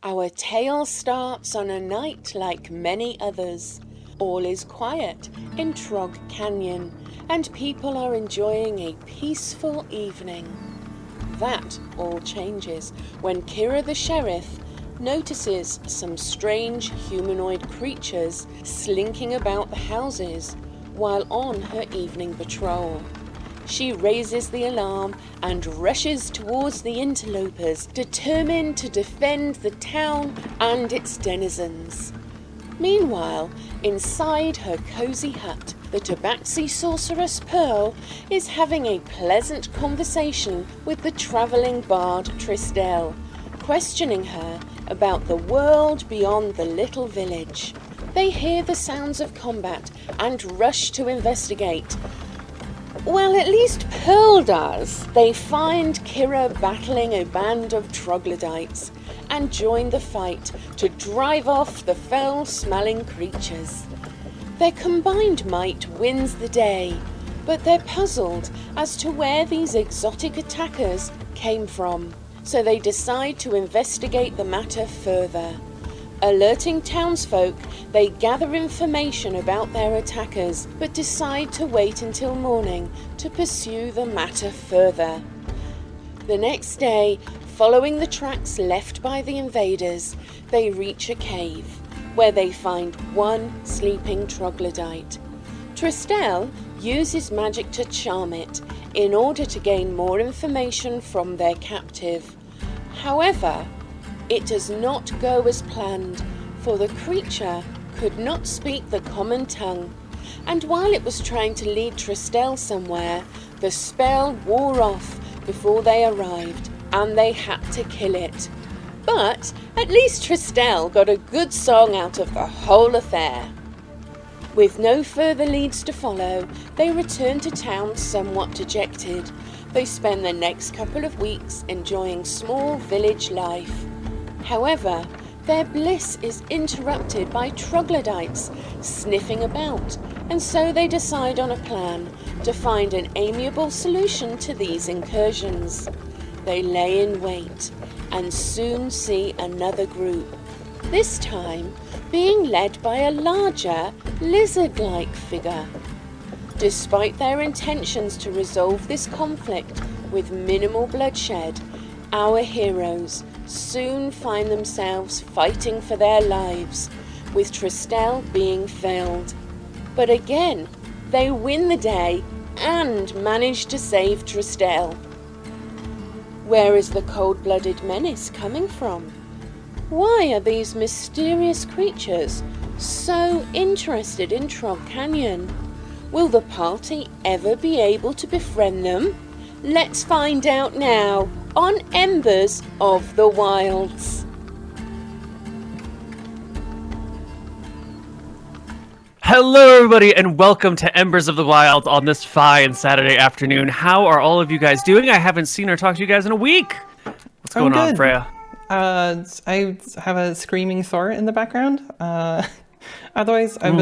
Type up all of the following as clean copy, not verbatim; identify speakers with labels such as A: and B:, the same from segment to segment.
A: Our tale starts on a night like many others. All is quiet in Trog Canyon, and people are enjoying a peaceful evening. That all changes when Kira the sheriff notices some strange humanoid creatures slinking about the houses while on her evening patrol. She raises the alarm and rushes towards the interlopers, determined to defend the town and its denizens. Meanwhile, inside her cozy hut, the Tabaxi sorceress Pearl is having a pleasant conversation with the travelling bard Tristel, questioning her about the world beyond the little village. They hear the sounds of combat and rush to investigate. Well, at least Pearl does. They find Kira battling a band of troglodytes and join the fight to drive off the foul-smelling creatures. Their combined might wins the day, but they're puzzled as to where these exotic attackers came from, so they decide to investigate the matter further. Alerting townsfolk, they gather information about their attackers, but decide to wait until morning to pursue the matter further. The next day, following the tracks left by the invaders, they reach a cave, where they find one sleeping troglodyte. Tristel uses magic to charm it in order to gain more information from their captive. However, it does not go as planned, for the creature could not speak the common tongue, and while it was trying to lead Tristel somewhere, the spell wore off before they arrived, and they had to kill it. But at least Tristel got a good song out of the whole affair. With no further leads to follow, they return to town somewhat dejected. They spend the next couple of weeks enjoying small village life. However, their bliss is interrupted by troglodytes sniffing about, and so they decide on a plan to find an amiable solution to these incursions. They lay in wait and soon see another group, this time being led by a larger, lizard-like figure. Despite their intentions to resolve this conflict with minimal bloodshed, our heroes soon find themselves fighting for their lives, with Tristel being felled. But again, they win the day and manage to save Tristel. Where is the cold-blooded menace coming from? Why are these mysterious creatures so interested in Trog Canyon? Will the party ever be able to befriend them? Let's find out now on Embers of the Wilds.
B: Hello everybody and welcome to Embers of the Wild on this fine Saturday afternoon. How are all of you guys doing? I haven't seen or talked to you guys in a week. What's going on, Freya?
C: I have a screaming Thor in the background. Otherwise, I've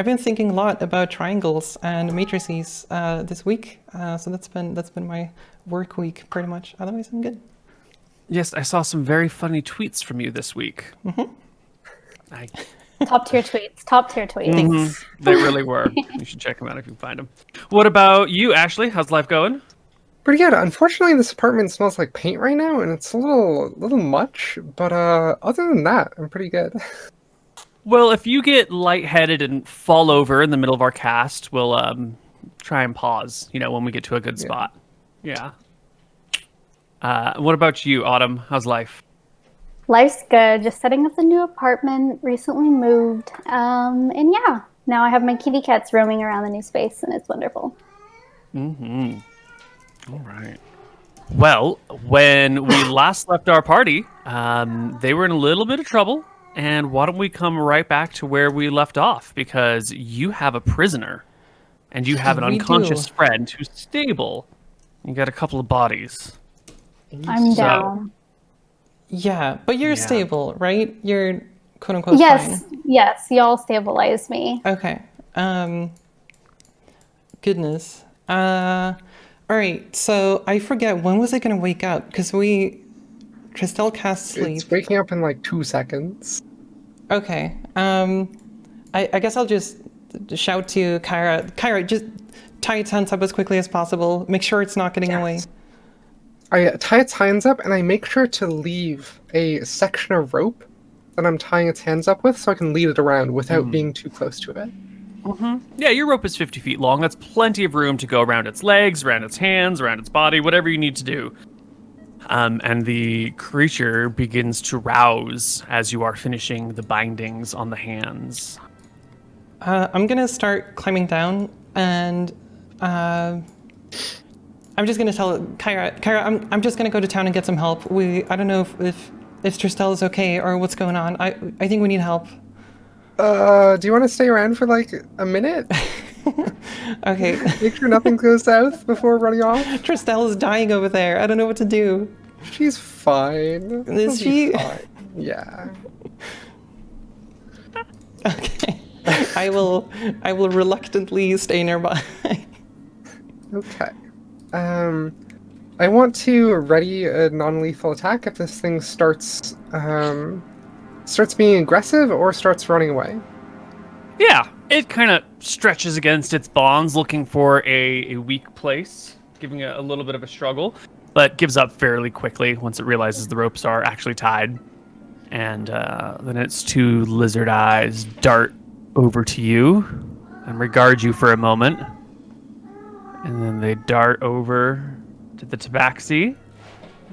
C: been thinking a lot about triangles and matrices this week. So that's been my work week pretty much. Otherwise, I'm good.
B: Yes, I saw some very funny tweets from you this week.
D: Top tier tweets.
B: They really were. You should check them out if you can find them. What about you, Ashley? How's life going?
E: Pretty good. Unfortunately, this apartment smells like paint right now, and it's a little much. But other than that, I'm pretty good.
B: Well, if you get lightheaded and fall over in the middle of our cast, we'll try and pause. When we get to a good spot. Yeah. What about you, Autumn? How's life?
D: Life's good. Just setting up the new apartment. Recently moved. And yeah, now I have my kitty cats roaming around the new space, and it's wonderful.
B: All right. Well, when we last left our party, they were in a little bit of trouble. And why don't we come right back to where we left off? Because you have a prisoner, and you have an unconscious friend who's stable. You got a couple of bodies.
D: I'm down.
C: Yeah, but you're stable, right? You're quote unquote fine.
D: Yes, y'all stabilized me.
C: Okay. Goodness. All right. So I forget, when was I going to wake up? Because we Tristel casts sleep.
E: It's waking up in like 2 seconds.
C: Okay. I guess I'll just shout to Kyra. Kyra, just tie its hands up as quickly as possible. Make sure it's not getting away.
E: I tie its hands up and I make sure to leave a section of rope that I'm tying its hands up with so I can lead it around without being too close to it.
B: Yeah, your rope is 50 feet long. That's plenty of room to go around its legs, around its hands, around its body, whatever you need to do. And the creature begins to rouse as you are finishing the bindings on the hands.
C: I'm gonna start climbing down, and I'm just gonna tell Kyra, I'm just gonna go to town and get some help. I don't know if Tristel is okay or what's going on. I think we need help.
E: Do you want to stay around for like a minute?
C: Okay.
E: Make sure nothing goes south before running off.
C: Tristel is dying over there. I don't know what to do.
E: She's fine.
C: Is
E: She'll be
C: she?
E: fine. Yeah.
C: Okay. I will reluctantly stay nearby.
E: Okay. I want to ready a non-lethal attack if this thing starts being aggressive or starts running away.
B: Yeah, it kind of stretches against its bonds, looking for a weak place, giving it a little bit of a struggle, but gives up fairly quickly once it realizes the ropes are actually tied. And then its two lizard eyes dart over to you and regard you for a moment. And then they dart over to the Tabaxi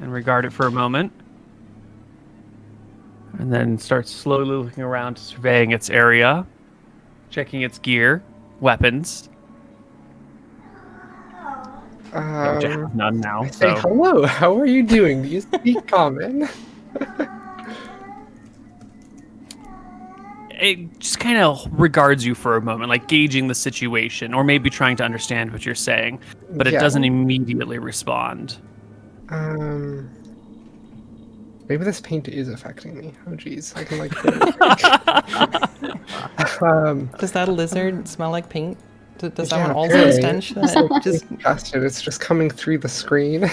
B: and regard it for a moment. And then starts slowly looking around, surveying its area, checking its gear, weapons. Which I have none now.
E: Say hello, how are you doing? Do you speak common?
B: It just kind of regards you for a moment, like gauging the situation, or maybe trying to understand what you're saying, but it doesn't immediately respond.
E: Maybe this paint is affecting me. Oh, geez. I can, like...
C: Does that lizard smell like paint? Does that one also
E: apparently.
C: stench?
E: It's just coming through the screen.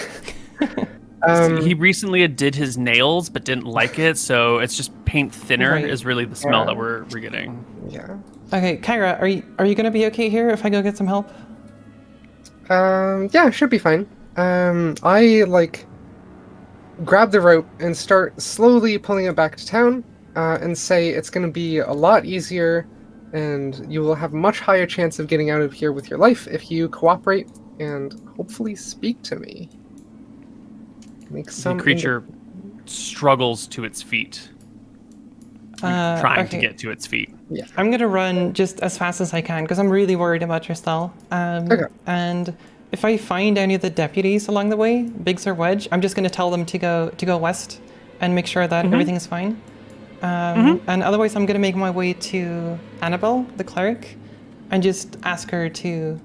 B: He recently did his nails, but didn't like it, so it's just paint thinner is really the smell that we're getting.
E: Yeah.
C: Okay, Kyra, are you gonna be okay here if I go get some help?
E: Yeah, should be fine. I, grab the rope and start slowly pulling it back to town, and say it's gonna be a lot easier, and you will have a much higher chance of getting out of here with your life if you cooperate and hopefully speak to me.
B: The creature struggles to its feet, trying to get to its feet.
E: Yeah.
C: I'm gonna run just as fast as I can because I'm really worried about Tristel.
E: Okay.
C: And if I find any of the deputies along the way, Biggs or Wedge, I'm just gonna tell them to go west and make sure that everything's fine. And otherwise, I'm gonna make my way to Annabelle, the cleric, and just ask her to,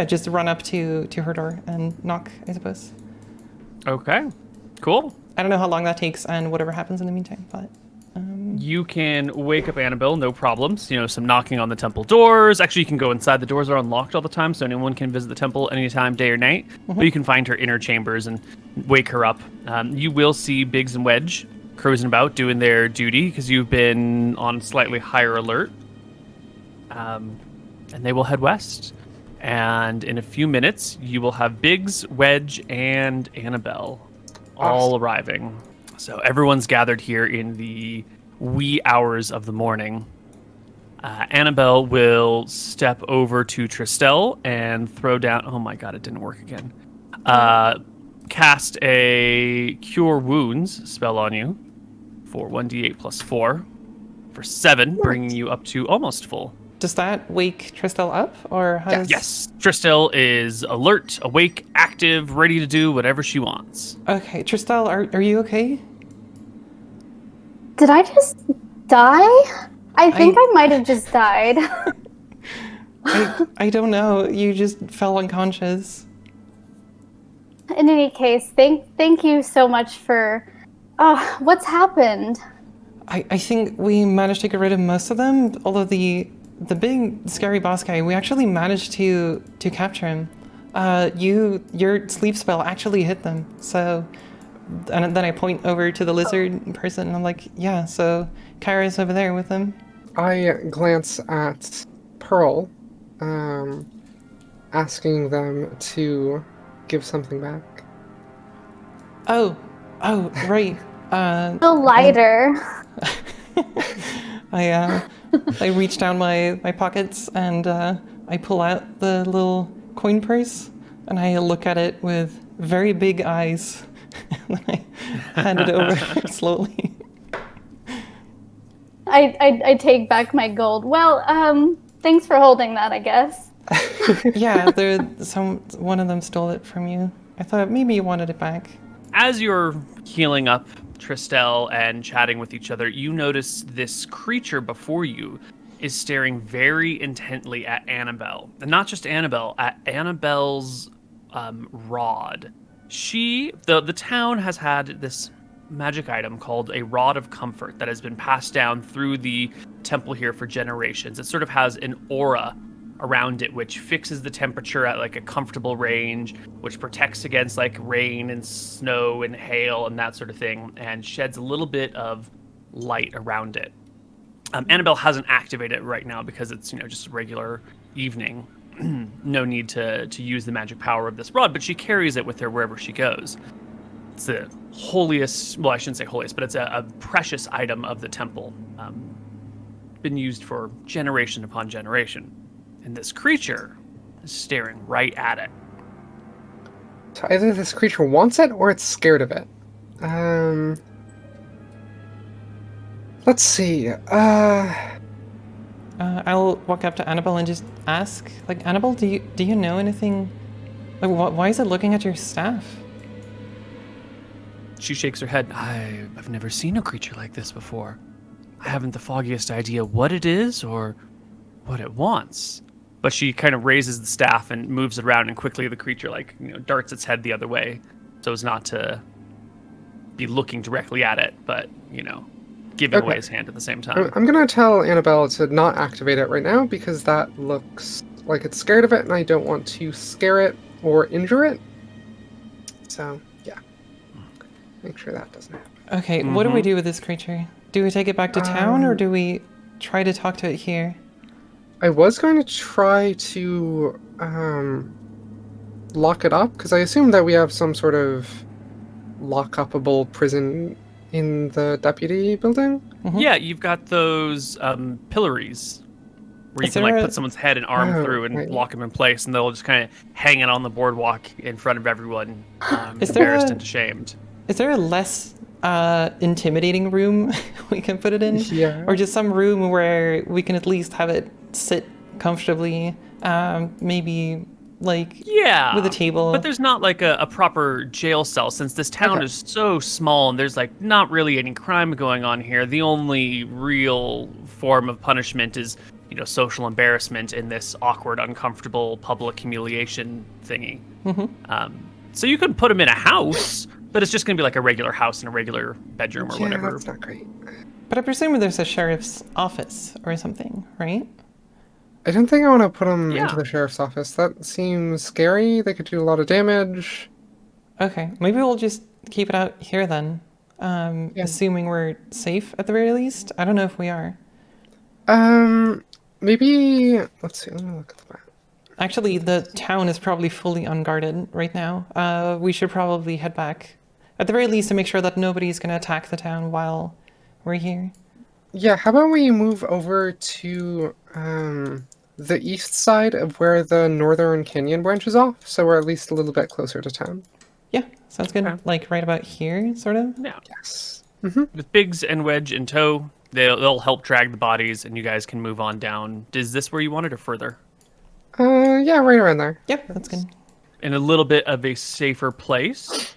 C: just run up to her door and knock, I suppose.
B: Okay, cool.
C: I don't know how long that takes and whatever happens in the meantime, but...
B: You can wake up Annabelle, no problems. Some knocking on the temple doors. Actually, you can go inside. The doors are unlocked all the time, so anyone can visit the temple anytime, day or night. But you can find her inner chambers and wake her up. You will see Biggs and Wedge cruising about, doing their duty, because you've been on slightly higher alert. And they will head west. And in a few minutes, you will have Biggs, Wedge, and Annabelle all arriving. So everyone's gathered here in the wee hours of the morning. Annabelle will step over to Tristel and throw down... Oh my god, it didn't work again. Cast a Cure Wounds spell on you for 1d8 plus 4 for 7, bringing you up to almost full.
C: Does that wake Tristel up, or how does...
B: Yes, Tristel is alert, awake, active, ready to do whatever she wants.
C: Okay, Tristel, are you okay?
D: Did I just die? I think I might have just died.
C: I don't know. You just fell unconscious.
D: In any case, thank you so much for... what's happened?
C: I think we managed to get rid of most of them, although the big scary boss guy, we actually managed to capture him. Your sleep spell actually hit them, so and then I point over to the lizard person, and I'm like, yeah, so Kyra's over there with him.
E: I glance at Pearl, asking them to give something back.
C: Oh, right.
D: The lighter.
C: I reach down my pockets and I pull out the little coin purse and I look at it with very big eyes. And then I hand it over slowly.
D: I take back my gold. Well, thanks for holding that, I guess.
C: Yeah, one of them stole it from you. I thought maybe you wanted it back.
B: As you're healing up, Tristel, and chatting with each other, you notice this creature before you is staring very intently at Annabelle. And not just Annabelle, at Annabelle's rod. The town has had this magic item called a Rod of Comfort that has been passed down through the temple here for generations. It sort of has an aura around it, which fixes the temperature at like a comfortable range, which protects against like rain and snow and hail and that sort of thing, and sheds a little bit of light around it. Annabelle hasn't activated it right now because it's just a regular evening. No need to use the magic power of this rod, but she carries it with her wherever she goes. It's the holiest, well, I shouldn't say holiest, but it's a precious item of the temple. Been used for generation upon generation. And this creature is staring right at it.
E: So either this creature wants it or it's scared of it. Let's see.
C: I'll walk up to Annabelle and just ask, like, Annabelle, do you know anything? Like, why is it looking at your staff?
B: She shakes her head. I've never seen a creature like this before. I haven't the foggiest idea what it is or what it wants. But she kind of raises the staff and moves it around, and quickly the creature darts its head the other way, so as not to be looking directly at it, but giving away his hand at the same time.
E: I'm gonna tell Annabelle to not activate it right now because that looks like it's scared of it, and I don't want to scare it or injure it. So yeah, make sure that doesn't happen.
C: Okay, what do we do with this creature? Do we take it back to town, or do we try to talk to it here?
E: I was going to try to lock it up, because I assume that we have some sort of lock-upable prison in the deputy building.
C: Mm-hmm.
B: Yeah, you've got those pillories where you can put someone's head and arm through and lock them in place, and they'll just kind of hang it on the boardwalk in front of everyone, embarrassed and ashamed.
C: Is there a less intimidating room we can put it in?
E: Yeah.
C: Or just some room where we can at least have it sit comfortably, maybe with a table.
B: But there's not like a proper jail cell, since this town is so small and there's not really any crime going on here. The only real form of punishment is social embarrassment in this awkward, uncomfortable public humiliation thingy. So you could put him in a house, but it's just going to be like a regular house in a regular bedroom or whatever.
E: That's not great.
C: But I presume there's a sheriff's office or something, right?
E: I don't think I want to put him into the sheriff's office. That seems scary. They could do a lot of damage.
C: Okay, maybe we'll just keep it out here then. Assuming we're safe at the very least. I don't know if we are.
E: Maybe... Let's see, let me look at the map.
C: Actually, the town is probably fully unguarded right now. We should probably head back. At the very least, to make sure that nobody's going to attack the town while we're here.
E: Yeah, how about we move over to the east side of where the northern canyon branches off, so we're at least a little bit closer to town.
C: Yeah, sounds good.
B: Okay.
C: Like right about here, sort of?
B: Yeah.
E: Yes.
B: With Biggs and Wedge in tow, they'll help drag the bodies, and you guys can move on down. Is this where you wanted, or further?
E: Yeah, right around there.
C: Yep, that's good.
B: In a little bit of a safer place.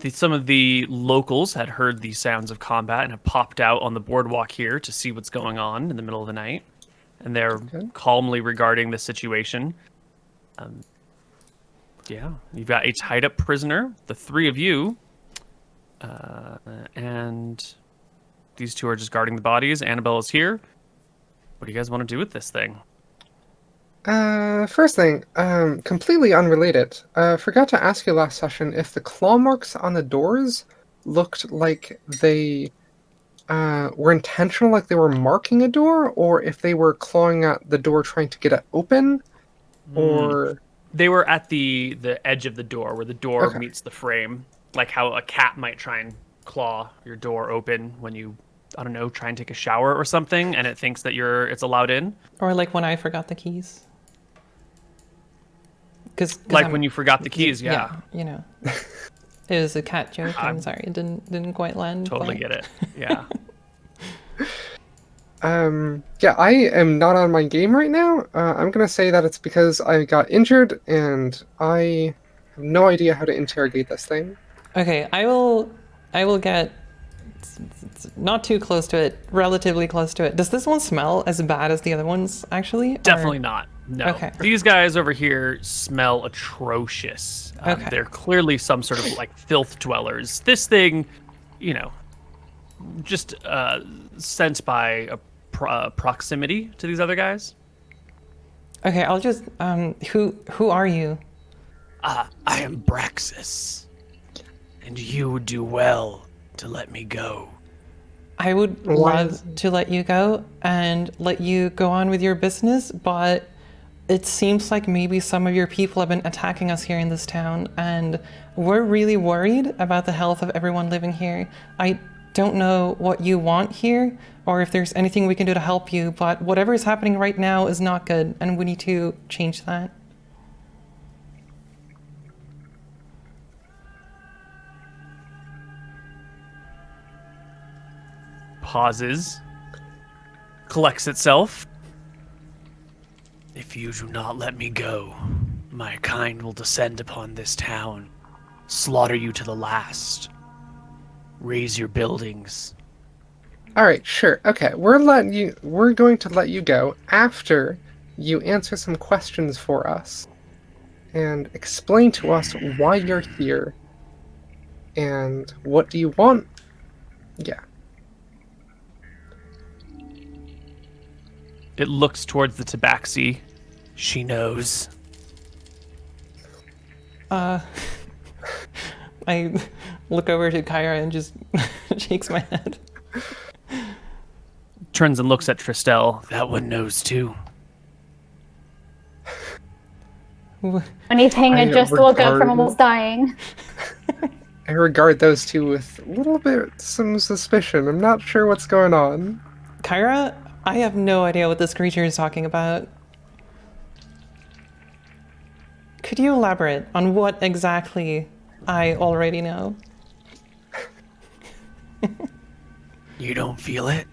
B: Some of the locals had heard the sounds of combat and have popped out on the boardwalk here to see what's going on in the middle of the night. And they're calmly regarding the situation. You've got a tied-up prisoner, the three of you, and these two are just guarding the bodies. Annabelle is here. What do you guys want to do with this thing?
E: First thing, completely unrelated. Forgot to ask you last session if the claw marks on the doors looked like they were intentional, like they were marking a door, or if they were clawing at the door trying to get it open, or...
B: They were at the edge of the door, where the door
E: Okay.
B: meets the frame, like how a cat might try and claw your door open when you, I don't know, try and take a shower or something, and it thinks that it's allowed in.
C: Or like when I forgot the keys. Cause
B: Like when you forgot the keys, yeah.
C: you know. It was a cat joke. I'm sorry, it didn't quite land.
B: Totally
C: but...
B: get it. Yeah.
E: Yeah, I am not on my game right now. I'm gonna say that it's because I got injured and I have no idea how to interrogate this thing.
C: Okay, I will get not too close to it, relatively close to it. Does this one smell as bad as the other ones, actually?
B: Definitely not. No.
C: Okay.
B: These guys over here smell atrocious.
C: Okay.
B: They're clearly some sort of like filth dwellers. This thing, you know, just sent by a proximity to these other guys.
C: Okay, I'll just who are you?
F: I am Braxis, and you would do well to let me go.
C: I would love to let you go and let you go on with your business, but it seems like maybe some of your people have been attacking us here in this town, and we're really worried about the health of everyone living here. I don't know what you want here, or if there's anything we can do to help you, but whatever is happening right now is not good, and we need to change that.
B: Pauses. Collects itself.
F: If you do not let me go, my kind will descend upon this town, slaughter you to the last, raise your buildings.
E: All right, sure. Okay, we're going to let you go after you answer some questions for us and explain to us why you're here and what do you want. Yeah.
B: It looks towards the Tabaxi.
F: She knows.
C: I look over to Kyra and just shakes my head.
B: Turns and looks at Tristel.
F: That one knows too.
D: Anything I just woke up from almost dying.
E: I regard those two with a little bit some suspicion. I'm not sure what's going on.
C: Kyra, I have no idea what this creature is talking about. Could you elaborate on what exactly I already know?
F: You don't feel it?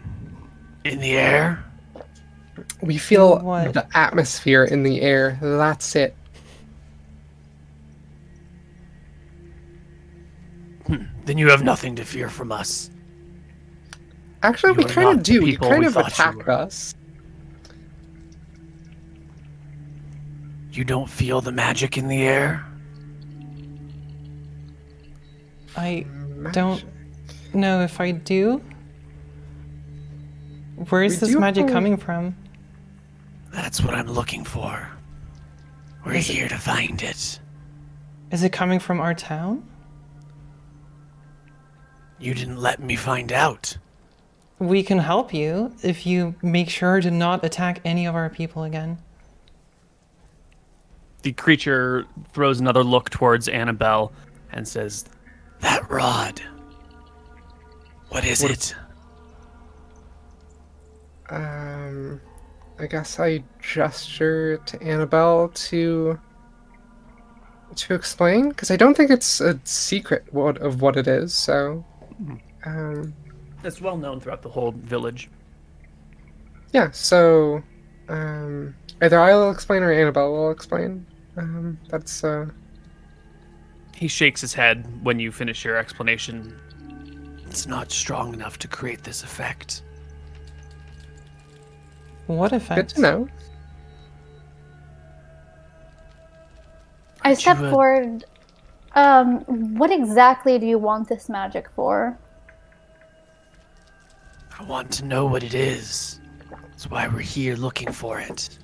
F: In the air?
E: We feel
C: What?
E: the atmosphere in the air. That's it.
F: Then you have nothing to fear from us.
E: Actually,
F: You
E: we
F: are
E: kind of
F: not the
E: do. You
F: people
E: kind
F: we
E: of
F: thought you
E: attack
F: were.
E: us.
F: You don't feel the magic in the air?
C: I don't know if I do. Where is
E: We
C: this
E: do
C: magic
E: have-
C: coming from?
F: That's what I'm looking for. We're here to find it.
C: Is it coming from our town?
F: You didn't let me find out.
C: We can help you if you make sure to not attack any of our people again.
B: The creature throws another look towards Annabelle and says,
F: That rod. What is it?
E: I guess I gesture to Annabelle to explain, because I don't think it's a secret of what it is, so...
B: it's well known throughout the whole village.
E: Yeah, so... either I'll explain or Annabelle will explain.
B: He shakes his head when you finish your explanation.
F: It's not strong enough to create this effect.
C: What
E: Good
C: effect?
E: to know.
D: I step
F: you,
D: forward. What exactly do you want this magic for?
F: I want to know what it is. That's why we're here looking for it.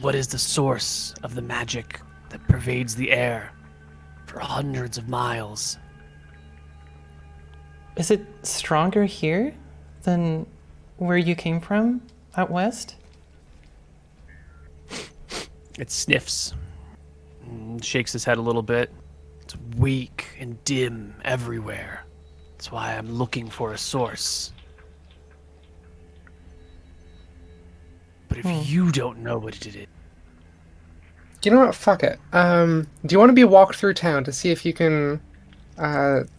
F: What is the source of the magic that pervades the air for hundreds of miles?
C: Is it stronger here than where you came from, out west?
B: It sniffs, shakes his head a little bit.
F: It's weak and dim everywhere. That's why I'm looking for a source. But if you don't know what it is...
E: You know what? Fuck it. Do you want to be walked through town to see if you can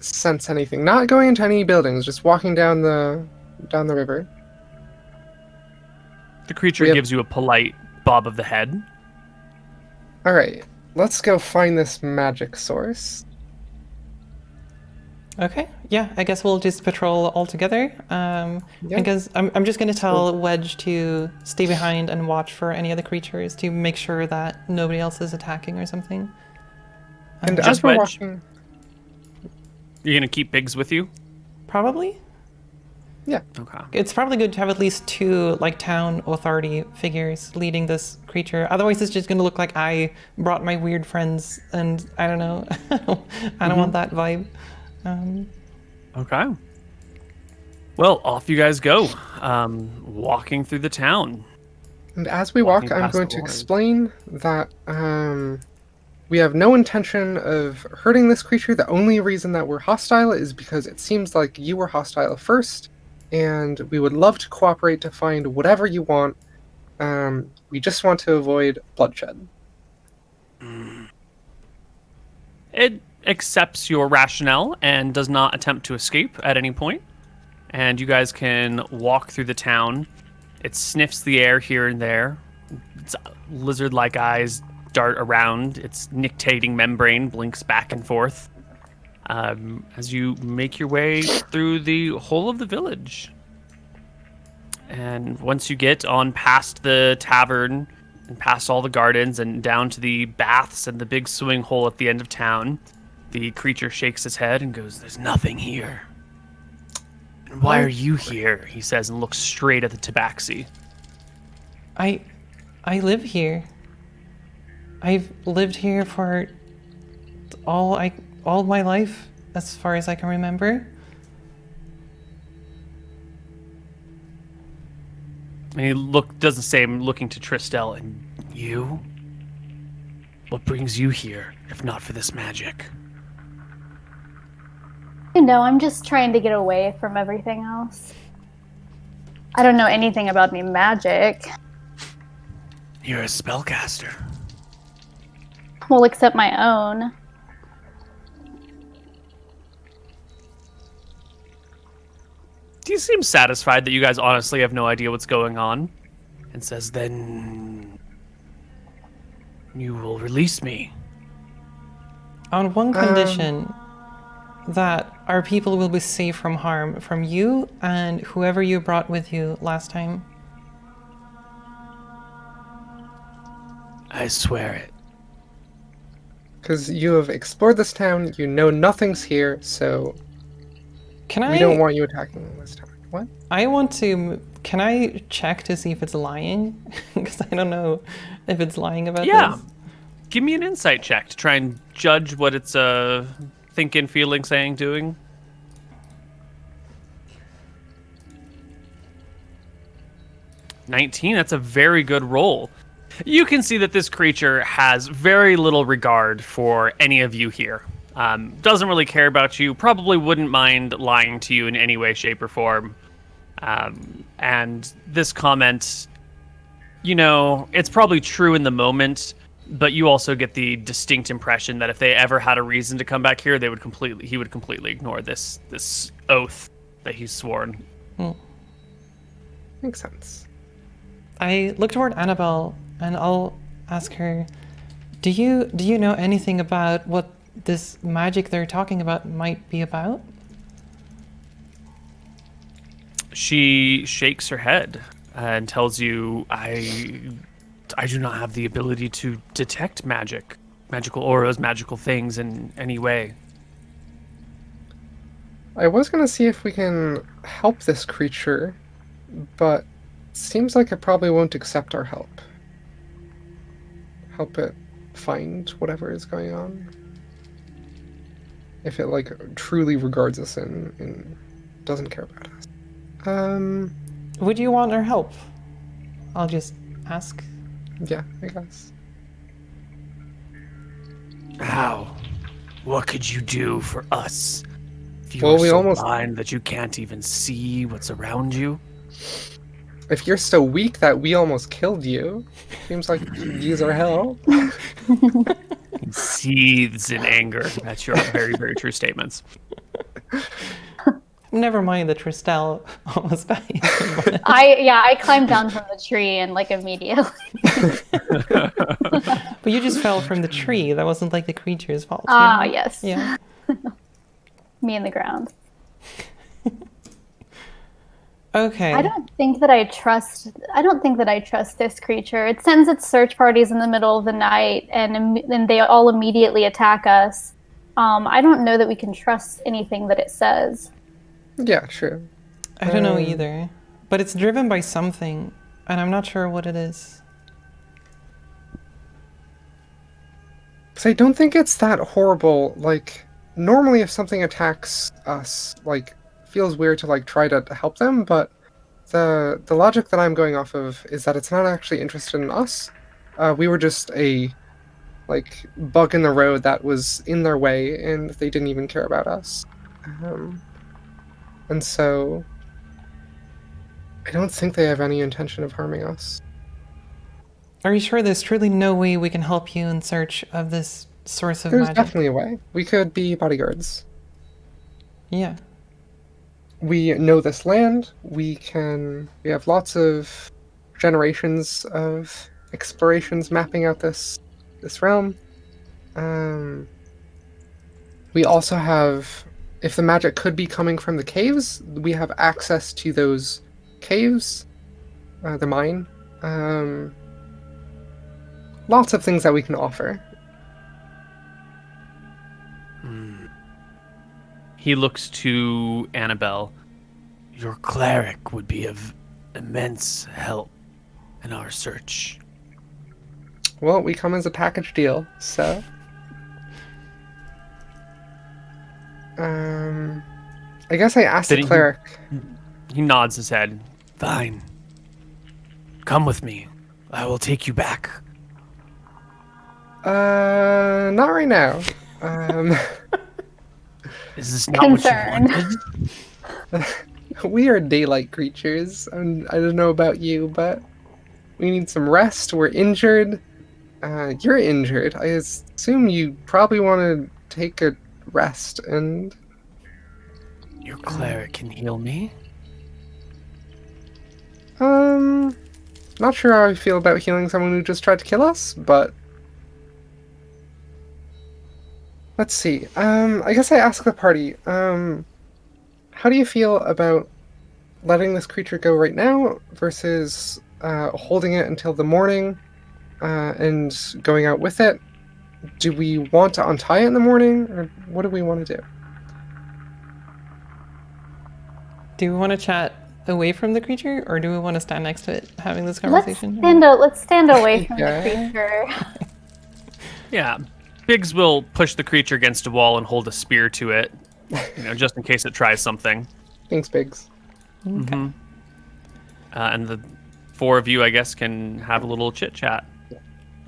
E: sense anything? Not going into any buildings, just walking down the river.
B: The creature gives you a polite bob of the head.
E: All right, let's go find this magic source.
C: Okay, yeah, I guess we'll just patrol all together. I guess I'm just going to tell Wedge to stay behind and watch for any other creatures to make sure that nobody else is attacking or something.
E: And
B: Just
E: as we're
B: Wedge?
E: walking...
B: You're gonna keep Biggs with you?
C: Probably.
E: Yeah.
B: Okay.
C: It's probably good to have at least 2 like town authority figures leading this creature. Otherwise, it's just going to look like I brought my weird friends, and I don't know. I don't want that vibe.
B: Okay. Well, off you guys go, walking through the town.
E: And as we walk,
B: Walking
E: I'm
B: past
E: going
B: the
E: to
B: lord.
E: explain that we have no intention of hurting this creature. The only reason that we're hostile is because it seems like you were hostile first, and we would love to cooperate to find whatever you want. We just want to avoid bloodshed.
B: It accepts your rationale and does not attempt to escape at any point. And you guys can walk through the town. It sniffs the air here and there. Its lizard-like eyes dart around. Its nictating membrane blinks back and forth as you make your way through the whole of the village. And once you get on past the tavern and past all the gardens and down to the baths and the big swimming hole at the end of town, the creature shakes his head and goes, "There's nothing here."
F: And why are you here?
B: He says, and looks straight at the Tabaxi.
C: I live here. I've lived here for all my life, as far as I can remember.
B: And he does the same, looking to Tristel. And
F: You? What brings you here, if not for this magic?
D: You know, I'm just trying to get away from everything else. I don't know anything about any magic.
F: You're a spellcaster.
D: Well, except my own.
B: do you seem satisfied that you guys honestly have no idea what's going on?
F: And says, then... you will release me.
C: On one condition, that our people will be safe from harm from you and whoever you brought with you last time.
F: I swear it.
E: Because you have explored this town, you know nothing's here, so we don't want you attacking this town. What?
C: I want to. Can I check to see if it's lying? Because I don't know if it's lying about
B: Yeah.
C: this.
B: Give me an insight check to try and judge what it's thinking, feeling, saying, doing. $19, that's a very good roll. You can see that this creature has very little regard for any of you here. Doesn't really care about you, probably wouldn't mind lying to you in any way, shape, or form. And this comment, you know, it's probably true in the moment, but you also get the distinct impression that if they ever had a reason to come back here, he would completely ignore this oath that he's sworn.
E: Makes sense.
C: I look toward Annabelle and I'll ask her, do you know anything about what this magic they're talking about might be about?
B: She shakes her head and tells you, I do not have the ability to detect magical auras, magical things in any way.
E: I was gonna see if we can help this creature, but it seems like it probably won't accept our help. help it find whatever is going on. If it like truly regards us and doesn't care about us.
C: Would you want our help? I'll just ask.
E: Yeah, I guess.
F: How? What could you do for us? If you
E: Well,
F: are
E: we
F: so
E: almost-
F: blind that you can't even see what's around you?
E: If you're so weak that we almost killed you, seems like you could use our help.
B: He seethes in anger at your very, very true statements.
C: Never mind that Tristel almost died.
D: I climbed down from the tree and like immediately.
C: But you just fell from the tree. That wasn't like the creature's fault. you
D: Ah,
C: know?
D: yes.
C: Yeah.
D: Me in the ground.
C: Okay.
D: I don't think that I trust this creature. It sends its search parties in the middle of the night, and they all immediately attack us. I don't know that we can trust anything that it says.
E: Yeah, true.
C: I don't know either. But it's driven by something, and I'm not sure what it is.
E: So I don't think it's that horrible. Like, normally if something attacks us, like, feels weird to like try to help them, but the logic that I'm going off of is that it's not actually interested in us. We were just a like bug in the road that was in their way, and they didn't even care about us. And so I don't think they have any intention of harming us.
C: Are you sure there's truly no way we can help you in search of this source of
E: There's
C: magic?
E: definitely a way. We could be bodyguards.
C: Yeah.
E: We know this land. We have lots of generations of explorations mapping out this realm. We also have, if the magic could be coming from the caves, we have access to those caves, the mine. Lots of things that we can offer.
B: He looks to Annabelle.
F: Your cleric would be of immense help in our search.
E: Well, we come as a package deal, so. I guess I asked the
B: Didn't he-
E: cleric.
B: He nods his head.
F: Fine. Come with me. I will take you back.
E: Not right now.
F: Is this not
D: Concerned.
F: what you wanted?
E: We are daylight creatures. I don't know about you, but we need some rest. We're injured. You're injured. I assume you probably want to take a rest and...
F: Your cleric can heal me?
E: Not sure how I feel about healing someone who just tried to kill us, but... Let's see. I guess I ask the party, how do you feel about letting this creature go right now versus holding it until the morning and going out with it? Do we want to untie it in the morning, or what do we want to do?
C: Do we want to chat away from the creature, or do we want to stand next to it having this
D: Let's
C: conversation?
D: stand away from
E: Yeah.
D: the creature.
B: Yeah. Biggs will push the creature against a wall and hold a spear to it, just in case it tries something.
E: Thanks, Biggs.
C: Okay.
B: And the four of you, I guess, can have a little chit chat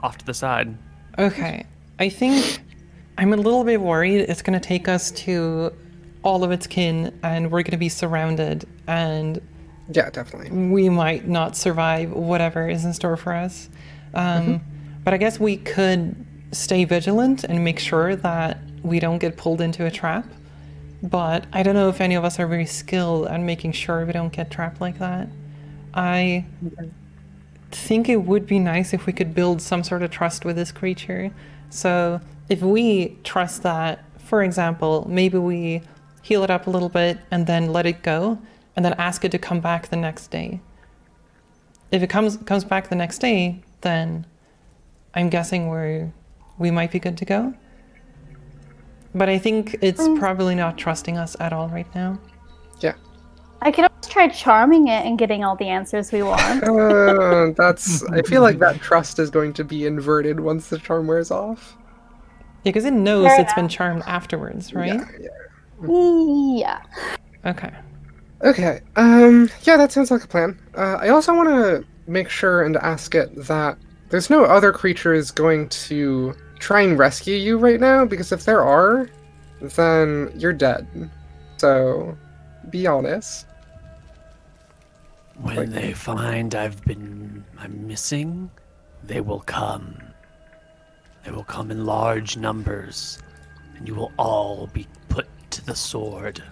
B: off to the side.
C: Okay. I think I'm a little bit worried it's going to take us to all of its kin, and we're going to be surrounded, and
E: Yeah, definitely.
C: we might not survive whatever is in store for us. But I guess we could stay vigilant and make sure that we don't get pulled into a trap. But I don't know if any of us are very skilled at making sure we don't get trapped like that. I think it would be nice if we could build some sort of trust with this creature. So if we trust that, for example, maybe we heal it up a little bit and then let it go, and then ask it to come back the next day. If it comes back the next day, then I'm guessing we might be good to go. But I think it's probably not trusting us at all right now.
E: Yeah.
D: I could always try charming it and getting all the answers we want.
E: I feel like that trust is going to be inverted once the charm wears off.
C: Yeah, because it knows
D: Fair
C: it's been
D: enough.
C: charmed afterwards, right?
D: Yeah.
C: Okay.
E: Okay. Yeah, that sounds like a plan. I also want to make sure and ask it that there's no other creatures going to try and rescue you right now, because if there are, then you're dead. So, be honest.
F: When they find I'm missing, they will come. They will come in large numbers, and you will all be put to the sword.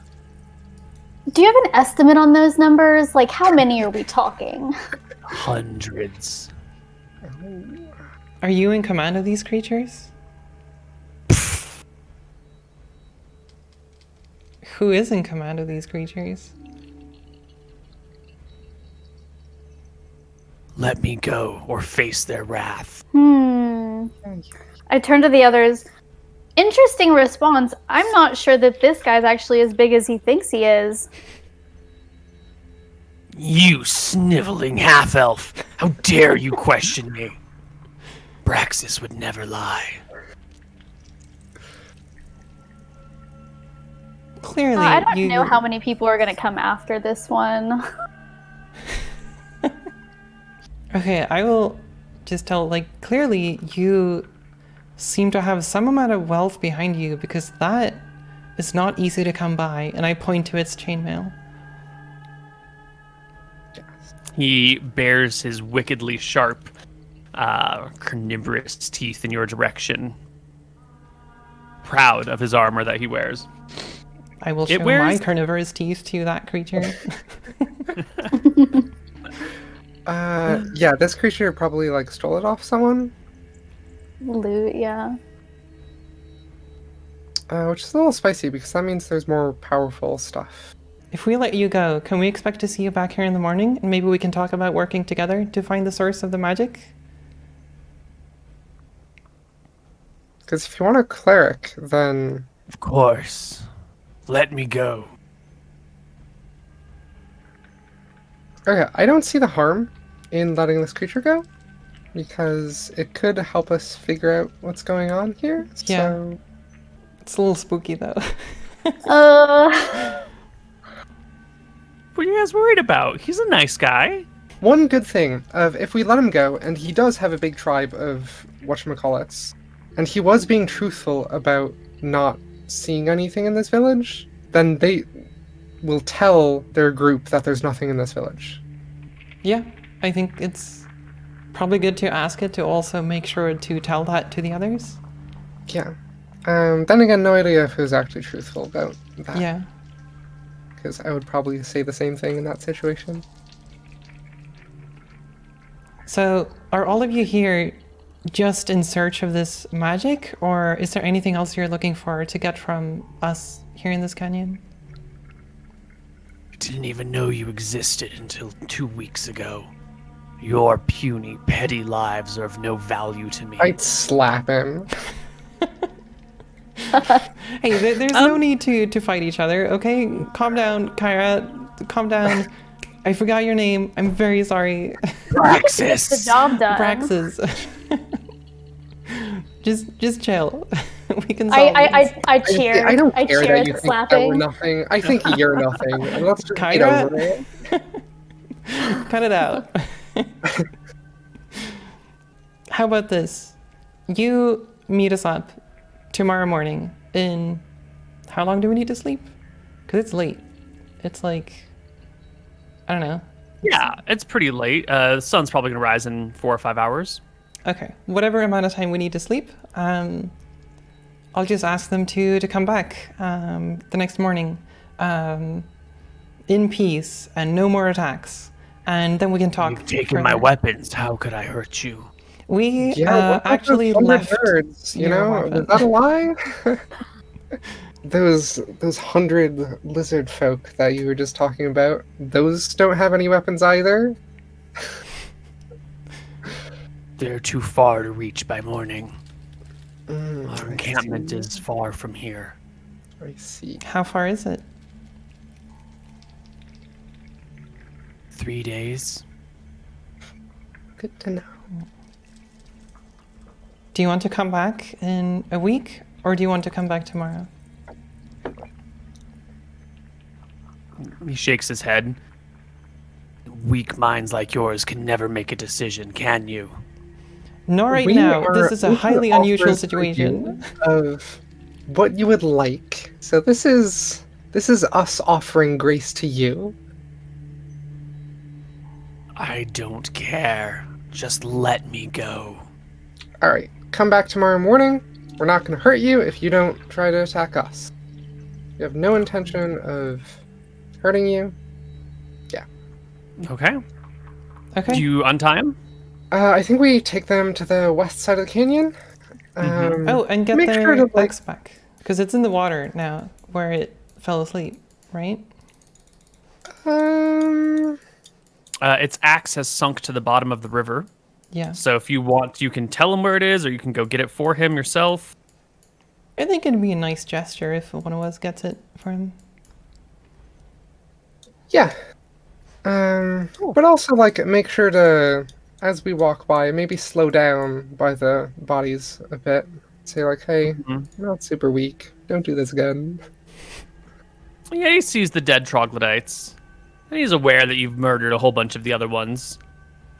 D: Do you have an estimate on those numbers? Like, how many are we talking?
F: Hundreds.
C: Are you in command of these creatures? Who is in command of these creatures?
F: Let me go or face their wrath.
D: I turn to the others. Interesting response. I'm not sure that this guy's actually as big as he thinks he is.
F: You sniveling half-elf! How dare you question me? Braxis would never lie.
C: Clearly,
D: I don't know how many people are going to come after this one.
C: Okay, I will just tell, like, clearly you seem to have some amount of wealth behind you, because that is not easy to come by, and I point to its chainmail.
B: He bares his wickedly sharp, carnivorous teeth in your direction, proud of his armor that he wears.
C: I will show my carnivorous teeth to that creature.
E: Yeah, this creature probably like stole it off someone.
D: Loot, yeah.
E: Which is a little spicy because that means there's more powerful stuff.
C: If we let you go, can we expect to see you back here in the morning? And maybe we can talk about working together to find the source of the magic?
E: Because if you want a cleric, then...
F: Of course. Let me go.
E: Okay, I don't see the harm in letting this creature go, because it could help us figure out what's going on here.
C: Yeah.
E: So...
C: It's a little spooky, though.
B: What are you guys worried about? He's a nice guy.
E: One good thing of if we let him go, and he does have a big tribe of whatchamacallits, and he was being truthful about not seeing anything in this village, then they will tell their group that there's nothing in this village.
C: Yeah, I think it's probably good to ask it to also make sure to tell that to the others.
E: Yeah. Then again, no idea if he was actually truthful about that.
C: Yeah.
E: Because I would probably say the same thing in that situation.
C: So, are all of you here just in search of this magic, or is there anything else you're looking for to get from us here in this canyon?
F: I didn't even know you existed until 2 weeks ago. Your puny, petty lives are of no value to me.
E: I'd slap him.
C: Hey, there's no need to fight each other, okay? Calm down, Kyra. Calm down. I forgot your name. I'm very sorry.
F: Praxis!
D: The job done.
C: Praxis. just chill. We can solve this.
D: I cheer.
E: I don't
D: I
E: care
D: cheer
E: that
D: at
E: you
D: the
E: think that
D: slapping.
E: we're nothing. I think you're nothing. And let's just get
C: Kyra?
E: over it.
C: Cut it out. How about this? You meet us up tomorrow morning in... How long do we need to sleep? Because it's late. It's like... I don't know.
B: Yeah, it's pretty late. The sun's probably going to rise in 4 or 5 hours.
C: Okay. Whatever amount of time we need to sleep, I'll just ask them to come back the next morning in peace and no more attacks. And then we can talk.
F: You've taken
C: further.
F: my weapons. How could I hurt you?
C: We
E: Yeah, what
C: actually
E: about those
C: left.
E: birds, you
C: your
E: know?
C: weapon.
E: Was that a lie? Those 100 lizard folk that you were just talking about, those don't have any weapons either?
F: They're too far to reach by morning.
E: Mm,
F: Our
E: I
F: encampment
E: see.
F: is far from here.
E: I see.
C: How far is it?
F: 3 days.
E: Good to know.
C: Do you want to come back in a week, or do you want to come back tomorrow?
B: He shakes his head.
F: Weak minds like yours can never make a decision, can you?
C: Not right
E: We
C: now.
E: are
C: This is a
E: open
C: highly
E: offers
C: unusual
E: for
C: situation.
E: you of what you would like. So this is us offering grace to you.
F: I don't care. Just let me go.
E: All right, come back tomorrow morning. We're not going to hurt you if you don't try to attack us. We have no intention of hurting you.
B: Okay.
C: Okay.
B: Do you untie him?
E: I think we take them to the west side of the canyon.
C: Oh, and get
E: make
C: their
E: sure to, like-
C: axe back. Because it's in the water now, where it fell asleep, right?
B: Its axe has sunk to the bottom of the river.
C: Yeah.
B: So if you want, you can tell him where it is, or you can go get it for him yourself.
C: I think it'd be a nice gesture if one of us gets it for him.
E: Yeah. But also, like, make sure to, as we walk by, maybe slow down by the bodies a bit. Say, like, hey, you're not super weak. Don't do this again.
B: Yeah, he sees the dead troglodytes, and he's aware that you've murdered a whole bunch of the other ones.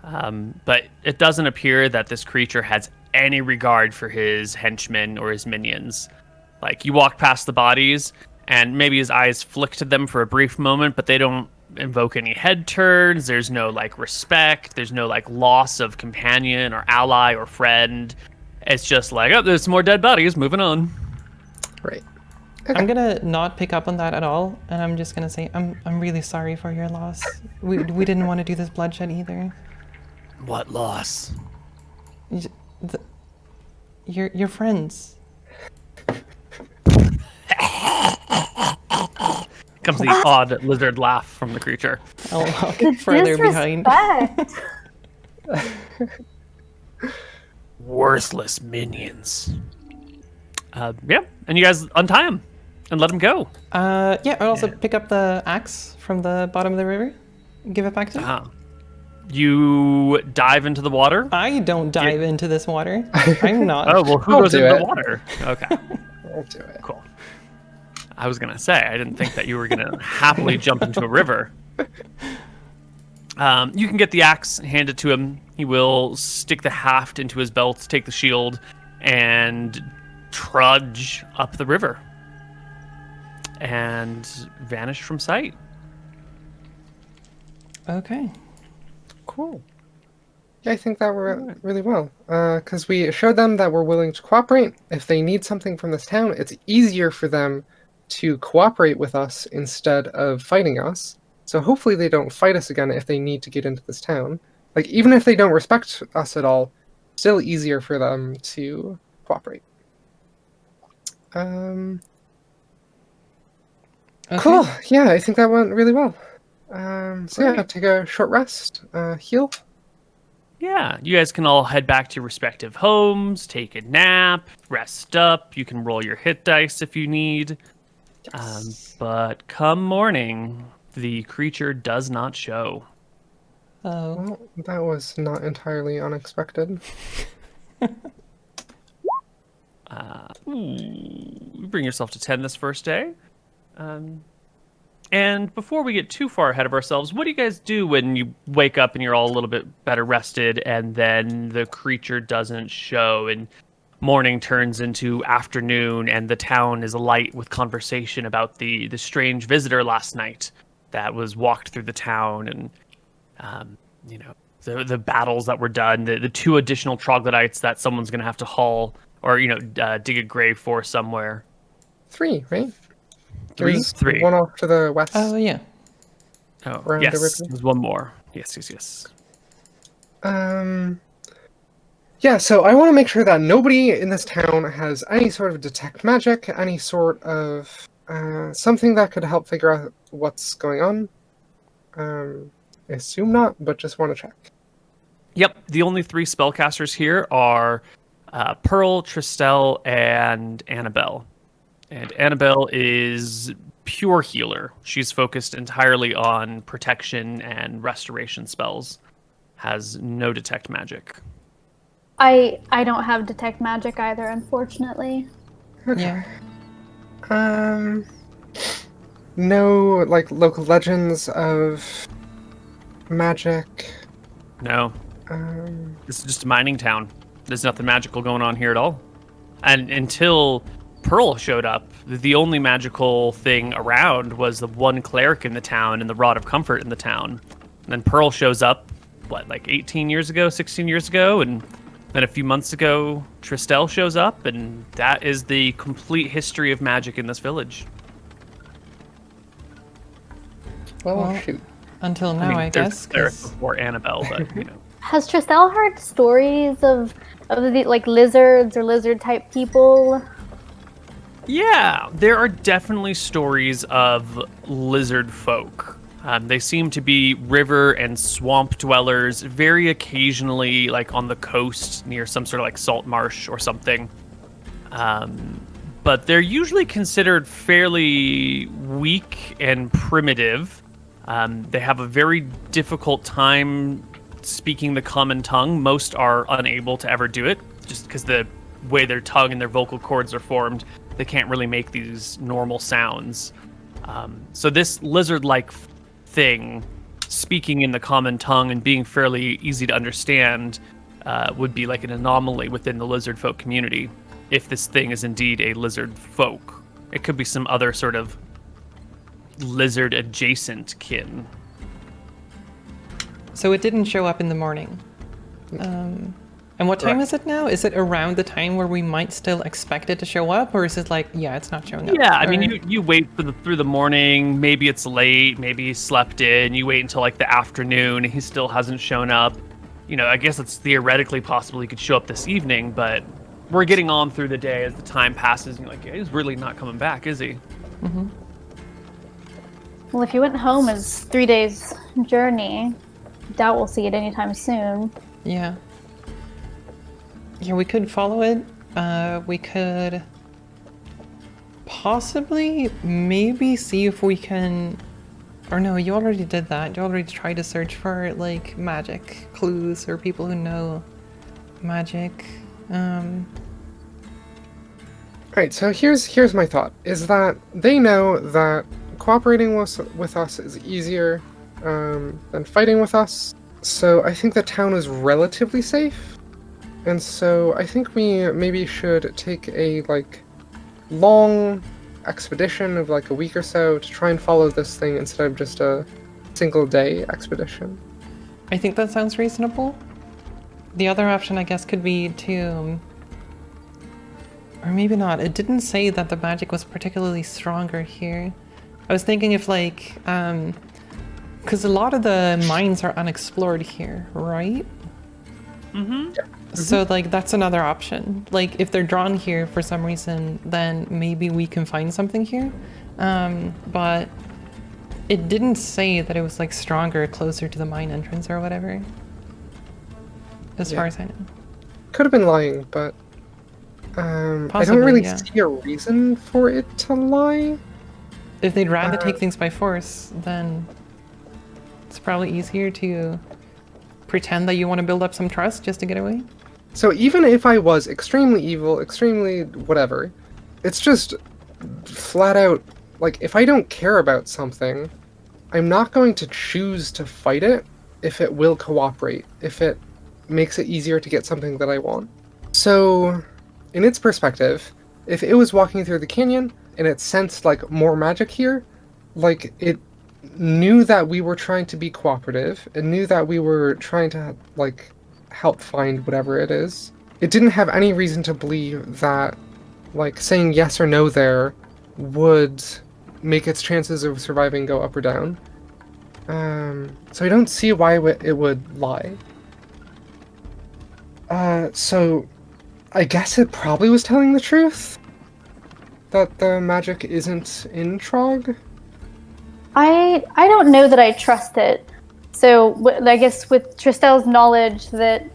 B: But it doesn't appear that this creature has any regard for his henchmen or his minions. Like, you walk past the bodies, and maybe his eyes flick to them for a brief moment, but they don't invoke any head turns. There's no, like, respect. There's no, like, loss of companion or ally or friend. It's just like, oh, there's some more dead bodies. Moving on.
E: Right.
C: I'm gonna not pick up on that at all, and I'm just gonna say I'm really sorry for your loss. We didn't want to do this bloodshed either.
F: What loss?
C: Your friends.
B: Comes the odd lizard laugh from the creature.
C: I'll get further behind.
F: Worthless minions.
B: Yeah, and you guys untie him and let him go.
C: Yeah, I'll also pick up the axe from the bottom of the river. Give it back to him.
B: You dive into the water.
C: I don't dive into this water. I'm not.
B: Oh, well, who
E: I'll
B: goes
E: do
B: into
E: it.
B: the water? Okay,
E: I'll do it.
B: cool. I was going to say, I didn't think that you were going to happily jump into a river. You can get the axe, hand it to him. He will stick the haft into his belt, take the shield, and trudge up the river. And vanish from sight.
C: Okay.
E: Cool. Yeah, I think that went really well. Because we showed them that we're willing to cooperate. If they need something from this town, it's easier for them to cooperate with us instead of fighting us. So hopefully they don't fight us again if they need to get into this town. Like, even if they don't respect us at all, still easier for them to cooperate.
C: Okay.
E: Cool. Yeah, I think that went really well. So yeah, take a short rest, heal.
B: Yeah, you guys can all head back to your respective homes, take a nap, rest up. You can roll your hit dice if you need. But come morning, the creature does not show.
C: Oh.
E: Well, that was not entirely unexpected.
B: You bring yourself to 10 this first day. And before we get too far ahead of ourselves, what do you guys do when you wake up and you're all a little bit better rested and then the creature doesn't show and morning turns into afternoon and the town is alight with conversation about the strange visitor last night that was walked through the town and, the battles that were done, the 2 additional troglodytes that someone's going to have to haul or, dig a grave for somewhere.
E: 3, right?
B: 3?
E: There's
B: 3.
E: one off to the west.
C: Oh yeah.
B: Oh,
E: Around the
B: yes.
E: river.
B: There's one more. Yes.
E: Yeah, so I want to make sure that nobody in this town has any sort of detect magic, any sort of something that could help figure out what's going on. I assume not, but just want to check.
B: Yep. The only 3 spellcasters here are Pearl, Tristel, and Annabelle. And Annabelle is pure healer. She's focused entirely on protection and restoration spells. Has no detect magic.
D: I don't have detect magic either, unfortunately.
C: Yeah.
E: No, like, local legends of magic.
B: No. This is just a mining town. There's nothing magical going on here at all. And until Pearl showed up, the only magical thing around was the one cleric in the town and the Rod of Comfort in the town. And then Pearl shows up, like 18 years ago, 16 years ago, and then a few months ago, Tristel shows up, and that is the complete history of magic in this village.
E: Well, shoot.
C: Until now, I
B: there's
C: guess.
B: a cleric
C: 'Cause-
B: before Annabelle, but, you know.
D: Has Tristel heard stories of the like lizards or lizard type people?
B: Yeah, there are definitely stories of lizard folk. They seem to be river and swamp dwellers, very occasionally like on the coast near some sort of like salt marsh or something. But they're usually considered fairly weak and primitive. They have a very difficult time speaking the common tongue. Most are unable to ever do it, just because the way their tongue and their vocal cords are formed, they can't really make these normal sounds. So this lizard-like thing, speaking in the common tongue and being fairly easy to understand, would be like an anomaly within the lizard folk community, if this thing is indeed a lizard folk. It could be some other sort of lizard adjacent kin.
C: So it didn't show up in the morning. And what time is it now? Is it around the time where we might still expect it to show up, or is it like, yeah, it's not showing up?
B: Yeah, I
C: Or-
B: mean, you wait through the morning. Maybe it's late. Maybe he slept in. You wait until like the afternoon. He still hasn't shown up. You know, I guess it's theoretically possible he could show up this evening, but we're getting on through the day as the time passes. And you're like, yeah, he's really not coming back, is he?
D: Well, if you went home, it's 3 days journey. Doubt we'll see it anytime soon.
C: Yeah. Yeah, we could follow it. We could possibly maybe see if we can. Or no, you already did that. You already tried to search for like magic clues or people who know magic.
E: Alright, so here's my thought, is that they know that cooperating with us is easier than fighting with us. So I think the town is relatively safe. And so I think we maybe should take a like long expedition of like a week or so to try and follow this thing instead of just a single day expedition.
C: I think that sounds reasonable. The other option, I guess, could be to. Or maybe not. It didn't say that the magic was particularly stronger here. I was thinking if, like, because a lot of the mines are unexplored here, right? So, like, that's another option. Like, if they're drawn here for some reason, then maybe we can find something here. But it didn't say that it was, like, stronger, closer to the mine entrance or whatever. As far as I know.
E: Could have been lying, but I don't
C: Possibly,
E: really
C: yeah.
E: see a reason for it to lie.
C: If they'd rather take things by force, then it's probably easier to pretend that you want to build up some trust just to get away.
E: So even if I was extremely evil, extremely whatever, it's just flat out, like, if I don't care about something, I'm not going to choose to fight it if it will cooperate, if it makes it easier to get something that I want. So, in its perspective, if it was walking through the canyon and it sensed, like, more magic here, like, it knew that we were trying to be cooperative, it knew that we were trying to, like, help find whatever it is. It didn't have any reason to believe that, like, saying yes or no there would make its chances of surviving go up or down. So I don't see why it would lie. So I guess it probably was telling the truth? That the magic isn't in Trog?
D: I don't know that I trust it. So I guess with Tristel's knowledge that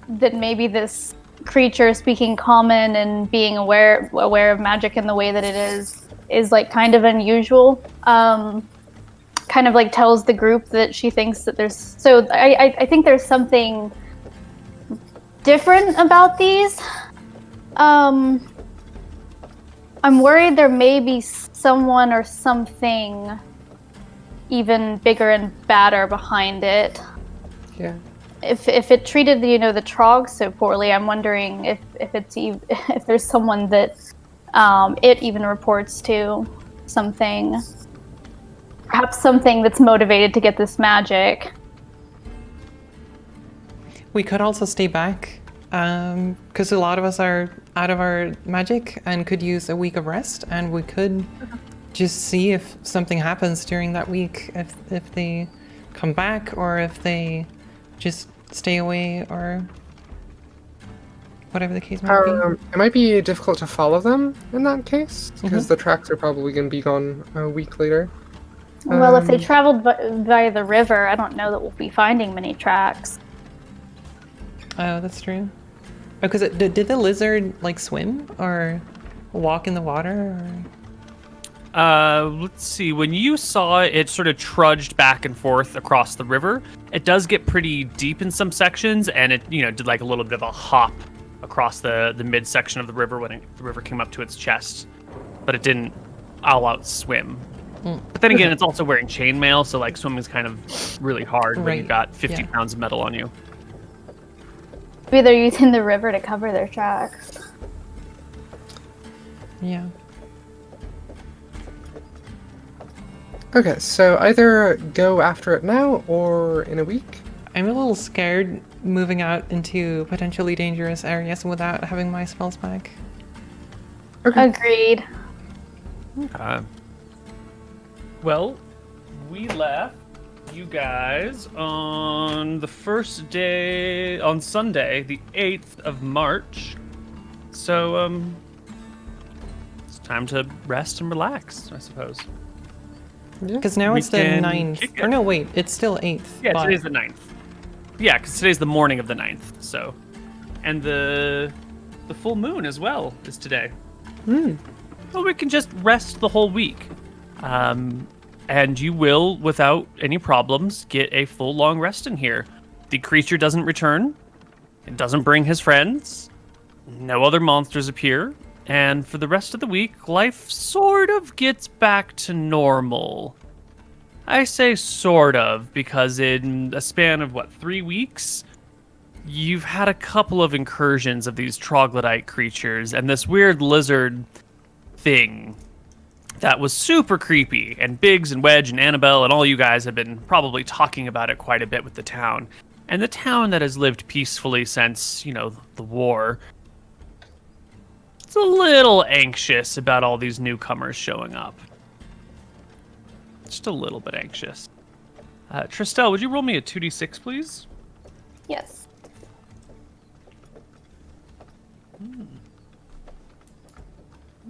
D: maybe this creature speaking common and being aware of magic in the way that it is, is like kind of unusual. Kind of like tells the group that she thinks that there's. So I think there's something different about these. I'm worried there may be someone or something even bigger and badder behind it.
E: Yeah.
D: If it treated the Trogs so poorly, I'm wondering if there's someone that it even reports to, something, perhaps something that's motivated to get this magic.
C: We could also stay back, because a lot of us are out of our magic and could use a week of rest, and we could just see if something happens during that week, if they come back or if they just stay away or whatever the case might be.
E: It might be difficult to follow them in that case, because the tracks are probably going to be gone a week later.
D: Well, if they traveled via the river, I don't know that we'll be finding many tracks.
C: Oh, that's true. Oh, because did the lizard like swim or walk in the water? Or...
B: Let's see. When you saw it, it sort of trudged back and forth across the river. It does get pretty deep in some sections, and it did like a little bit of a hop across the midsection of the river when the river came up to its chest, but it didn't all out swim. But then again, it's also wearing chainmail, so like swimming is kind of really hard when you've got 50 pounds of metal on you.
D: Maybe they're using the river to cover their tracks.
C: Yeah.
E: Okay, so either go after it now or in a week.
C: I'm a little scared moving out into potentially dangerous areas without having my spells back.
E: Okay.
D: Agreed.
B: Well, we left you guys on the first day, on Sunday, the 8th of March. So, it's time to rest and relax, I suppose.
C: Because now it's the 9th. Or no, wait, it's still 8th.
B: Yeah, today's the 9th. Yeah, because today's the morning of the 9th, so. And the full moon as well is today. So we can just rest the whole week. And you will, without any problems, get a full long rest in here. The creature doesn't return. It doesn't bring his friends. No other monsters appear. And for the rest of the week, life sort of gets back to normal. I say sort of, because in a span of, 3 weeks? You've had a couple of incursions of these troglodyte creatures, and this weird lizard thing that was super creepy, and Biggs and Wedge and Annabelle and all you guys have been probably talking about it quite a bit with the town. And the town that has lived peacefully since, the war, it's a little anxious about all these newcomers showing up. Just a little bit anxious. Tristel, would you roll me a 2d6, please?
D: Yes.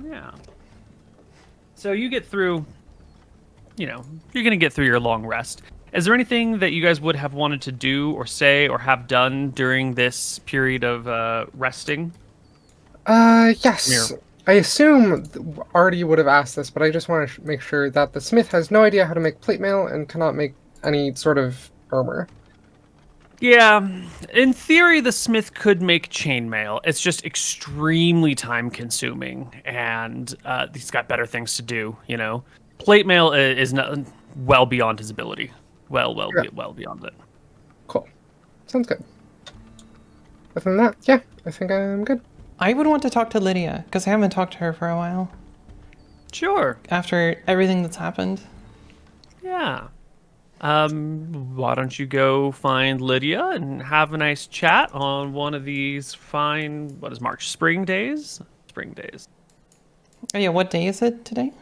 B: Yeah. So you get through, you're going to get through your long rest. Is there anything that you guys would have wanted to do or say or have done during this period of resting?
E: Yes.
B: Mir.
E: I assume Artie would have asked this, but I just want to make sure that the smith has no idea how to make plate mail and cannot make any sort of armor.
B: Yeah, in theory, the smith could make chainmail. It's just extremely time-consuming, and he's got better things to do. Plate mail is not well beyond his ability. Well beyond it.
E: Cool. Sounds good. Other than that, yeah, I think I'm good.
C: I would want to talk to Lydia, because I haven't talked to her for a while.
B: Sure.
C: After everything that's happened.
B: Yeah. Why don't you go find Lydia and have a nice chat on one of these fine, spring days? Spring days.
C: Oh yeah, what day is it today?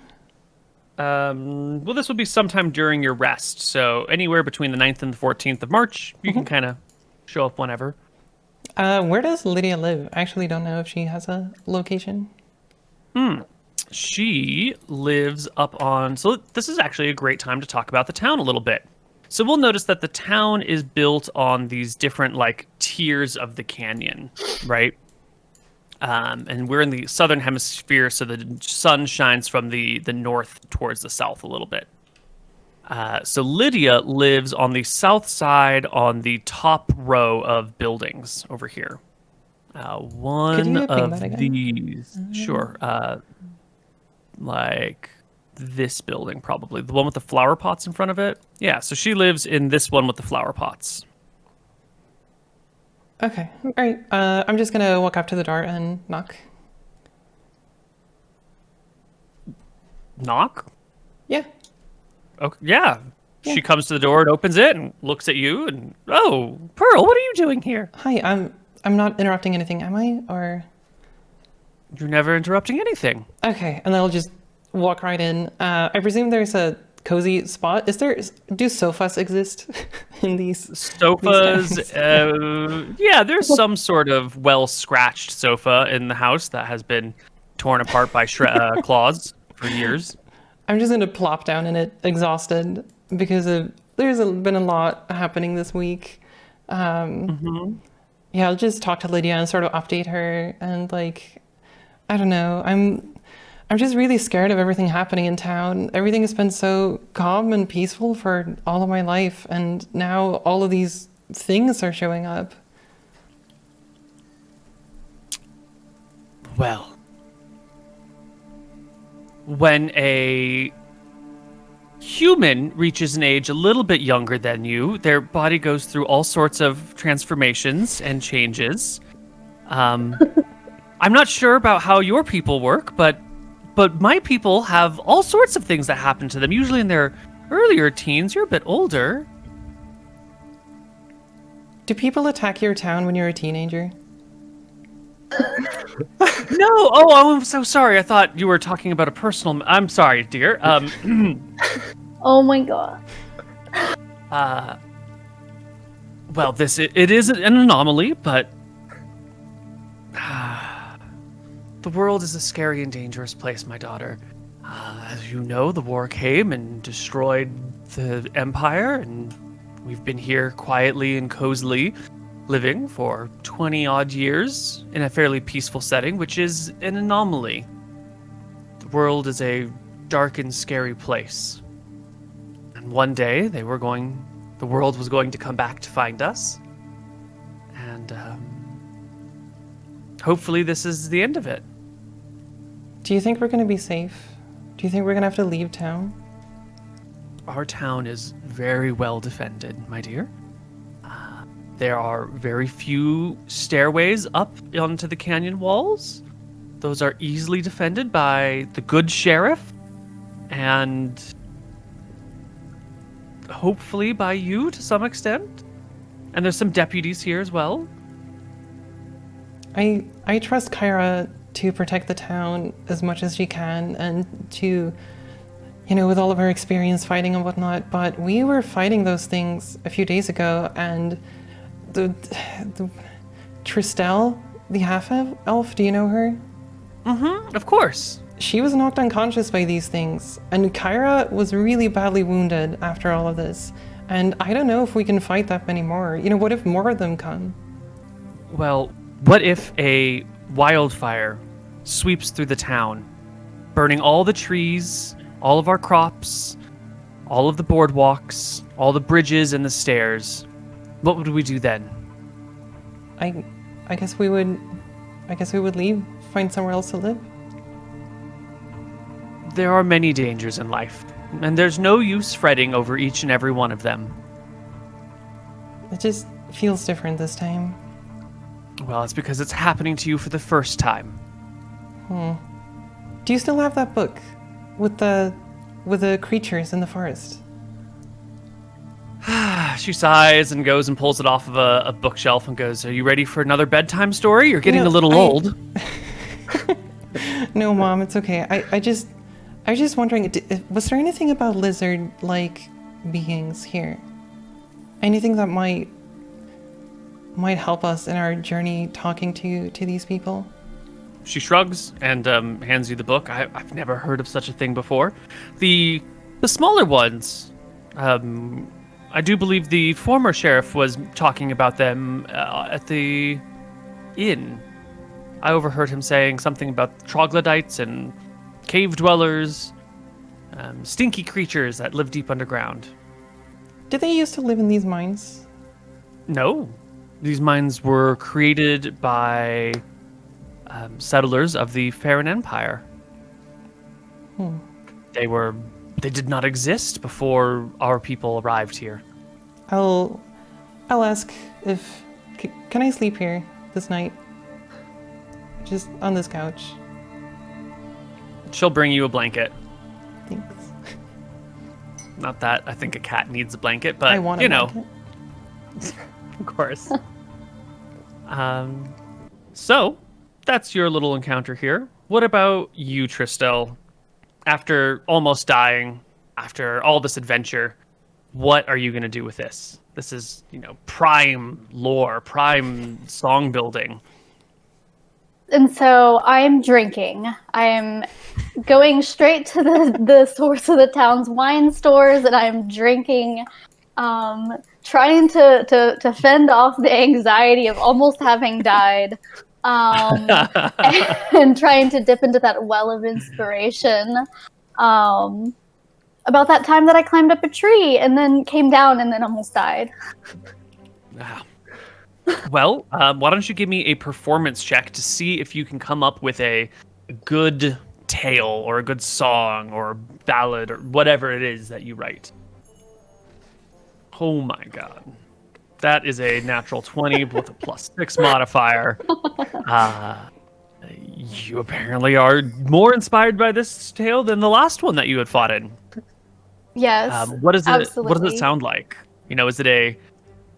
B: Well, this will be sometime during your rest, so anywhere between the 9th and the 14th of March, you can kind of show up whenever.
C: Where does Lydia live? I actually don't know if she has a location.
B: She lives up on... So this is actually a great time to talk about the town a little bit. So we'll notice that the town is built on these different, tiers of the canyon, right? And we're in the southern hemisphere, so the sun shines from the north towards the south a little bit. So Lydia lives on the south side on the top row of buildings over here. One
C: you ping
B: of
C: that again?
B: these, sure, like this building probably, the one with the flower pots in front of it. Yeah, so she lives in this one with the flower pots.
C: Okay, all right. I'm just gonna walk up to the door and knock.
B: Knock?
C: Yeah.
B: Okay, yeah.
C: Yeah.
B: She comes to the door and opens it and looks at you and, oh, Pearl, what are you doing here?
C: Hi. I'm not interrupting anything, am I? Or
B: You're never interrupting anything.
C: okay, and then I'll just walk right in. I presume there's a cozy spot. Do sofas exist in these
B: Sofas,
C: towns?
B: yeah, there's some sort of well-scratched sofa in the house that has been torn apart by claws for years.
C: I'm just gonna plop down in it, exhausted, because there's been a lot happening this week. Yeah, I'll just talk to Lydia and sort of update her, and like, I don't know, I'm just really scared of everything happening in town. Everything has been so calm and peaceful for all of my life, and now all of these things are showing up.
B: Well, when a human reaches an age a little bit younger than you, their body goes through all sorts of transformations and changes. I'm not sure about how your people work, but my people have all sorts of things that happen to them, usually in their earlier teens. You're a bit older.
C: Do people attack your town when you're a teenager?
B: No, oh, I'm so sorry. I thought you were talking about a personal. I'm sorry, dear.
D: Oh my god.
B: Well, it is an anomaly, but the world is a scary and dangerous place, my daughter. As you know, the war came and destroyed the empire, and we've been here quietly and cozily living for 20-odd years in a fairly peaceful setting, which is an anomaly. The world is a dark and scary place. And one day, the world was going to come back to find us. And hopefully this is the end of it.
C: Do you think we're gonna be safe? Do you think we're gonna have to leave town?
B: Our town is very well defended, my dear. There are very few stairways up onto the canyon walls. Those are easily defended by the good sheriff and hopefully by you to some extent. And there's some deputies here as well.
C: I trust Kyra to protect the town as much as she can, and to, with all of her experience fighting and whatnot, but we were fighting those things a few days ago, and the Tristel, the half-elf, do you know her?
B: Mm-hmm, of course.
C: She was knocked unconscious by these things, and Kyra was really badly wounded after all of this, and I don't know if we can fight that many more. What if more of them come?
B: Well, what if a wildfire sweeps through the town, burning all the trees, all of our crops, all of the boardwalks, all the bridges and the stairs? What would we do then?
C: I guess we would leave, find somewhere else to live.
B: There are many dangers in life, and there's no use fretting over each and every one of them.
C: It just feels different this time.
B: Well, it's because it's happening to you for the first time.
C: Do you still have that book with the creatures in the forest?
B: She sighs and goes and pulls it off of a bookshelf and goes, "Are you ready for another bedtime story? You're getting a little old."
C: No, Mom, it's okay. I was just wondering, was there anything about lizard-like beings here? Anything that might help us in our journey talking to these people?
B: She shrugs and hands you the book. I've never heard of such a thing before. The smaller ones, I do believe the former sheriff was talking about them at the inn. I overheard him saying something about troglodytes and cave dwellers, stinky creatures that live deep underground.
C: Did they used to live in these mines?
B: No. These mines were created by settlers of the Farron Empire. They did not exist before our people arrived here.
C: I'll ask if can I sleep here this night? Just on this couch.
B: She'll bring you a blanket.
C: Thanks.
B: Not that I think a cat needs a blanket, but
C: I want
B: you
C: a
B: know,
C: blanket.
B: of course. So that's your little encounter here. What about you, Tristel? After almost dying, after all this adventure, what are you going to do with this? This is, prime lore, prime song building.
D: And so I'm drinking. I am going straight to the source of the town's wine stores, and I'm drinking, trying to fend off the anxiety of almost having died, and trying to dip into that well of inspiration. About that time that I climbed up a tree and then came down and then almost died.
B: Wow. Well, why don't you give me a performance check to see if you can come up with a good tale or a good song or a ballad or whatever it is that you write. Oh my god. That is a natural 20 with a +6 modifier. You apparently are more inspired by this tale than the last one that you had fought in.
D: Yes,
B: what is it?
D: absolutely.
B: What does it sound like? Is it a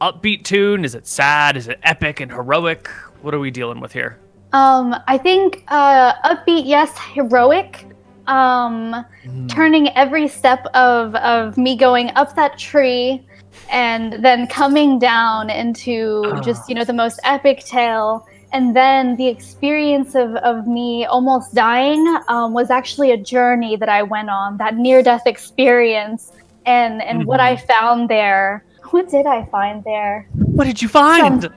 B: upbeat tune? Is it sad? Is it epic and heroic? What are we dealing with here?
D: I think upbeat, yes. Heroic. Turning every step of me going up that tree and then coming down into just the most epic tale. And then the experience of me almost dying was actually a journey that I went on, that near-death experience, and what I found there. What did I find there?
B: What did you find?
D: Some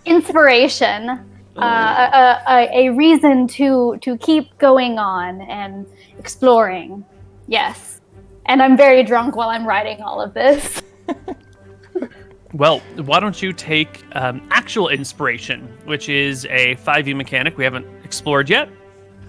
D: inspiration, a reason to keep going on and exploring. Yes, and I'm very drunk while I'm writing all of this.
B: Well, why don't you take actual inspiration, which is a 5e mechanic we haven't explored yet.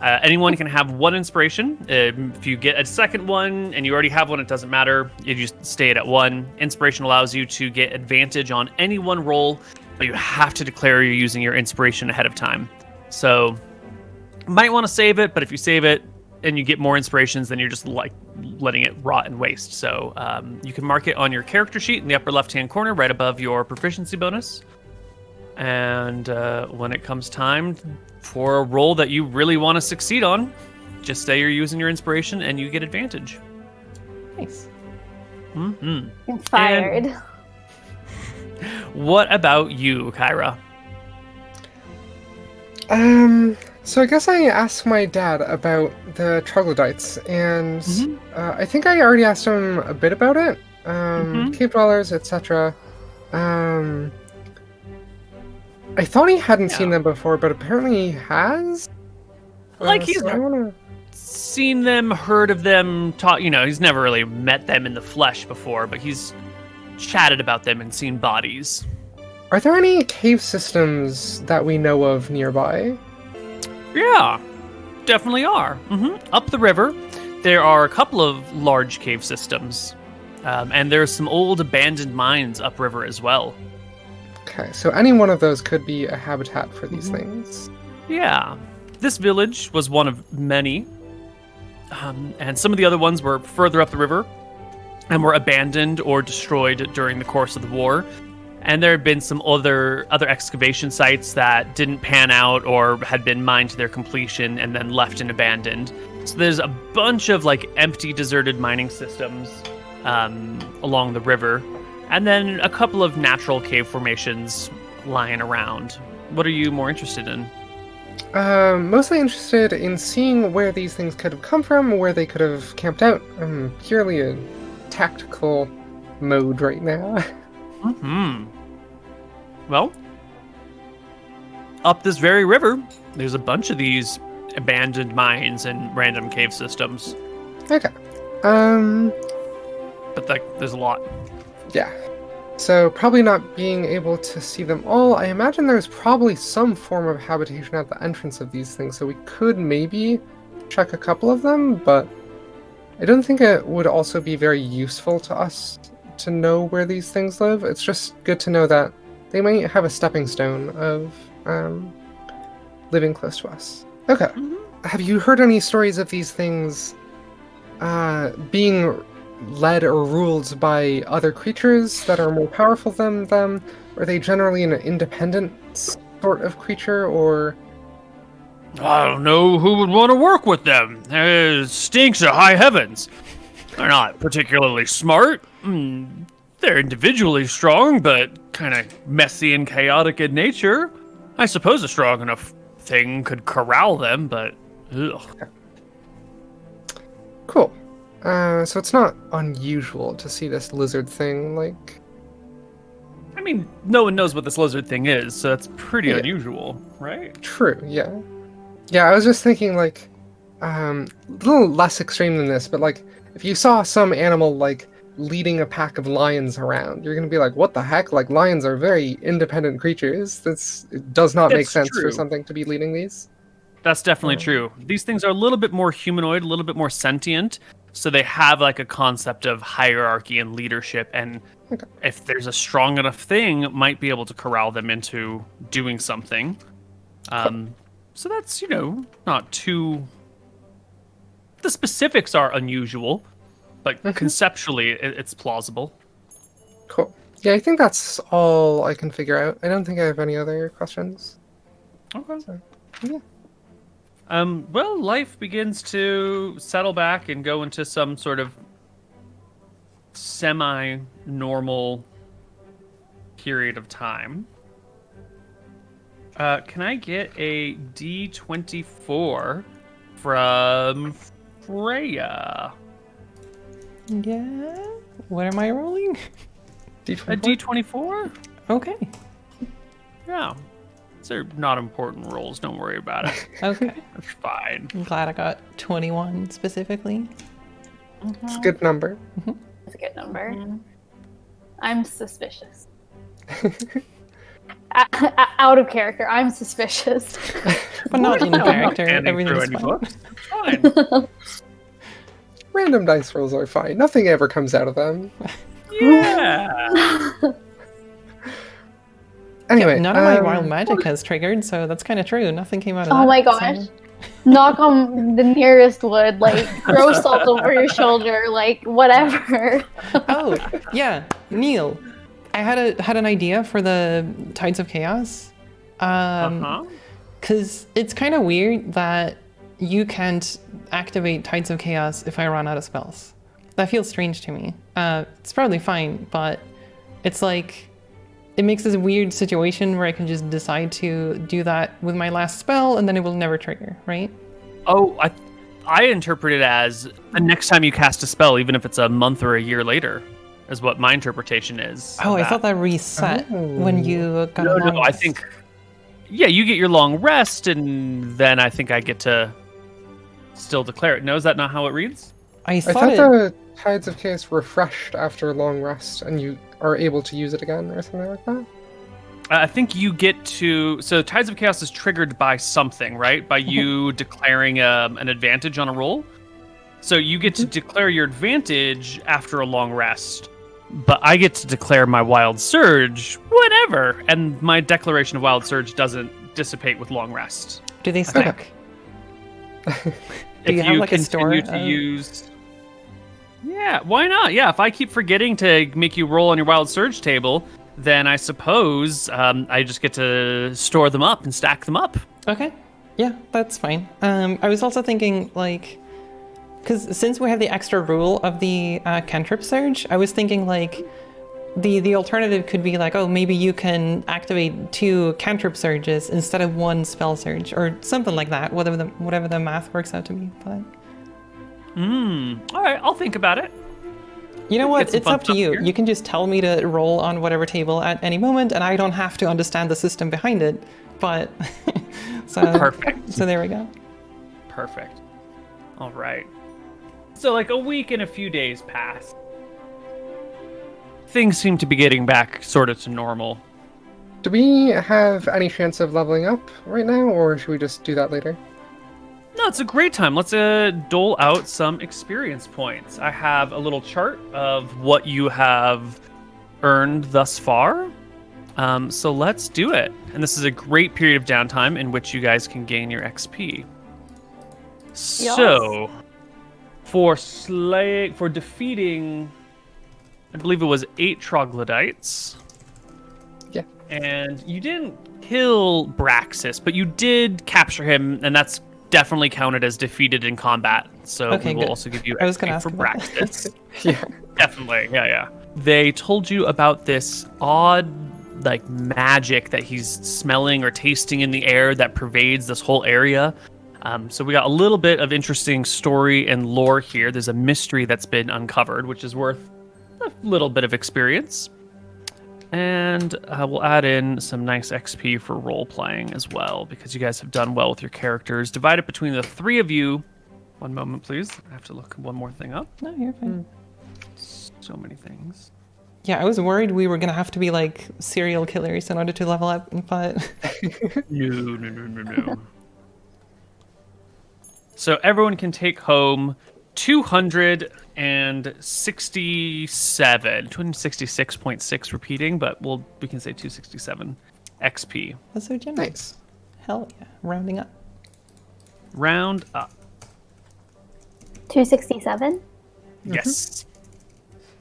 B: Anyone can have one inspiration. If you get a second one and you already have one, it doesn't matter. You just stay at 1. Inspiration allows you to get advantage on any one roll, but you have to declare you're using your inspiration ahead of time. So you might want to save it, but if you save it and you get more inspirations, then you're just like letting it rot and waste. So you can mark it on your character sheet in the upper left-hand corner, right above your proficiency bonus. And when it comes time for a roll that you really want to succeed on, just say you're using your inspiration and you get advantage.
C: Nice.
B: Mm-hmm.
D: Inspired.
B: And what about you, Kyra?
E: So I guess I asked my dad about the troglodytes, and I think I already asked him a bit about it. Cave dwellers, etc. I thought he hadn't seen them before, but apparently he has.
B: He's seen them, heard of them, he's never really met them in the flesh before, but he's chatted about them and seen bodies.
E: Are there any cave systems that we know of nearby?
B: Yeah, definitely are. Up the river, there are a couple of large cave systems, and there's some old abandoned mines upriver as well.
E: Okay, so any one of those could be a habitat for these things.
B: Yeah, this village was one of many, and some of the other ones were further up the river and were abandoned or destroyed during the course of the war. And there had been some other excavation sites that didn't pan out or had been mined to their completion and then left and abandoned. So there's a bunch of empty, deserted mining systems along the river, and then a couple of natural cave formations lying around. What are you more interested in?
E: Mostly interested in seeing where these things could have come from, where they could have camped out. I'm purely a tactical mode right now.
B: Well, up this very river, There's a bunch of these abandoned mines and random cave systems.
E: Okay.
B: But there's a lot.
E: Yeah. So probably not being able to see them all, I imagine there's probably some form of habitation at the entrance of these things, so we could maybe check a couple of them, but I don't think it would also be very useful to us to know where these things live. It's just good to know that they might have a stepping stone of living close to us. Okay.
B: Mm-hmm.
E: Have you heard any stories of these things being led or ruled by other creatures that are more powerful than them? Are they generally an independent sort of creature, or...
B: I don't know who would want to work with them. It stinks to high heavens. They're not particularly smart. They're individually strong, but kind of messy and chaotic in nature. I suppose a strong enough thing could corral them, but... Ugh.
E: Cool. So it's not unusual to see this lizard thing, like...
B: I mean, no one knows what this lizard thing is, so that's pretty unusual, right?
E: True, yeah. Yeah, I was just thinking, like, a little less extreme than this, but, like, if you saw some animal, like, leading a pack of lions around, you're gonna be like, what the heck? Like, lions are very independent creatures. It does not make sense for something to be leading these.
B: That's definitely true. These things are a little bit more humanoid, a little bit more sentient, so they have, like, a concept of hierarchy and leadership, and if there's a strong enough thing, it might be able to corral them into doing something. So that's, not too... The specifics are unusual, but conceptually, it's plausible.
E: Cool. Yeah, I think that's all I can figure out. I don't think I have any other questions.
B: Okay.
E: So, yeah.
B: Well, life begins to settle back and go into some sort of semi-normal period of time. Can I get a D24 from Freya?
C: Yeah. What am I rolling?
E: D24?
B: A D24?
C: Okay.
B: Yeah. These are not important rolls. Don't worry about it.
C: Okay.
B: It's fine.
C: I'm glad I got 21 specifically.
E: It's a good number.
D: It's a good number. I'm suspicious. Out of character, I'm suspicious.
C: But not in character.
B: Standing
C: Everything's
B: through
C: fine.
B: any book. Fine.
E: Random dice rolls are fine. Nothing ever comes out of them.
B: Yeah.
E: Anyway,
C: none of my wild magic has triggered, so that's kind of true. Nothing came out of that.
D: Oh my gosh.
C: So...
D: Knock on the nearest wood, like throw salt over your shoulder, like whatever.
C: Oh, yeah. Neil, I had an idea for the Tides of Chaos. Because it's kind of weird that you can't activate Tides of Chaos if I run out of spells. That feels strange to me. It's probably fine, but it's like, it makes this weird situation where I can just decide to do that with my last spell and then it will never trigger, right?
B: Oh, I interpret it as the next time you cast a spell, even if it's a month or a year later, is what my interpretation is.
C: Oh, I thought that reset when you got a long
B: No, I
C: rest.
B: think... Yeah, you get your long rest, and then I think I get to still declare it. No, is that not how it reads?
C: I
E: I
C: thought
E: thought
C: it...
E: the Tides of Chaos refreshed after a long rest and you are able to use it again or something like that?
B: I think you get to... So Tides of Chaos is triggered by something, right? By you declaring an advantage on a roll. So you get to declare your advantage after a long rest. But I get to declare my Wild Surge whenever. And my declaration of Wild Surge doesn't dissipate with long rest.
C: Do they stack?
B: If
C: you have, like, a store
B: continue to
C: of-
B: use... Yeah, why not? Yeah, if I keep forgetting to make you roll on your Wild Surge table, then I suppose I just get to store them up and stack them up.
C: Okay. Yeah, that's fine. I was also thinking, like, because since we have the extra rule of the cantrip surge, I was thinking, like, the alternative could be like, oh, maybe you can activate 2 cantrip surges instead of 1 spell surge, or something like that, whatever the math works out to be. But
B: All right, I'll think about it.
C: you know
B: Get
C: what?
B: some
C: It's
B: fun
C: up to
B: stuff
C: you.
B: here.
C: You can just tell me to roll on whatever table at any moment, and I don't have to understand the system behind it. But So
B: Perfect.
C: So there we go.
B: Perfect. All right. So like a week and a few days pass. Things seem to be getting back sort of to normal.
E: Do we have any chance of leveling up right now, or should we just do that later?
B: No, it's a great time. Let's dole out some experience points. I have a little chart of what you have earned thus far. So let's do it. And this is a great period of downtime in which you guys can gain your XP. So, for defeating, I believe it was 8 troglodytes.
E: Yeah.
B: And you didn't kill Braxis, but you did capture him, and that's definitely counted as defeated in combat. So
C: Okay,
B: we will
C: good.
B: also give you
C: I was
B: XP
C: gonna ask
B: for
C: about that.
B: Braxis.
E: Yeah.
B: Definitely, yeah. They told you about this odd, like, magic that he's smelling or tasting in the air that pervades this whole area. So we got a little bit of interesting story and lore here. There's a mystery that's been uncovered, which is worth a little bit of experience. And we'll add in some nice XP for role-playing as well, because you guys have done well with your characters. Divide it between the 3 of you. One moment, please. I have to look one more thing up.
C: No, you're fine.
B: So many things.
C: Yeah, I was worried we were gonna have to be like serial killers in order to level up, but
B: No. So everyone can take home 266.6 repeating, but we can say 267 XP.
C: that's so generous.
E: Nice.
C: Hell yeah, rounding up.
B: Round up.
D: 267.
B: Yes.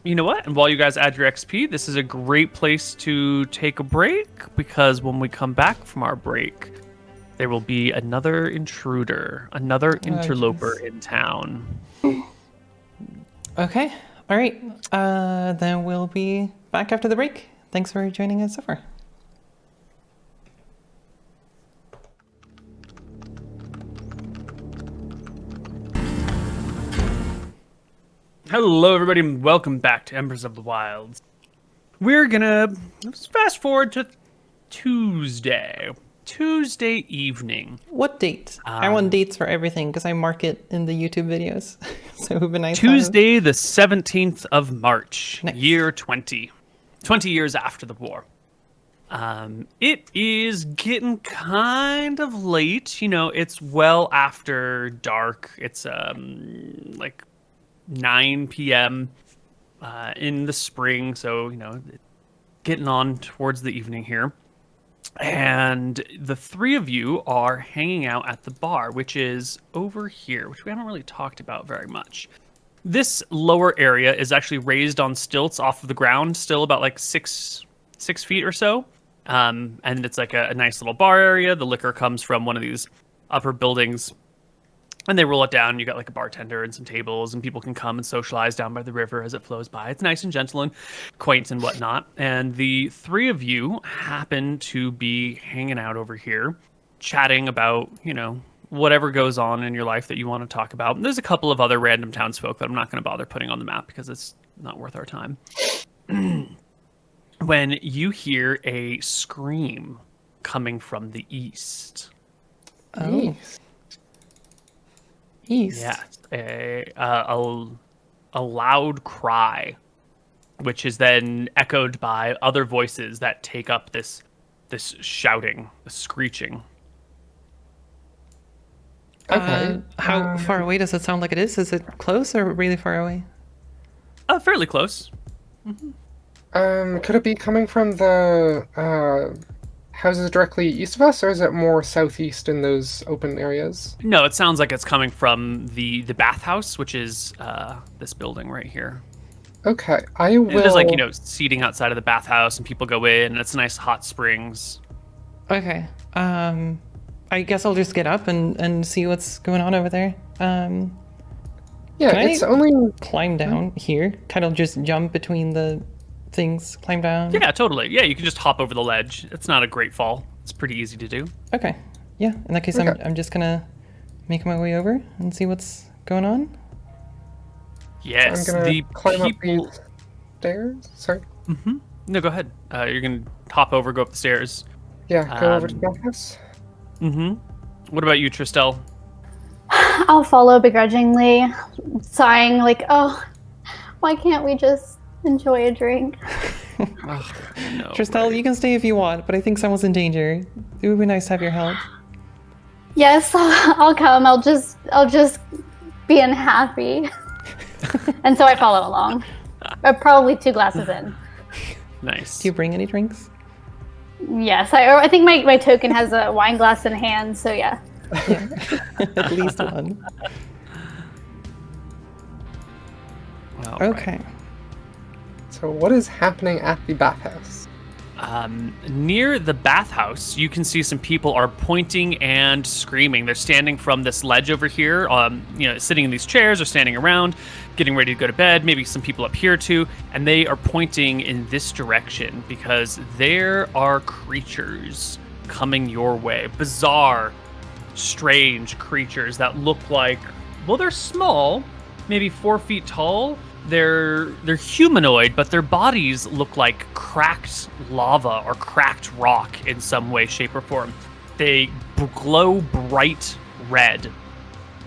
B: You know what? And while you guys add your XP, this is a great place to take a break, because when we come back from our break, there will be another intruder, another interloper in town.
C: Okay, all right. Then we'll be back after the break. Thanks for joining us so far.
B: Hello, everybody, and welcome back to Embers of the Wilds. We're gonna fast forward to Tuesday evening.
C: What date? I want dates for everything because I mark it in the YouTube videos. So it would be nice.
B: Tuesday, the 17th of March,
C: Nice.
B: year 20 years after the war. It is getting kind of late. You know, it's well after dark. It's like 9 p.m. In the spring, so you know, getting on towards the evening here. And the 3 of you are hanging out at the bar, which is over here, which we haven't really talked about very much. This lower area is actually raised on stilts off of the ground, still about like 6 feet or so. And it's like a nice little bar area. The liquor comes from one of these upper buildings, and they roll it down. You got like a bartender and some tables, and people can come and socialize down by the river as it flows by. It's nice and gentle and quaint and whatnot. And the 3 of you happen to be hanging out over here, chatting about, you know, whatever goes on in your life that you want to talk about. There's a couple of other random townsfolk that I'm not going to bother putting on the map because it's not worth our time. When you hear a scream coming from the east.
C: Oh. East.
B: Yes, a loud cry, which is then echoed by other voices that take up this shouting, this screeching.
E: Okay.
C: How far away does it sound like it is? Is it close or really far away?
B: Fairly close.
E: Could it be coming from the houses directly east of us, or is it more southeast in those open areas?
B: No, it sounds like it's coming from the bathhouse, which is this building right here.
E: Okay, I will.
B: There's like, you know, seating outside of the bathhouse, and people go in, and it's nice hot springs.
C: Okay. I guess I'll just get up and see what's going on over there.
E: Yeah,
C: can
E: it's
C: I
E: only.
C: climb down here? Kind of just jump between the things, climb down?
B: Yeah, totally. Yeah, you can just hop over the ledge. It's not a great fall. It's pretty easy to do.
C: Okay. Yeah, in that case,
E: Okay.
C: I'm just gonna make my way over and see what's going on.
B: Yes,
E: I'm gonna
B: the
E: climb
B: people.
E: up the stairs. Sorry.
B: No, go ahead. You're gonna hop over, go up the stairs.
E: Yeah, go over to the
B: Um,
E: bathhouse.
B: What about you, Tristel?
D: I'll follow begrudgingly, sighing like, oh, why can't we just enjoy a drink?
B: No,
C: Tristel, you can stay if you want, but I think someone's in danger. It would be nice to have your help.
D: Yes, I'll come. I'll just be unhappy. And so I follow along. Probably 2 glasses in.
B: Nice.
C: Do you bring any drinks?
D: Yes, I think my token has a wine glass in hand, so yeah.
C: At least one.
B: All
C: Okay.
B: right.
E: So what is happening at the bathhouse?
B: Near the bathhouse, you can see some people are pointing and screaming. They're standing from this ledge over here, sitting in these chairs or standing around, getting ready to go to bed. Maybe some people up here too, and they are pointing in this direction because there are creatures coming your way. Bizarre, strange creatures that look like, well, they're small, maybe 4 feet tall. They're humanoid, but their bodies look like cracked lava or cracked rock in some way, shape, or form. They glow bright red.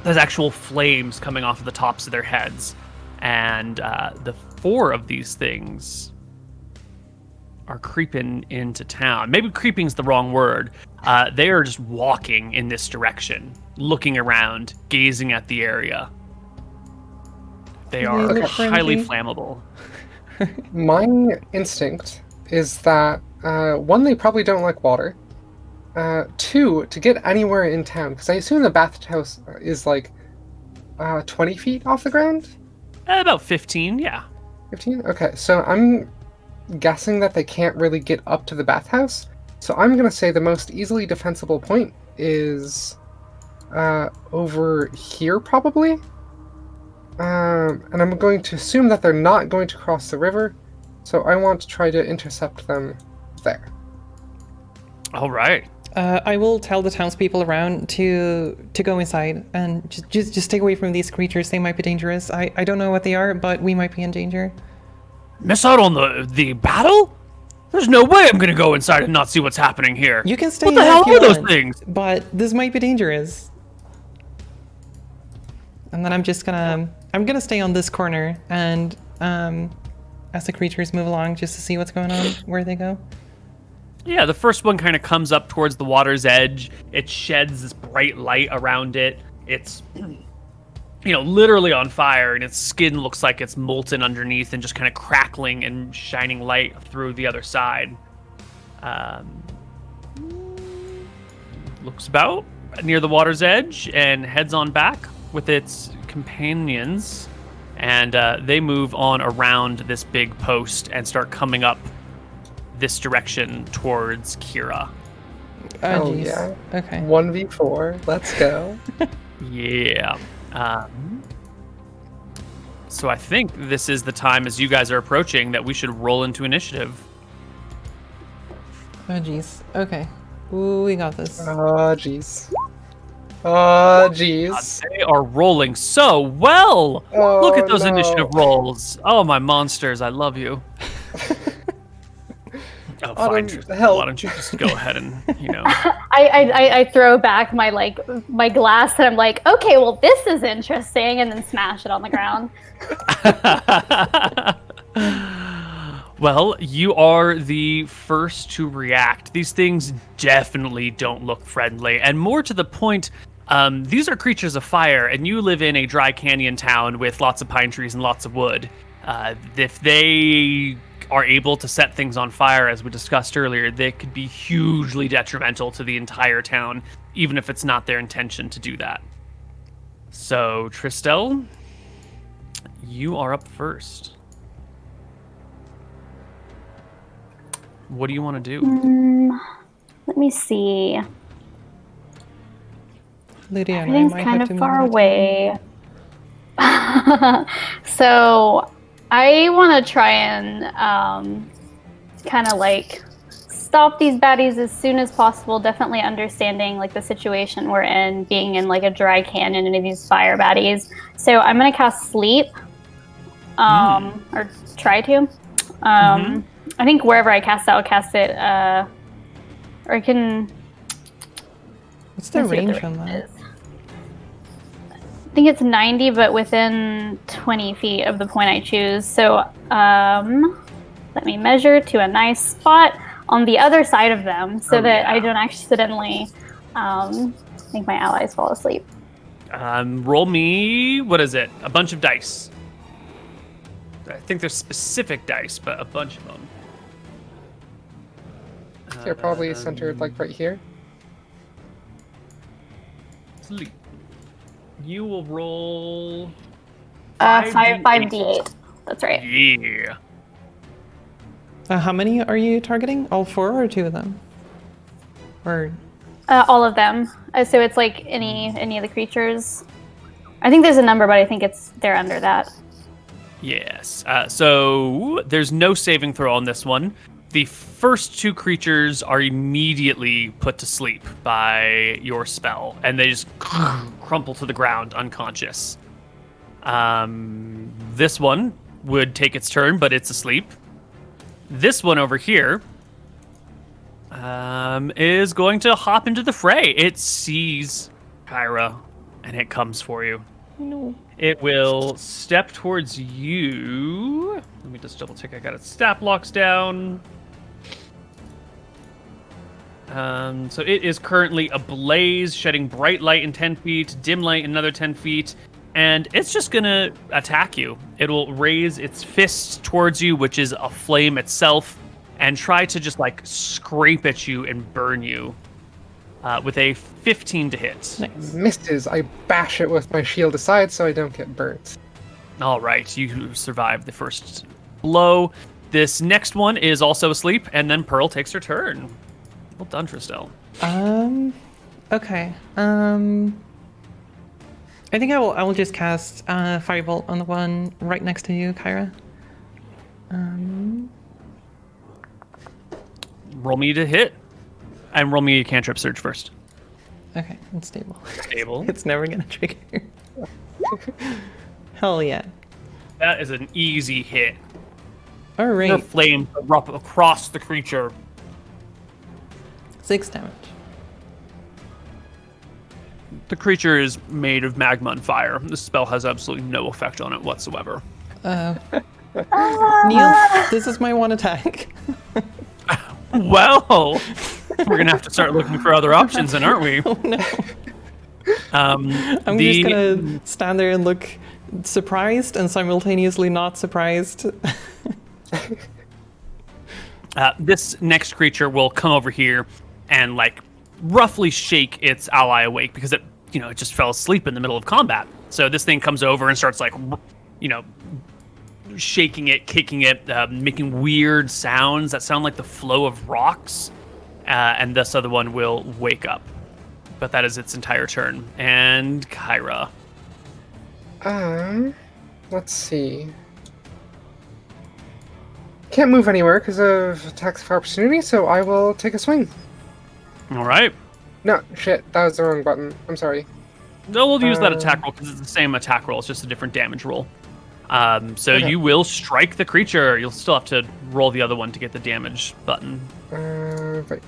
B: There's actual flames coming off of the tops of their heads. And the 4 of these things are creeping into town. Maybe creeping's the wrong word. They are just walking in this direction, looking around, gazing at the area. They are highly flammable.
E: My instinct is that, 1, they probably don't like water. 2, to get anywhere in town, because I assume the bathhouse is like 20 feet off the ground?
B: About 15, yeah.
E: 15? Okay, so I'm guessing that they can't really get up to the bathhouse. So I'm going to say the most easily defensible point is over here, probably. And I'm going to assume that they're not going to cross the river, so I want to try to intercept them there.
B: All right.
C: I will tell the townspeople around to go inside and just stay away from these creatures. They might be dangerous. I don't know what they are, but we might be in danger.
F: Miss out on the battle? There's no way I'm gonna go inside and not see what's happening here.
C: You can stay
F: What the
C: in
F: hell
C: if you
F: are those
C: want,
F: things?
C: but this might be dangerous. And then I'm gonna stay on this corner and as the creatures move along just to see what's going on, where they go.
B: Yeah, the first one kind of comes up towards the water's edge. It sheds this bright light around it. It's, literally on fire, and its skin looks like it's molten underneath and just kind of crackling and shining light through the other side. Looks about near the water's edge and heads on back with its companions. And they move on around this big post and start coming up this direction towards Kira.
E: Oh,
C: geez.
E: yeah.
C: Okay.
E: 1v4, let's go.
B: Yeah. So I think this is the time, as you guys are approaching, that we should roll into initiative.
C: Oh, jeez. Okay. Ooh, we got this.
E: Oh, jeez. Oh, jeez.
B: They are rolling so well.
E: Oh,
B: Look at those
E: no.
B: initiative rolls. Oh, my monsters. I love you. Oh, fine.
E: Autumn,
B: Tristan,
E: help.
B: why don't you just go ahead and,
D: I throw back my glass and I'm like, okay, well this is interesting, and then smash it on the ground.
B: Well, you are the first to react. These things definitely don't look friendly. And more to the point, these are creatures of fire, and you live in a dry canyon town with lots of pine trees and lots of wood. If they are able to set things on fire, as we discussed earlier, they could be hugely detrimental to the entire town, even if it's not their intention to do that. So, Tristel, you are up first. What do you want to do?
D: Let me see.
C: Lydia and I
D: Everything's
C: might
D: kind
C: have to
D: of
C: move
D: far
C: into-
D: away. So I want to try and kind of stop these baddies as soon as possible. Definitely understanding the situation we're in, being in a dry canyon and these fire baddies. So I'm gonna cast sleep, or try to. I think wherever I cast it, I'll cast it, or I can.
C: What's the
D: Let's see what
C: range
D: the
C: on
D: range
C: that?
D: is. I think it's 90, but within 20 feet of the point I choose. So let me measure to a nice spot on the other side of them so that I don't accidentally make my allies fall asleep.
B: Roll me, what is it? A bunch of dice. I think there's specific dice, but a bunch of them.
E: They're probably centered like right here.
B: Sleep. You will roll
D: 5d8. That's right.
B: Yeah.
C: How many are you targeting? All 4 or 2 of them? Or
D: All of them. So it's like any of the creatures. I think there's a number, but I think they're under that.
B: Yes. So there's no saving throw on this one. The first 2 creatures are immediately put to sleep by your spell, and they just crumple to the ground unconscious. This one would take its turn, but it's asleep. This one over here is going to hop into the fray. It sees Kyra, and it comes for you.
C: no.
B: It will step towards you. Let me just double check I got its stat blocks down. So it is currently ablaze, shedding bright light in 10 feet, dim light in another 10 feet, and it's just gonna attack you. It will raise its fist towards you, which is a flame itself, and try to just like scrape at you and burn you with a 15 to hit.
C: Nice.
E: Misses. I bash it with my shield aside so I don't get burnt.
B: All right, you survived the first blow. This next one is also asleep, and then Pearl takes her turn. Well done, Tristel.
C: Okay. I think I will just cast Firebolt on the one right next to you, Kyra.
B: Roll me to hit, and roll me a cantrip surge first.
C: Okay, it's stable.
B: Stable.
C: It's never gonna trigger. Hell yeah.
B: That is an easy hit.
C: All
B: Her
C: right,
B: flame erupt across the creature.
C: 6 damage.
B: The creature is made of magma and fire. The spell has absolutely no effect on it whatsoever.
C: Neil, this is my one attack.
B: Well, we're gonna have to start looking for other options, then, aren't we?
C: Oh no. I'm just gonna stand there and look surprised and simultaneously not surprised.
B: This next creature will come over here and like roughly shake its ally awake because it just fell asleep in the middle of combat. So this thing comes over and starts like, shaking it, kicking it, making weird sounds that sound like the flow of rocks. And this other one will wake up. But that is its entire turn. And Kyra.
E: Let's see. Can't move anywhere because of attacks of opportunity, so I will take a swing.
B: All right.
E: No, shit, that was the wrong button. I'm sorry.
B: No, we'll use that attack roll because it's the same attack roll. It's just a different damage roll. So
E: Okay.
B: you will strike the creature. You'll still have to roll the other one to get the damage button.
E: Right.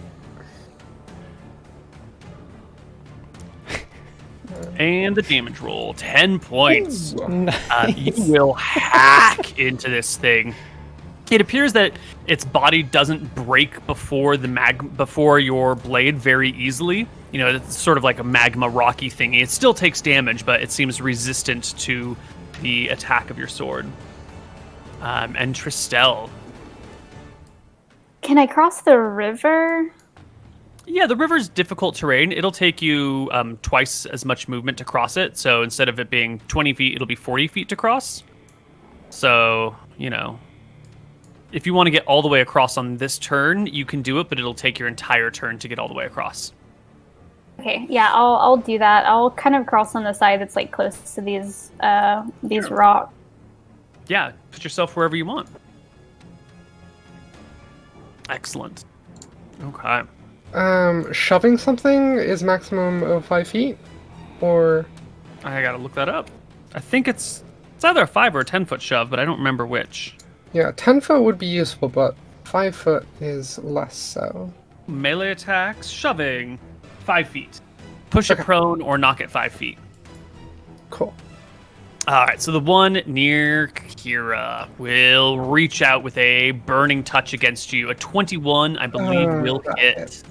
B: And the damage roll, 10 points.
C: Nice.
B: You will hack into this thing. It appears that its body doesn't break before before your blade very easily. It's sort of like a magma rocky thingy. It still takes damage, but it seems resistant to the attack of your sword. And Tristel.
D: Can I cross the river?
B: Yeah, the river's difficult terrain. It'll take you twice as much movement to cross it. So instead of it being 20 feet, it'll be 40 feet to cross. So, if you want to get all the way across on this turn, you can do it, but it'll take your entire turn to get all the way across.
D: Okay, yeah, I'll do that. I'll kind of cross on the side that's like close to these rocks.
B: Yeah, put yourself wherever you want. Excellent. Okay.
E: Shoving something is maximum of 5 feet, or
B: I gotta look that up. I think it's either a 5 or a 10-foot shove, but I don't remember which.
E: yeah, 10 foot would be useful, but 5 foot is less so.
B: Melee attacks, shoving, 5 feet. push it prone, or knock it 5 feet.
E: Cool.
B: All right, so the one near Kira will reach out with a burning touch against you. A 21, I believe, will hit.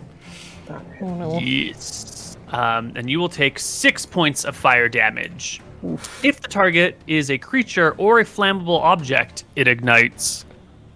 C: Oh no.
B: Yes. And you will take 6 points of fire damage. Oof. If the target is a creature or a flammable object, it ignites.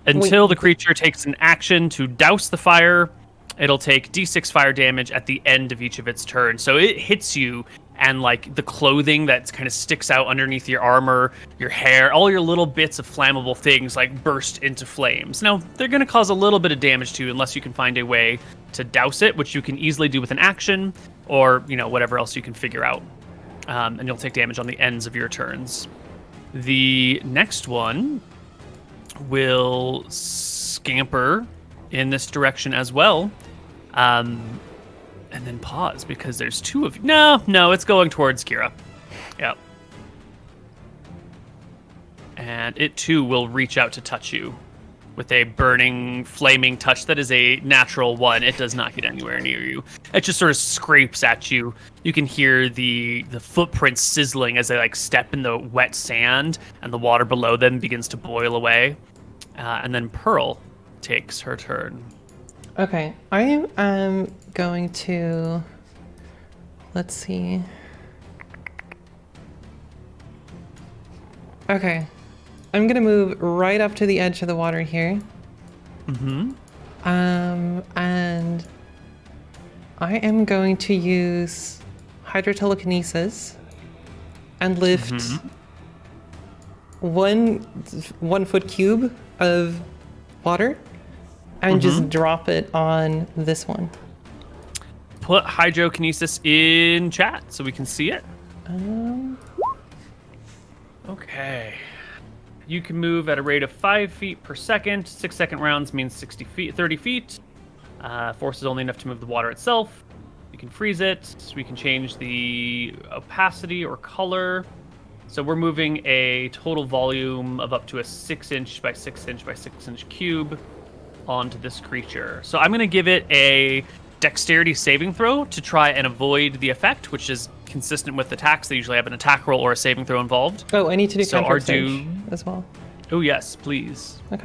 B: Until the creature takes an action to douse the fire, it'll take d6 fire damage at the end of each of its turns. So it hits you, and like the clothing that kind of sticks out underneath your armor, your hair, all your little bits of flammable things like burst into flames. Now, they're going to cause a little bit of damage to you unless you can find a way to douse it, which you can easily do with an action or, whatever else you can figure out. And you'll take damage on the ends of your turns. The next one will scamper in this direction as well. And then pause because there's 2 of you. No, it's going towards Kira. Yep. And it too will reach out to touch you with a burning, flaming touch that is a natural 1. It does not get anywhere near you. It just sort of scrapes at you. You can hear the footprints sizzling as they step in the wet sand, and the water below them begins to boil away. And then Pearl takes her turn.
C: Okay, I am going to, let's see. Okay, I'm gonna move right up to the edge of the water here.
B: Mm-hmm.
C: And I am going to use hydrotelekinesis and lift 1 foot cube of water and just drop it on this one.
B: Put hydrokinesis in chat so we can see it. Okay. You can move at a rate of 5 feet per second. 6-second rounds means 30 feet. Force is only enough to move the water itself. You can freeze it. We can change the opacity or color. So we're moving a total volume of up to a 6-inch by 6-inch by 6-inch cube onto this creature. So I'm going to give it a dexterity saving throw to try and avoid the effect, which is consistent with attacks. They usually have an attack roll or a saving throw involved.
C: Oh, I need to do
B: so
C: counter stage as well.
B: Oh, yes, please.
C: Okay.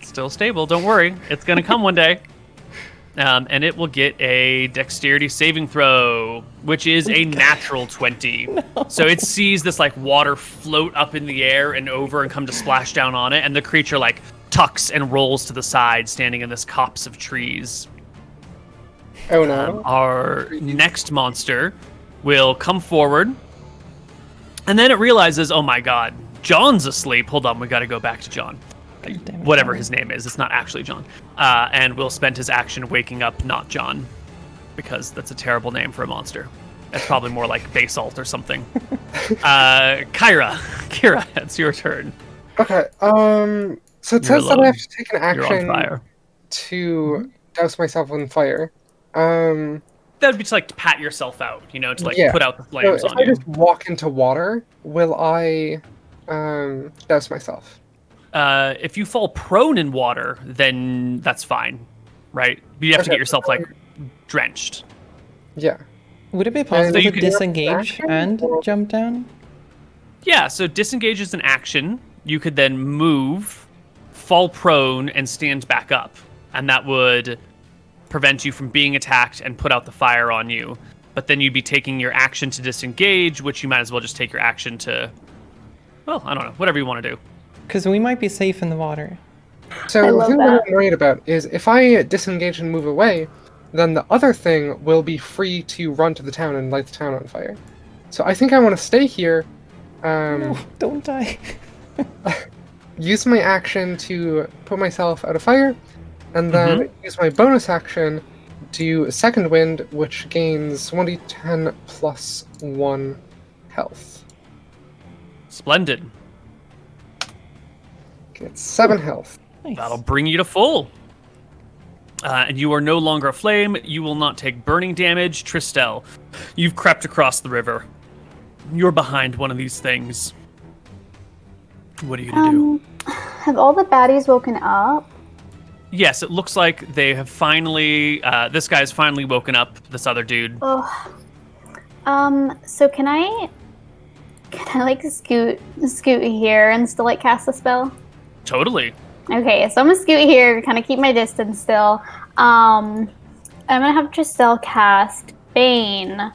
B: Still stable. Don't worry. It's going to come one day. And it will get a dexterity saving throw, which is a natural 20. No. So it sees this water float up in the air and over and come to splash down on it. And the creature tucks and rolls to the side, standing in this copse of trees.
E: Oh no.
B: Our next monster will come forward. And then it realizes, oh my god, John's asleep. Hold on, we got to go back to John. Whatever his name is, it's not actually John. And will spend his action waking up not John, because that's a terrible name for a monster. That's probably more like Basalt or something. Kira, it's your turn.
E: Okay, so it says that I have to take an action to douse myself on fire. That
B: would be to pat yourself out, to put out the flames
E: so
B: on you.
E: If I just walk into water, will I douse myself?
B: If you fall prone in water, then that's fine, right? You have to get yourself drenched.
E: Yeah.
C: Would it be possible to disengage and jump down?
B: Yeah, so disengage is an action. You could then move, fall prone, and stand back up. And that would prevent you from being attacked and put out the fire on you. But then you'd be taking your action to disengage, which you might as well just take your action to, well, I don't know, whatever you want to do.
C: Because we might be safe in the water.
E: So the thing that I'm worried about is if I disengage and move away, then the other thing will be free to run to the town and light the town on fire. So I think I want to stay here.
C: No, don't die.
E: Use my action to put myself out of fire, and then use my bonus action to Second Wind, which gains 1d10 plus 1 health.
B: Splendid.
E: Get 7 health.
C: Nice.
B: That'll bring you to full. And you are no longer aflame. You will not take burning damage. Tristel, you've crept across the river. You're behind one of these things. What are you going to do?
D: Have all the baddies woken up?
B: Yes, it looks like they have finally. This guy's finally woken up. This other dude.
D: Oh. So can I like scoot here and still like cast a spell?
B: Totally.
D: Okay, so I'm gonna scoot here, kind of keep my distance still. I'm gonna have Giselle cast Bane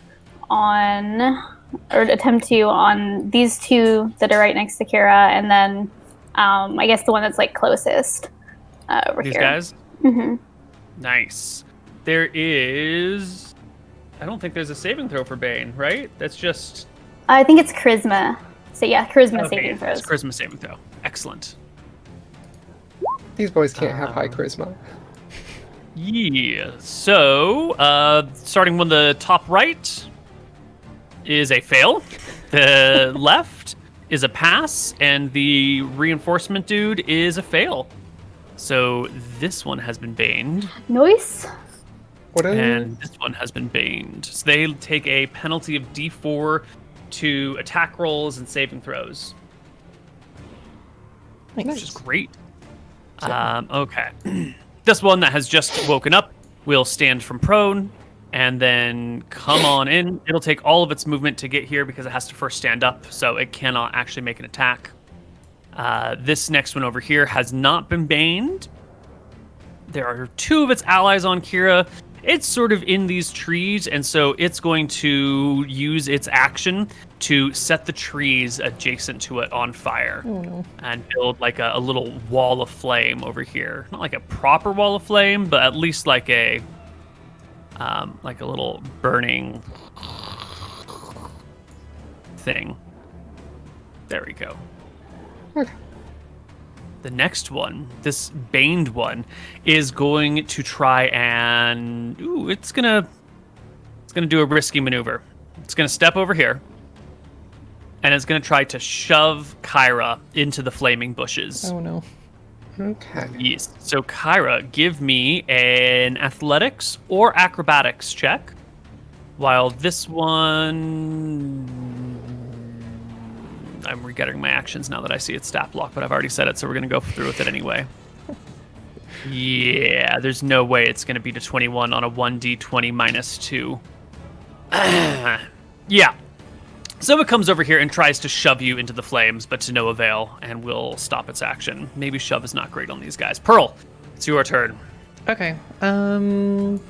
D: or attempt to on these two that are right next to Kira, and then I guess the one that's like closest over
B: These
D: here.
B: guys?
D: Mm-hmm.
B: Nice. There is... I don't think there's a saving throw for Bane, right? That's just...
D: I think it's Charisma. So yeah, Charisma saving throws.
B: It's Charisma saving throw. Excellent.
E: These boys can't have high charisma.
B: Yeah. So, starting on the top right is a fail. The left is a pass, and the reinforcement dude is a fail. So this one has been baned,
D: Nice.
B: and this one has been baned. So they take a penalty of D4 to attack rolls and saving throws, which is great. Okay. This one that has just woken up will stand from prone and then come on in. It'll take all of its movement to get here because it has to first stand up, so it cannot actually make an attack. This next one over here has not been baned. There are two of its allies on Kira. It's sort of in these trees, and so it's going to use its action to set the trees adjacent to it on fire and build like a little wall of flame over here. Not like a proper wall of flame, but at least like a little burning thing. There we go. The next one, this baned one, is going to try and it's gonna do a risky maneuver. It's gonna step over here, and it's gonna try to shove Kyra into the flaming bushes.
C: Oh no.
E: Okay.
B: Yes. So Kyra, give me an athletics or acrobatics check. While this one, I'm re-getting my actions now that I see its stat block, but I've already said it, so we're going to go through with it anyway. Yeah, there's no way it's going to beat a 21 on a 1d20 minus 2. Yeah. So it comes over here and tries to shove you into the flames, but to no avail, and will stop its action. Maybe shove is not great on these guys. Pearl, it's your turn.
C: Okay. Can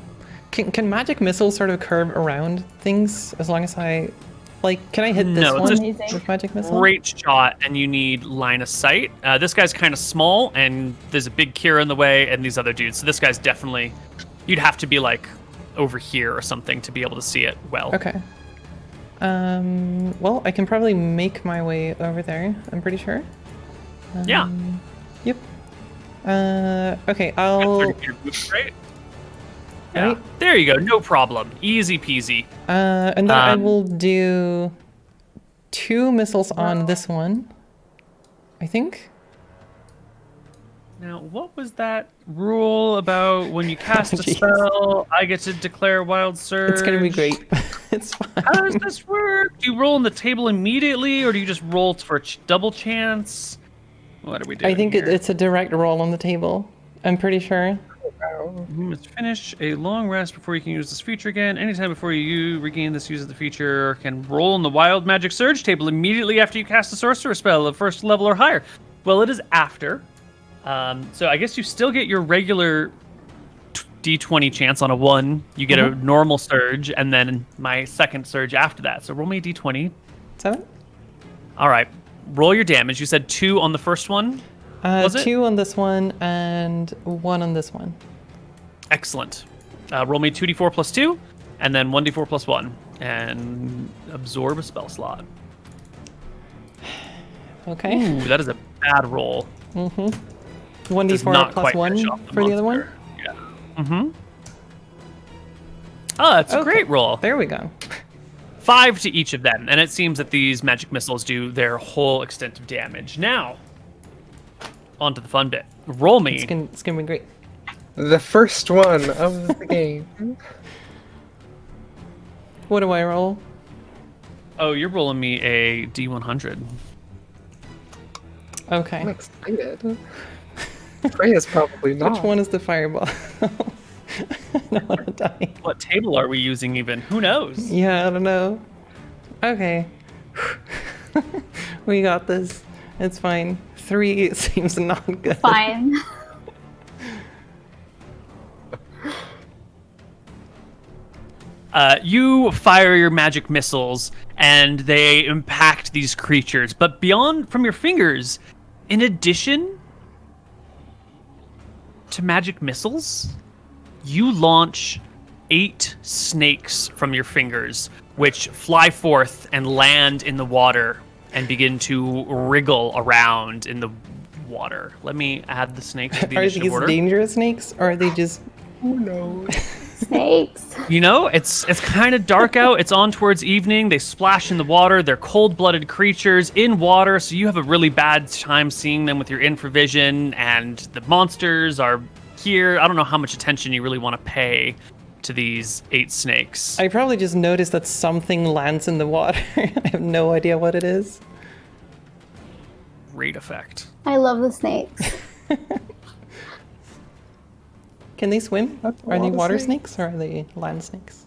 C: magic missiles sort of curve around things as long as I... Like, can I hit this
B: No,
C: one
B: it's
C: with magic missile?
B: Great shot, and you need line of sight. This guy's kind of small, and there's a big Kira in the way, and these other dudes. So this guy's definitely... You'd have to be, like, over here or something to be able to see it well.
C: Okay. Well, I can probably make my way over there, I'm pretty sure.
B: Yeah.
C: Yep. Okay, I'll...
B: 30 feet of movement, right? Yeah.
C: Right.
B: There you go. No problem. Easy peasy.
C: And then I will do 2 missiles on this one, I think.
B: Now, what was that rule about when you cast a
C: Jeez.
B: spell, I get to declare Wild Surge?
C: It's gonna be great. It's fine.
B: How does this work? Do you roll on the table immediately, or do you just roll for a double chance? What are we doing
C: I think
B: here?
C: it's a direct roll on the table. I'm pretty sure.
B: You must finish a long rest before you can use this feature again. Anytime before you regain this use of the feature, can roll on the Wild Magic Surge table immediately after you cast a Sorceress spell of first level or higher. Well, it is after. So I guess you still get your regular D20 chance on a 1. You get a normal surge, and then my second surge after that. So roll me a D20.
C: 7?
B: All right. Roll your damage. You said 2 on the first one? Was it?
C: 2 on this one and 1 on this one.
B: Excellent. Roll me 2d4 plus 2, and then 1d4 plus 1, and absorb a spell slot.
C: Okay.
B: Ooh, that is a bad roll.
C: 1d4 plus 1 for the other one?
B: Yeah. Oh, that's a great roll.
C: There we go.
B: 5 to each of them, and it seems that these magic missiles do their whole extent of damage. Now, on to the fun bit. Roll me.
C: It's gonna be great.
E: The first one of the game.
C: What do I roll?
B: Oh, you're rolling me a D100.
C: Okay.
E: I'm excited. Freya's probably not.
C: Which one is the fireball? I don't want to die.
B: What table are we using even? Who knows?
C: Yeah, I don't know. Okay. We got this. It's fine. 3 seems not good.
D: Fine.
B: You fire your magic missiles, and they impact these creatures. But beyond from your fingers, in addition to magic missiles, you launch 8 snakes from your fingers, which fly forth and land in the water and begin to wriggle around in the water. Let me add the snakes to the
C: Are
B: initiative
C: these
B: order.
C: dangerous snakes, or are they just...
E: Who knows?
D: Snakes.
B: You know, it's kind of dark out. It's on towards evening. They splash in the water. They're cold-blooded creatures in water, so you have a really bad time seeing them with your infravision, and the monsters are here. I don't know how much attention you really want to pay to these 8 snakes.
C: I probably just noticed that something lands in the water. I have no idea what it is.
B: Great effect.
D: I love the snakes.
C: Can they swim?
E: That's a
C: Are they
E: lot of
C: water
E: snakes.
C: snakes, or are they land snakes?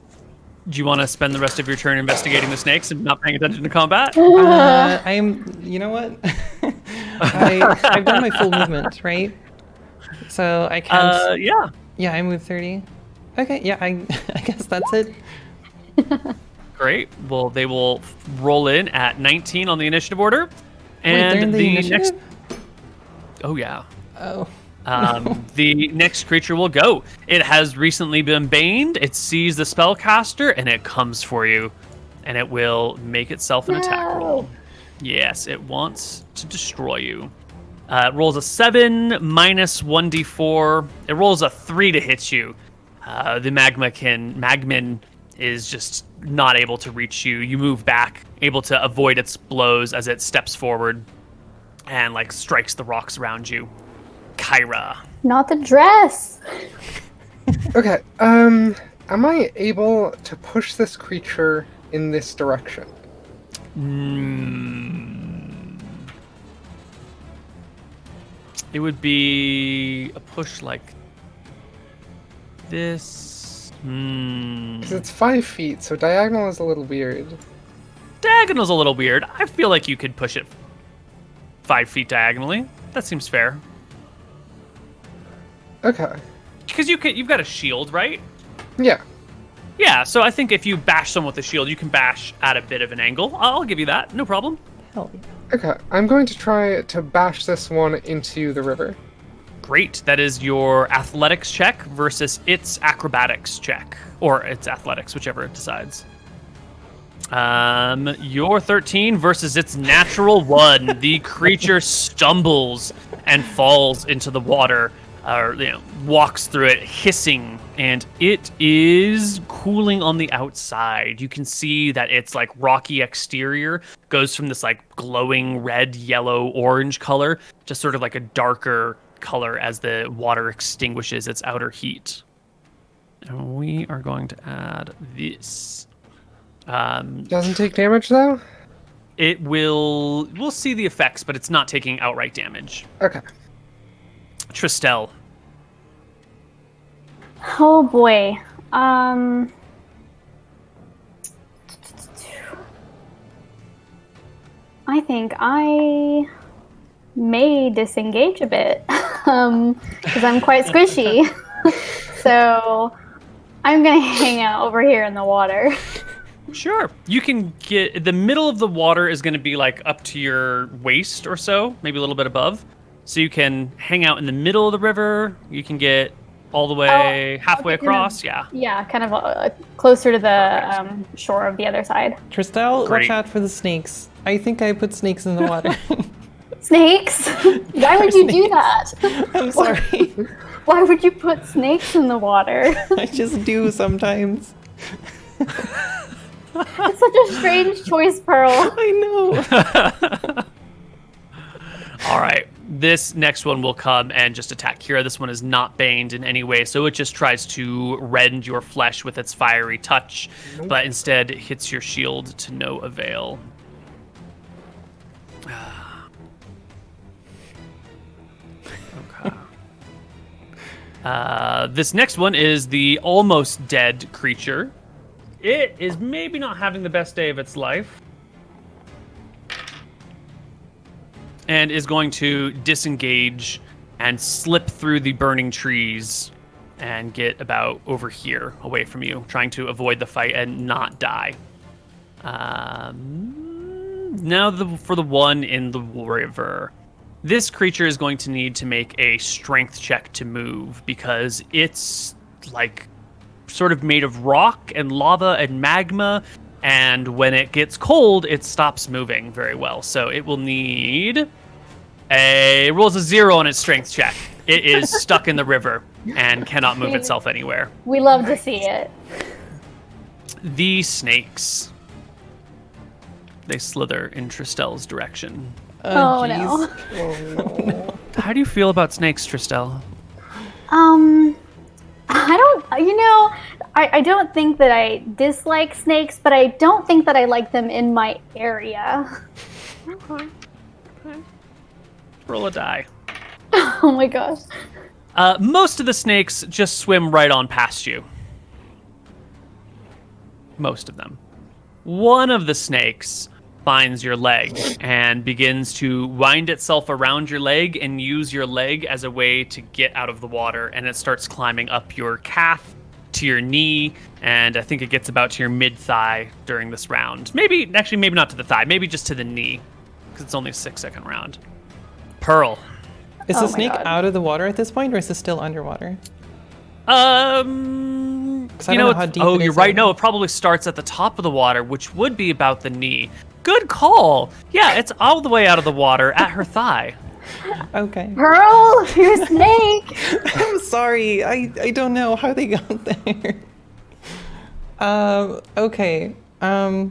B: Do you want to spend the rest of your turn investigating the snakes and not paying attention to combat?
C: I'm... You know what? I've done my full movement, right? So I can't...
B: Yeah.
C: Yeah, I moved 30. Okay, yeah, I guess that's it.
B: Great. Well, they will roll in at 19 on the initiative order. And
C: Wait, they're in the
B: next...
C: initiative?
B: Oh, yeah.
C: Oh.
B: The next creature will go. It has recently been baned. It sees the spellcaster, and it comes for you. And it will make itself an attack roll. Yes, it wants to destroy you. It rolls a 7 minus 1d4. It rolls a 3 to hit you. The Magmin is just not able to reach you. You move back, able to avoid its blows as it steps forward and like strikes the rocks around you. Kyra.
D: Not the dress.
E: Okay, am I able to push this creature in this direction?
B: It would be a push like this.
E: Because it's 5 feet, so diagonal is a little weird.
B: Diagonal's a little weird. I feel like you could push it 5 feet diagonally. That seems fair.
E: Okay.
B: Because you've got a shield, right?
E: Yeah.
B: Yeah, so I think if you bash someone with a shield, you can bash at a bit of an angle. I'll give you that. No problem.
C: Hell yeah.
E: Okay, I'm going to try to bash this one into the river.
B: Great. That is your athletics check versus its acrobatics check. Or its athletics, whichever it decides. Your 13 versus its natural 1. The creature stumbles and falls into the water. Or, walks through it hissing, and it is cooling on the outside. You can see that its like rocky exterior goes from this like glowing red, yellow, orange color to sort of like a darker color as the water extinguishes its outer heat. And we are going to add this.
E: Doesn't take damage though?
B: It will. We'll see the effects, but it's not taking outright damage.
E: Okay.
B: Tristel.
D: Oh boy. I think I may disengage a bit because I'm quite squishy. So I'm gonna hang out over here in the water.
B: Sure. You can get the middle of the water is going to be like up to your waist or so, maybe a little bit above. So you can hang out in the middle of the river. You can get all the way halfway across. Yeah.
D: Yeah, kind of closer to the shore of the other side.
C: Tristel,
B: Great.
C: watch out for the snakes. I think I put snakes in the water.
D: Snakes? Why would you do that?
C: I'm sorry.
D: Why would you put snakes in the water?
C: I just do sometimes.
D: It's such a strange choice, Pearl.
C: I know.
B: All right. This next one will come and just attack Kira. This one is not baned in any way, so it just tries to rend your flesh with its fiery touch, but instead hits your shield to no avail. Okay. This next one is the almost dead creature. It is maybe not having the best day of its life. And is going to disengage and slip through the burning trees and get about over here, away from you, trying to avoid the fight and not die. Now for the one in the river. This creature is going to need to make a strength check to move because it's like sort of made of rock and lava and magma, and when it gets cold, it stops moving very well. So it will need it rolls a 0 on its strength check. It is stuck in the river and cannot move itself anywhere.
D: We love to see it.
B: The snakes. They slither in Tristell's direction.
D: Oh
C: geez.
D: no.
E: Oh, no.
B: How do you feel about snakes, Tristel?
D: I don't think that I dislike snakes, but I don't think that I like them in my area.
B: Okay. Roll a die.
D: Oh my gosh.
B: Most of the snakes just swim right on past you. Most of them. One of the snakes finds your leg and begins to wind itself around your leg and use your leg as a way to get out of the water, and it starts climbing up your calf to your knee, and I think it gets about to your mid-thigh during this round. Maybe not to the thigh, maybe just to the knee, because it's only a 6-second round. Pearl.
C: Is
D: Oh
C: the
D: my
C: snake
D: God.
C: out of the water at this point, or is it still underwater?
B: I
C: don't know how deep it
B: you're
C: is
B: right.
C: out.
B: No, it probably starts at the top of the water, which would be about the knee. Good call. Yeah, it's all the way out of the water at her thigh.
C: Okay.
D: Pearl, you're a snake.
C: I'm sorry. I don't know how they got there. Okay. I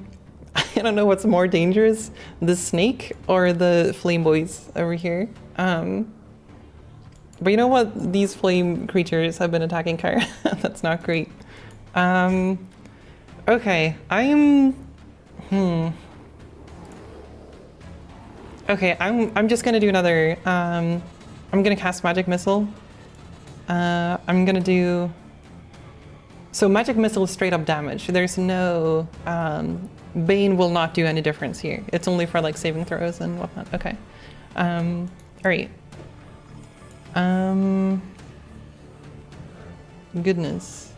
C: don't know what's more dangerous, the snake or the flame boys over here. But you know what? These flame creatures have been attacking Kyra. That's not great. Okay, Okay, I'm just gonna do another. I'm gonna cast Magic Missile. I'm gonna do. So Magic Missile is straight up damage. There's no. Bane will not do any difference here. It's only for like saving throws and whatnot. Okay. All right. Goodness.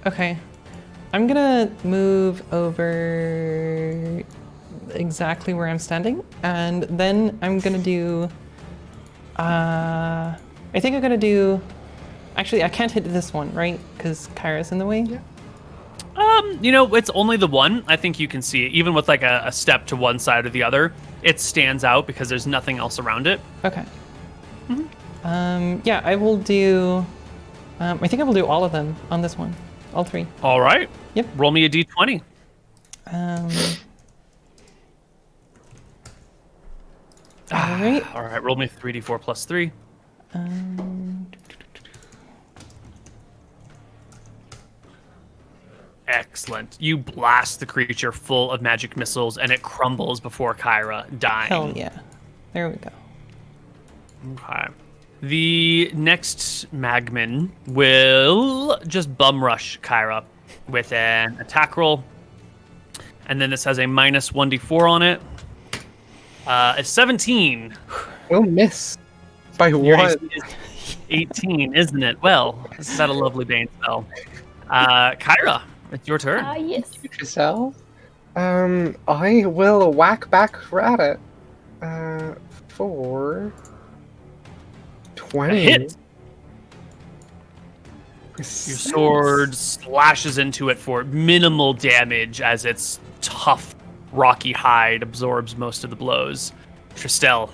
C: Okay. I'm gonna move over exactly where I'm standing, and then I'm gonna do. I think I'm gonna do. Actually, I can't hit this one, right? Because Kyra's in the way.
E: Yeah.
B: It's only the one. I think you can see it, even with like a step to one side or the other. It stands out because there's nothing else around it.
C: Okay. Yeah, I will do. I think I will do all of them on this one, all 3.
B: All right.
C: Yep.
B: Roll me a d20.
C: All right.
B: All right. Roll me 3d4 plus 3. Excellent. You blast the creature full of magic missiles, and it crumbles before Kyra, dying.
C: Hell yeah. There we go.
B: Okay. The next Magman will just bum rush Kyra with an attack roll. And then this has a minus 1d4 on it. A 17.
E: We'll miss by
B: Your
E: one.
B: AC is 18, isn't it? Well, this is that a lovely Bane spell. Kyra, it's your turn.
D: Yes.
E: Giselle? I will whack back at it. For 20.
B: A hit. Your sword slashes into it for minimal damage as its tough, rocky hide absorbs most of the blows. Tristel,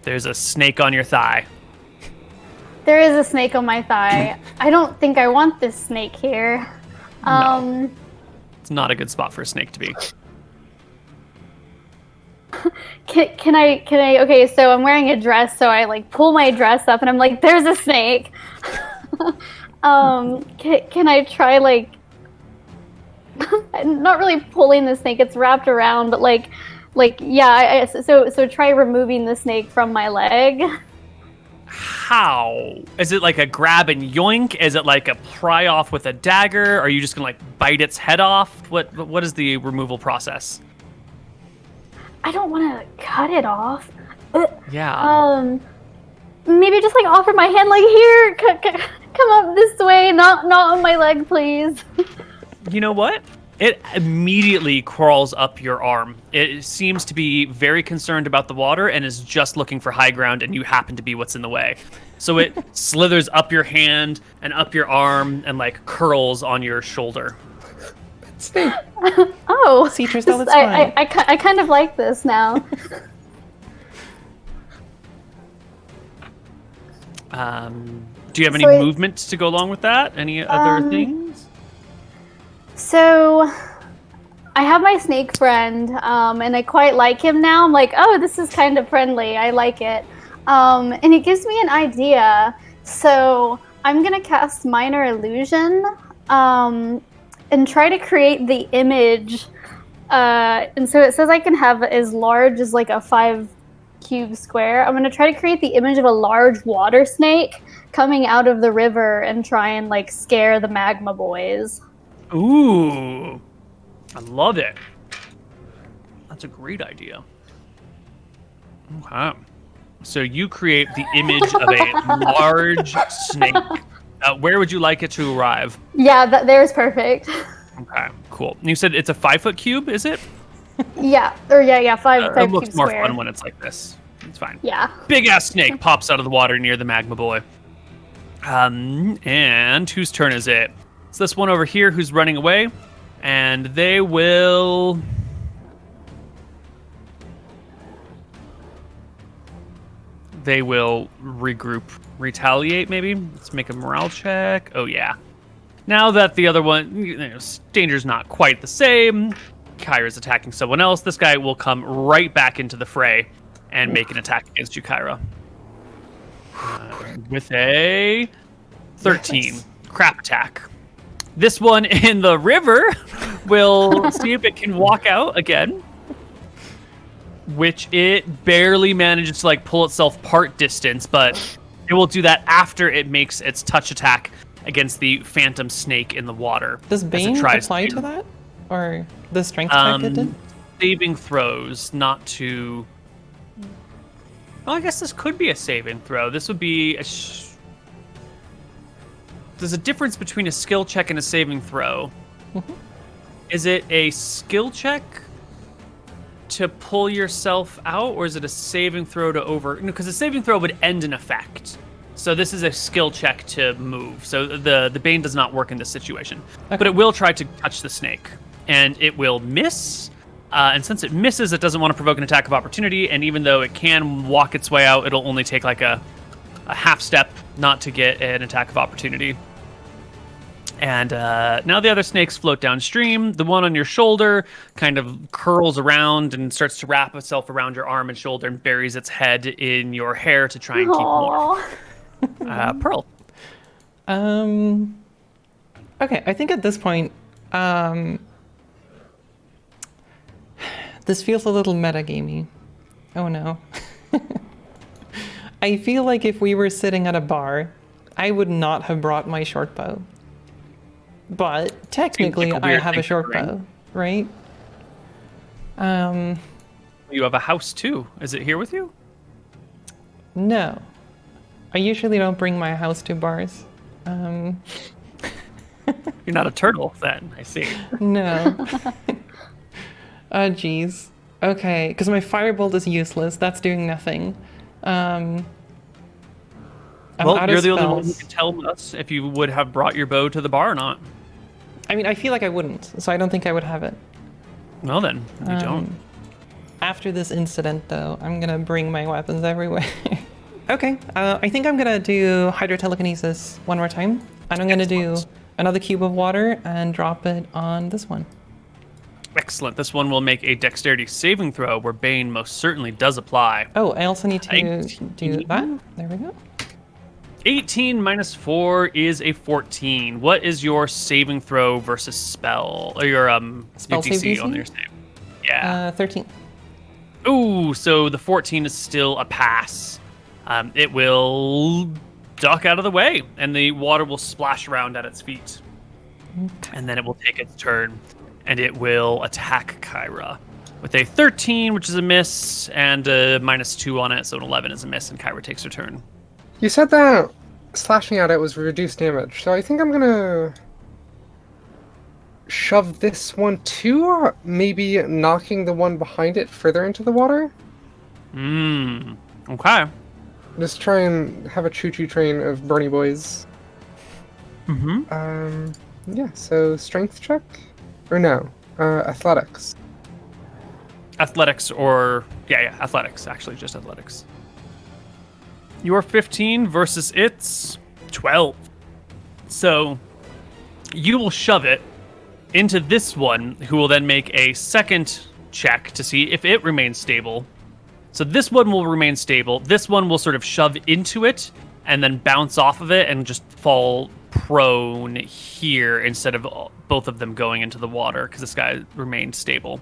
B: there's a snake on your thigh.
D: There is a snake on my thigh. I don't think I want this snake here.
B: No. It's not a good spot for a snake to be.
D: Can I, okay, so I'm wearing a dress, so I like pull my dress up and I'm like, there's a snake. Can I try like, not really pulling the snake, it's wrapped around, but so try removing the snake from my leg.
B: how? Is it like a grab and yoink? Is it like a pry off with a dagger? Are you just gonna like bite its head off? What is the removal process?
D: I don't want to cut it off.
B: Yeah.
D: Maybe just like offer my hand, like here, come up this way, not on my leg, please.
B: You know what? It immediately crawls up your arm. It seems to be very concerned about the water and is just looking for high ground, and you happen to be what's in the way. So it slithers up your hand and up your arm and like curls on your shoulder.
D: Oh,
C: See, Tristel, that's fine.
D: I kind of like this now.
B: Do you have any movement to go along with that? Any other things?
D: So, I have my snake friend, and I quite like him now. I'm like, oh, this is kind of friendly. I like it. And it gives me an idea. So, I'm going to cast Minor Illusion and try to create the image. And so it says I can have as large as like a 5-cube square. I'm going to try to create the image of a large water snake coming out of the river and try and like scare the magma boys.
B: Ooh, I love it. That's a great idea. Okay. So you create the image of a large snake. Where would you like it to arrive?
D: Yeah, there's perfect.
B: Okay, cool. You said it's a 5-foot cube, is it?
D: Yeah, or yeah, 5
B: It
D: cube
B: looks more
D: square.
B: fun when it's like this. It's fine.
D: Yeah.
B: Big ass snake pops out of the water near the magma boy. And whose turn is it? It's this one over here who's running away, and they will. They will regroup, retaliate. Maybe let's make a morale check. Oh yeah. Now that the other one, danger's not quite the same. Kyra's attacking someone else. This guy will come right back into the fray and make an attack against you, Kyra. With a 13.
C: Yes.
B: Crap attack. This one in the river will see if it can walk out again. Which it barely manages to like pull itself part distance, but it will do that after it makes its touch attack against the phantom snake in the water.
C: Does Bane apply to that? Or the strength attack it did?
B: Saving throws, not to... Well, I guess this could be a saving throw. This would be a... There's a difference between a skill check and a saving throw.
C: Mm-hmm.
B: Is it a skill check to pull yourself out, or is it a saving throw to over... No, because a saving throw would end in effect. So this is a skill check to move. So the Bane does not work in this situation. Okay. But it will try to touch the snake. And it will miss. And since it misses, it doesn't want to provoke an attack of opportunity. And even though it can walk its way out, it'll only take like a half step not to get an attack of opportunity. And now the other snakes float downstream. The one on your shoulder kind of curls around and starts to wrap itself around your arm and shoulder and buries its head in your hair to try and keep warm. Pearl.
C: Okay, I think at this point, this feels a little metagamey. Oh no. I feel like if we were sitting at a bar, I would not have brought my short bow. But technically,
B: like
C: I have a short bow, right?
B: You have a house too. Is it here with you?
C: No. I usually don't bring my house to bars.
B: You're not a turtle then, I see.
C: No. Oh, geez. Okay, because my firebolt is useless. That's doing nothing.
B: Well, you're the only one who can tell us if you would have brought your bow to the bar or not.
C: I mean, I feel like I wouldn't, so I don't think I would have it.
B: Well then, you don't.
C: After this incident, though, I'm gonna bring my weapons everywhere. Okay, I think I'm gonna do hydrotelekinesis one more time. And I'm gonna do another cube of water and drop it on this one.
B: Excellent. This one will make a dexterity saving throw where Bane most certainly does apply.
C: Oh, I also need to do that. There we go.
B: 18 minus 4 is a 14. What is your saving throw versus spell? Or your
C: spell
B: DC,
C: save DC
B: on your save? Yeah.
C: 13.
B: Ooh, so the 14 is still a pass. it will duck out of the way, and the water will splash around at its feet. And then it will take its turn, and it will attack Kyra with a 13, which is a miss, and a -2 on it, so an 11 is a miss, and Kyra takes her turn.
E: You said that slashing at it was reduced damage, so I think I'm gonna shove this one too, maybe knocking the one behind it further into the water.
B: Okay.
E: Just try and have a choo-choo train of Bernie boys. Yeah, so strength check? Or no, athletics.
B: Athletics or... Yeah, athletics. Actually, just athletics. Your 15 versus its 12. So, you will shove it into this one, who will then make a second check to see if it remains stable. So this one will remain stable. This one will sort of shove into it and then bounce off of it and just fall prone here instead of both of them going into the water because this guy remained stable.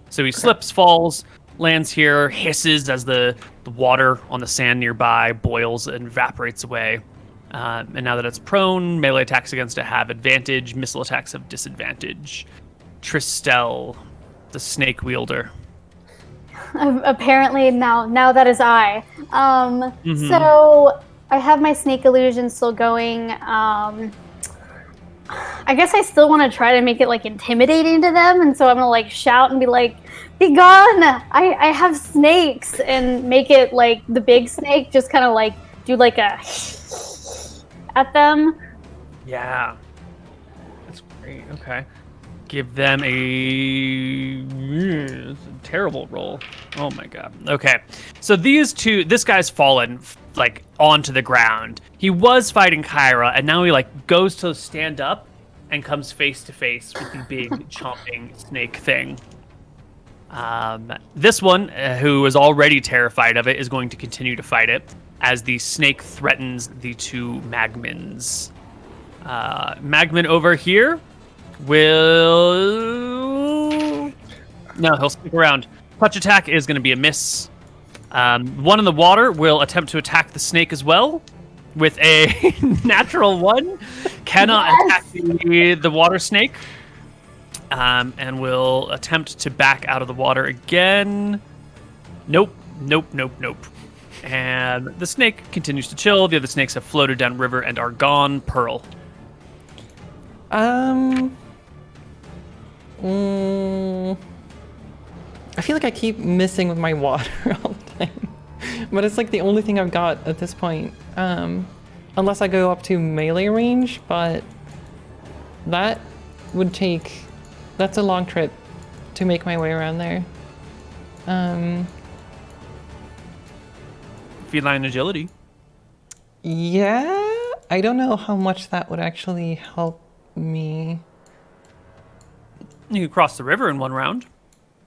B: So he slips, falls, lands here, hisses as the water on the sand nearby boils and evaporates away. And now that it's prone, melee attacks against it have advantage, missile attacks have disadvantage. Tristel, the snake wielder.
D: Apparently now that is I. So I have my snake illusion still going. I guess I still want to try to make it like intimidating to them, and so I'm gonna like shout and be like, "Be gone! I have snakes!" and make it like the big snake just kind of like do like a at them.
B: Yeah, that's great. Okay. Give them a terrible roll. Oh my god. Okay. So these two, this guy's fallen like onto the ground. He was fighting Kyra, and now he like goes to stand up and comes face to face with the big chomping snake thing. This one, who is already terrified of it, is going to continue to fight it as the snake threatens the two Magmans. Magman over here will... No, he'll stick around. Touch attack is going to be a miss. One in the water will attempt to attack the snake as well with a natural one. Cannot attack the water snake. And will attempt to back out of the water again. Nope. And the snake continues to chill. The other snakes have floated downriver and are gone. Pearl.
C: I feel like I keep missing with my water all the time. But it's like the only thing I've got at this point. Unless I go up to melee range, but that would take... That's a long trip to make my way around there.
B: Feline agility.
C: Yeah, I don't know how much that would actually help me.
B: You could cross the river in one round.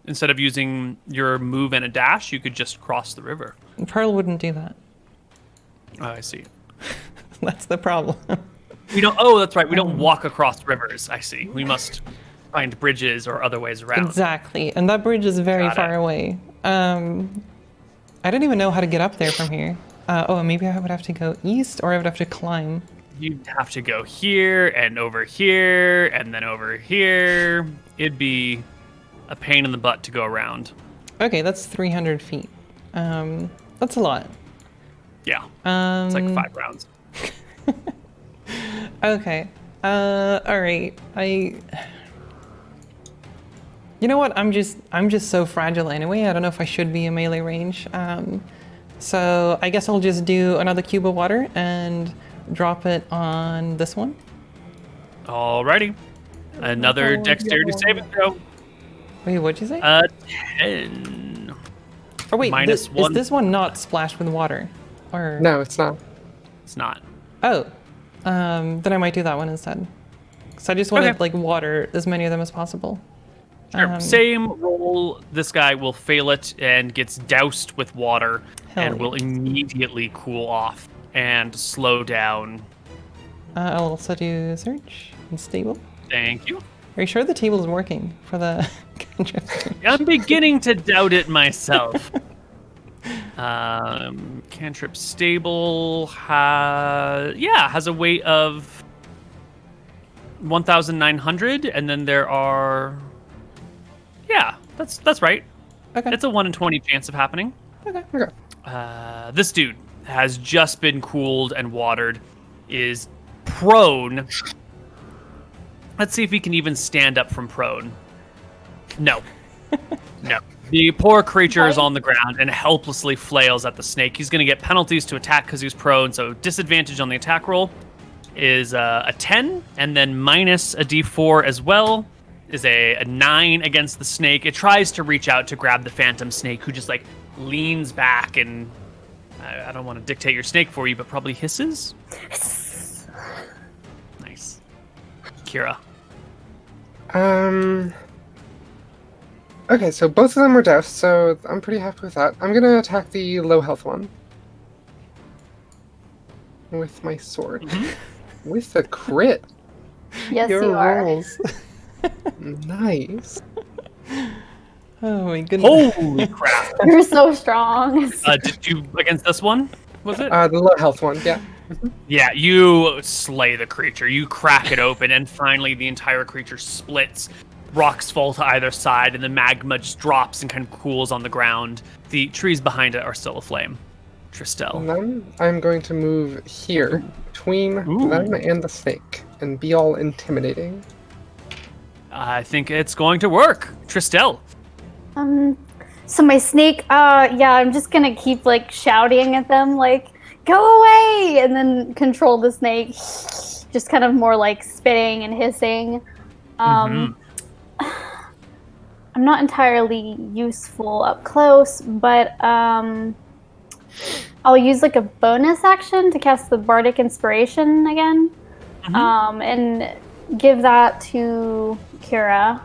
B: Instead of using your move and a dash, you could just cross the river.
C: Pearl wouldn't do that.
B: Oh, I see.
C: That's the problem.
B: We don't. Oh, that's right. We don't walk across rivers. I see. We must find bridges or other ways around.
C: Exactly, and that bridge is very far away. I don't even know how to get up there from here. Oh, maybe I would have to go east, or I would have to climb.
B: You'd have to go here, and over here, and then over here. It'd be a pain in the butt to go around.
C: Okay, that's 300 feet. That's a lot.
B: Yeah, it's like 5 rounds.
C: Okay. All right. You know what? I'm just so fragile anyway. I don't know if I should be in melee range. So I guess I'll just do another cube of water and drop it on this one.
B: Alrighty. Another dexterity saving throw.
C: Wait, what'd you say?
B: 10.
C: Oh wait,
B: -1.
C: is this one not splashed with water? Or
E: No, it's not.
B: It's not.
C: Oh, then I might do that one instead. So I just want to like water as many of them as possible.
B: Sure. Same roll. This guy will fail it and gets doused with water and will immediately cool off and slow down.
C: I'll also do search and stable.
B: Thank you.
C: Are you sure the table is working for the cantrip?
B: I'm beginning to doubt it myself. Cantrip stable has a weight of 1,900, and then there are that's right.
C: Okay.
B: It's a 1 in 20 chance of happening.
C: Okay.
B: This dude has just been cooled and watered, is prone. Let's see if he can even stand up from prone. No. No. The poor creature is on the ground and helplessly flails at the snake. He's going to get penalties to attack because he's prone, so disadvantage on the attack roll is a 10, and then minus a d4 as well is a 9 against the snake. It tries to reach out to grab the phantom snake, who just, like, leans back and... I don't want to dictate your snake for you, but probably hisses? Nice. Kira.
E: Okay, so both of them were doused, so I'm pretty happy with that. I'm gonna attack the low health one. With my sword.
B: Mm-hmm.
E: With a crit.
D: Yes,
C: Your
D: you are.
C: rolls.
E: Nice.
C: Oh my goodness.
B: Holy crap.
D: You're so strong.
B: Did you against this one? Was it?
E: The low health one, yeah.
B: Yeah, you slay the creature. You crack it open, and finally the entire creature splits. Rocks fall to either side, and the magma just drops and kind of cools on the ground. The trees behind it are still aflame. Tristel.
E: And then I'm going to move here between
B: Ooh.
E: them and the snake and be all intimidating.
B: I think it's going to work. Tristel.
D: So my snake, I'm just gonna keep like shouting at them, like, go away, and then control the snake, just kind of more like spitting and hissing. I'm not entirely useful up close, but I'll use like a bonus action to cast the Bardic Inspiration again, and give that to Kira.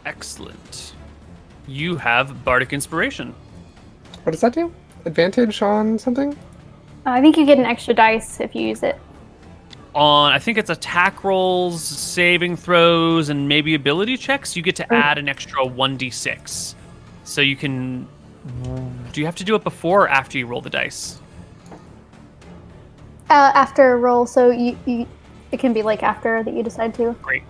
B: Excellent. You have Bardic Inspiration.
E: What does that do? Advantage on something?
D: I think you get an extra dice if you use it.
B: On, I think it's attack rolls, saving throws, and maybe ability checks, you get to add an extra 1d6. So you can... Do you have to do it before or after you roll the dice?
D: After a roll, so you it can be like after that you decide to.
B: Great.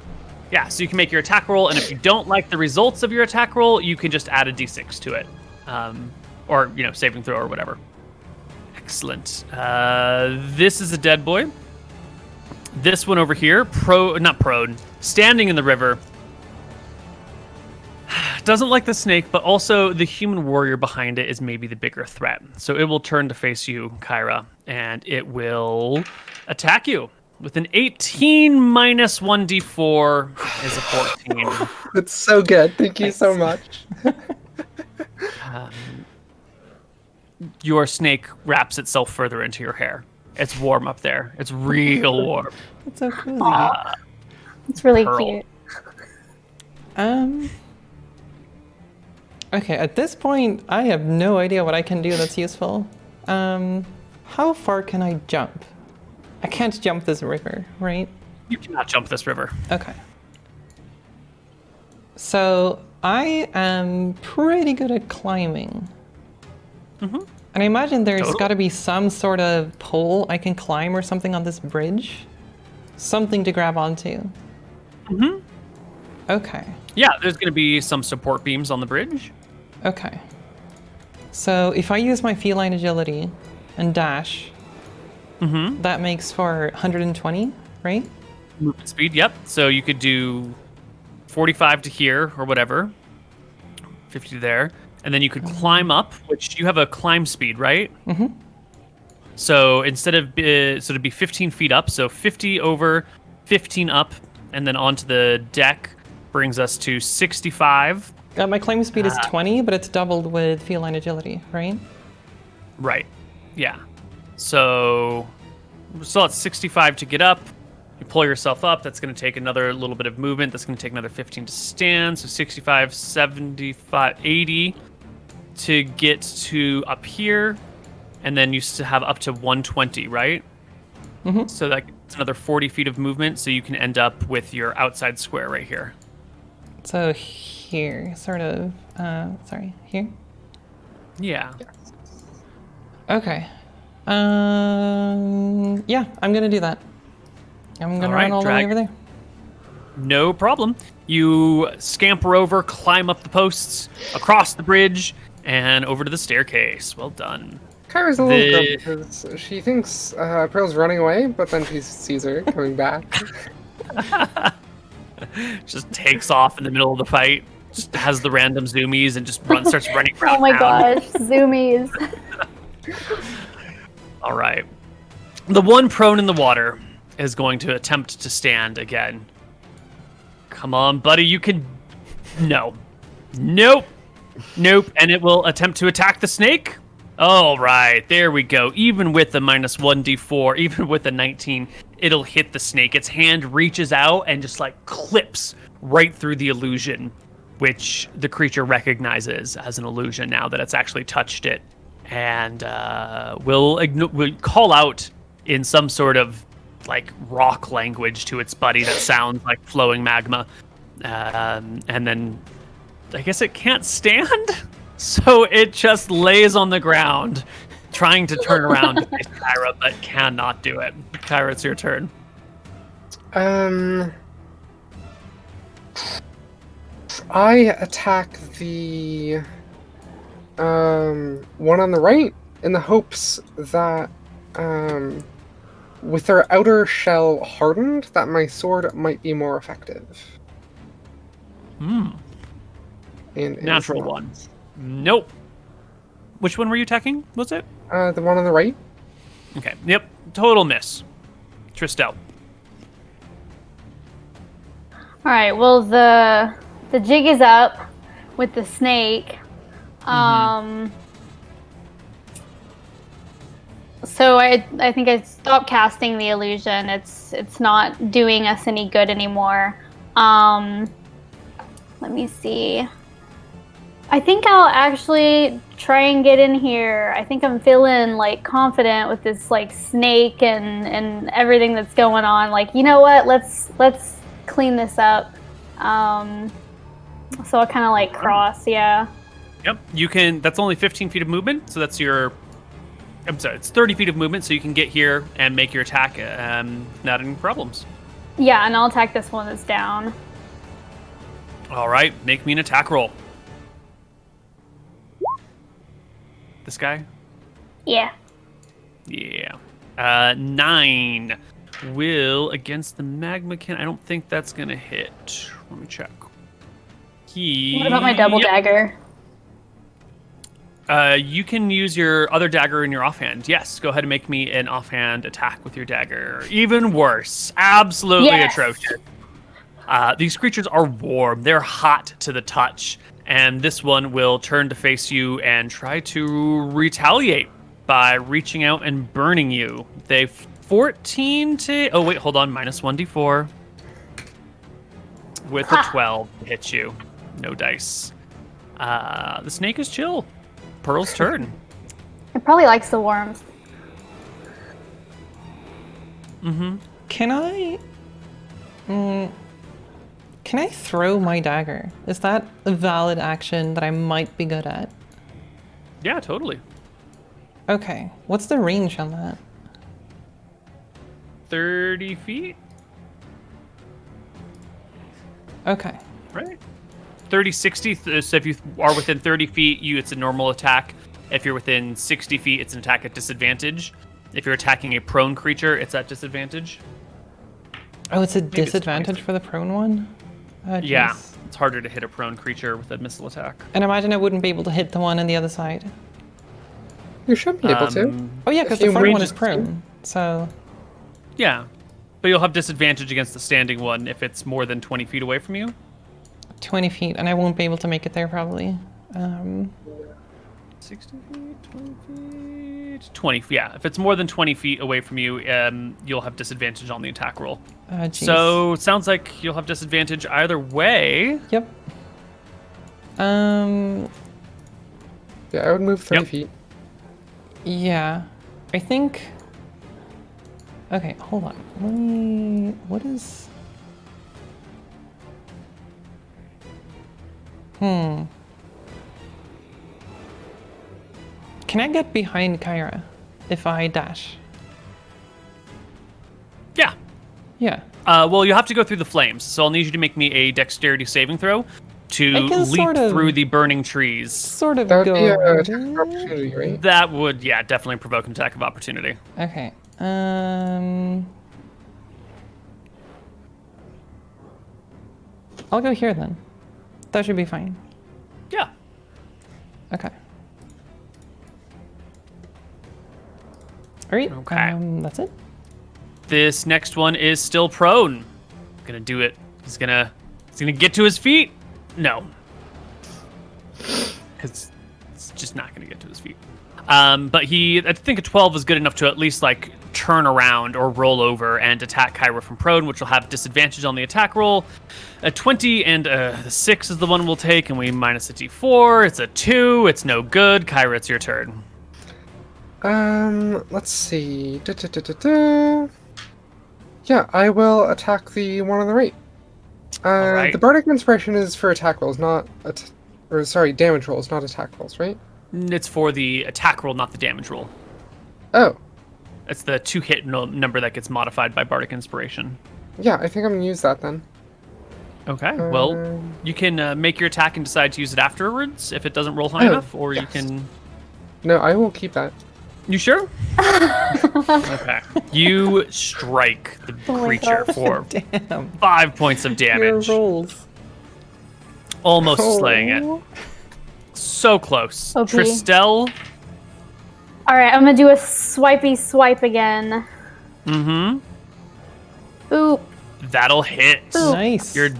B: Yeah, so you can make your attack roll, and if you don't like the results of your attack roll, you can just add a d6 to it. Or, saving throw or whatever. Excellent. This is a dead boy. This one over here, standing in the river, doesn't like the snake, but also the human warrior behind it is maybe the bigger threat. So it will turn to face you, Kyra, and it will attack you with an 18 minus 1d4 is a 14.
E: That's so good. Thank you so much.
B: Your snake wraps itself further into your hair. It's warm up there. It's real warm.
C: That's so cool.
D: It's really
B: Pearl.
D: cute.
C: Okay, at this point, I have no idea what I can do that's useful. How far can I jump? I can't jump this river, right?
B: You cannot jump this river.
C: Okay. So I am pretty good at climbing.
B: Mm-hmm.
C: And I imagine there's
B: Totally.
C: got to be some sort of pole I can climb or something on this bridge. Something to grab onto.
B: Mm-hmm.
C: Okay.
B: Yeah, there's going to be some support beams on the bridge.
C: Okay. So if I use my feline agility and dash, that makes for 120, right?
B: Movement speed, yep. So you could do 45 to here or whatever. 50 there. And then you could climb up, which you have a climb speed, right?
C: Mm-hmm.
B: So instead of, so it'd be 15 feet up. So 50 over, 15 up, and then onto the deck brings us to 65.
C: My climb speed is 20, but it's doubled with feline agility, right?
B: Right. Yeah. So we're still at 65 to get up. You pull yourself up. That's going to take another little bit of movement. That's going to take another 15 to stand. So 65, 75, 80 to get to up here. And then you still have up to 120, right?
C: Mm-hmm.
B: So that's another 40 feet of movement. So you can end up with your outside square right here.
C: So here, sort of, here.
B: Yeah.
C: Okay. Yeah, I'm gonna do that. I'm gonna run all the way over there.
B: No problem. You scamper over, climb up the posts, across the bridge, and over to the staircase. Well done.
E: Kyra's a little grumpy because she thinks Pearl's running away, but then she sees her coming back.
B: Just takes off in the middle of the fight. Just has the random zoomies and just starts running around.
D: Oh my gosh, zoomies.
B: All right. The one prone in the water is going to attempt to stand again. Come on, buddy, you can... No. Nope. Nope. And it will attempt to attack the snake. All right, there we go. Even with the minus 1d4, even with the 19, it'll hit the snake. Its hand reaches out and just like clips right through the illusion, which the creature recognizes as an illusion now that it's actually touched it. And will call out in some sort of like rock language to its buddy that sounds like flowing magma. And then I guess it can't stand, so it just lays on the ground trying to turn around to face Kyra, but cannot do it. Kyra, it's your turn.
E: I attack the one on the right in the hopes that with their outer shell hardened, that my sword might be more effective.
B: Natural one. Nope. Which one were you attacking? Was it?
E: The one on the right.
B: Okay. Yep. Total miss. Tristel.
D: All right. Well, the jig is up with the snake. So I think I stopped casting the illusion. It's not doing us any good anymore. Let me see. I think I'll actually try and get in here. I think I'm feeling like confident with this like snake and everything that's going on. Like, you know what? Let's clean this up. So I'll kind of like cross, yeah.
B: Yep. You can. That's only 15 feet of movement, so that's your. I'm sorry. It's 30 feet of movement, so you can get here and make your attack. Not any problems.
D: Yeah, and I'll attack this one that's down.
B: All right. Make me an attack roll. This guy?
D: Yeah.
B: Yeah. 9 will against the magma can. I don't think that's gonna hit. Let me check.
D: What about my double dagger?
B: You can use your other dagger in your offhand. Yes, go ahead and make me an offhand attack with your dagger. Even worse. Absolutely atrocious. These creatures are warm. They're hot to the touch. And this one will turn to face you and try to retaliate by reaching out and burning you. They 14 to... Oh, wait, hold on. Minus 1d4. With a 12 to hit you. No dice. The snake is chill. Pearl's turn.
D: It probably likes the worms.
C: Can I throw my dagger? Is that a valid action that I might be good at?
B: Yeah, totally.
C: Okay. What's the range on that?
B: 30 feet?
C: Okay.
B: Right? 30, 60. So if you are within 30 feet, it's a normal attack. If you're within 60 feet, it's an attack at disadvantage. If you're attacking a prone creature, it's at disadvantage.
C: Oh, it's a disadvantage for the prone one?
B: Yeah, it's harder to hit a prone creature with a missile attack.
C: And imagine I wouldn't be able to hit the one on the other side.
E: You should be able to.
C: Oh yeah, because the front one is prone, so...
B: Yeah, but you'll have disadvantage against the standing one if it's more than 20 feet away from you.
C: 20 feet, and I won't be able to make it there probably.
B: 60 feet, 20 feet... 20, yeah. If it's more than 20 feet away from you, you'll have disadvantage on the attack roll. So, it sounds like you'll have disadvantage either way.
C: Yep.
E: Yeah, I would move 30 feet.
C: Yeah. I think... Okay, hold on. Let me... What is... Can Can I get behind Kyra if I dash?
B: Yeah.
C: Yeah.
B: Well, you have to go through the flames, so I'll need you to make me a dexterity saving throw to leap through the burning trees.
C: Sort of
E: That would
C: go
E: be an
C: around
E: attack of
C: it.
E: opportunity, right?
B: That would, definitely provoke an attack of opportunity.
C: Okay. I'll go here then. That should be fine.
B: Yeah.
C: Okay. All right.
B: Okay.
C: That's it.
B: This next one is still prone. Gonna do it. He's gonna get to his feet. No. Because it's just not gonna get to his feet. But I think a 12 is good enough to at least like turn around or roll over and attack Khyra from prone, which will have disadvantage on the attack roll. A 20 and the 6 is the one we'll take, and we minus a d4. It's a 2. It's no good. Khyra, it's your turn.
E: Let's see. Yeah, I will attack the one on the right.
B: Alright.
E: The Bardic Inspiration is for attack rolls, not damage rolls, not attack rolls, right?
B: It's for the attack roll, not the damage roll.
E: Oh,
B: It's the 2-hit number that gets modified by Bardic Inspiration.
E: yeah, I think I'm gonna use that then.
B: Okay, well, you can make your attack and decide to use it afterwards if it doesn't roll high enough, or you
E: yes.
B: can...
E: No, I will keep that.
B: You sure? Okay. You strike the creature for
C: Damn.
B: 5 points of
C: Your
B: damage,
C: rolls.
B: almost slaying it. So close.
D: Okay.
B: Tristel.
D: All right, I'm gonna do a swipey swipe again.
B: Mm-hmm.
D: Oop.
B: That'll hit.
D: Ooh.
C: Nice.
B: Your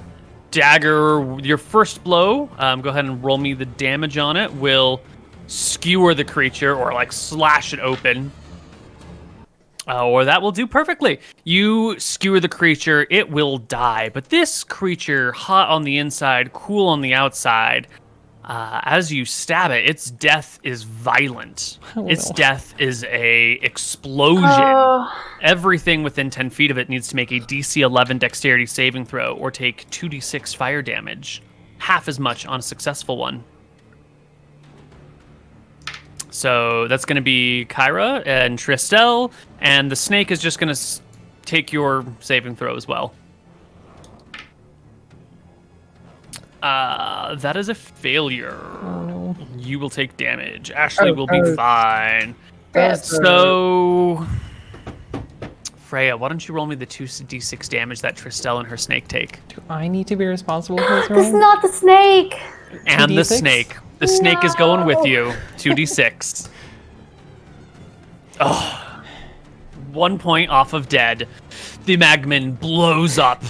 B: dagger, your first blow, go ahead and roll me the damage on it, will skewer the creature or like slash it open. Or that will do perfectly. You skewer the creature, it will die. But this creature, hot on the inside, cool on the outside, as you stab it, its death is violent.
C: Oh,
B: its
C: no.
B: death is a explosion.
D: Oh.
B: Everything within 10 feet of it needs to make a DC 11 dexterity saving throw or take 2d6 fire damage. Half as much on a successful one. So that's going to be Khyra and Tristel, and the snake is just going to take your saving throw as well. That is a failure.
C: Oh no.
B: You will take damage. Ashley will be fine.
E: That's
B: So, Freya, why don't you roll me the 2d6 damage that Tristel and her snake take?
C: Do I need to be responsible for this
D: It's
C: roll?
D: not the snake.
B: And the
C: 2d6?
B: snake. The snake is going with
D: No.
B: you. 2d6. Oh. 1 point off of dead. The magman blows up,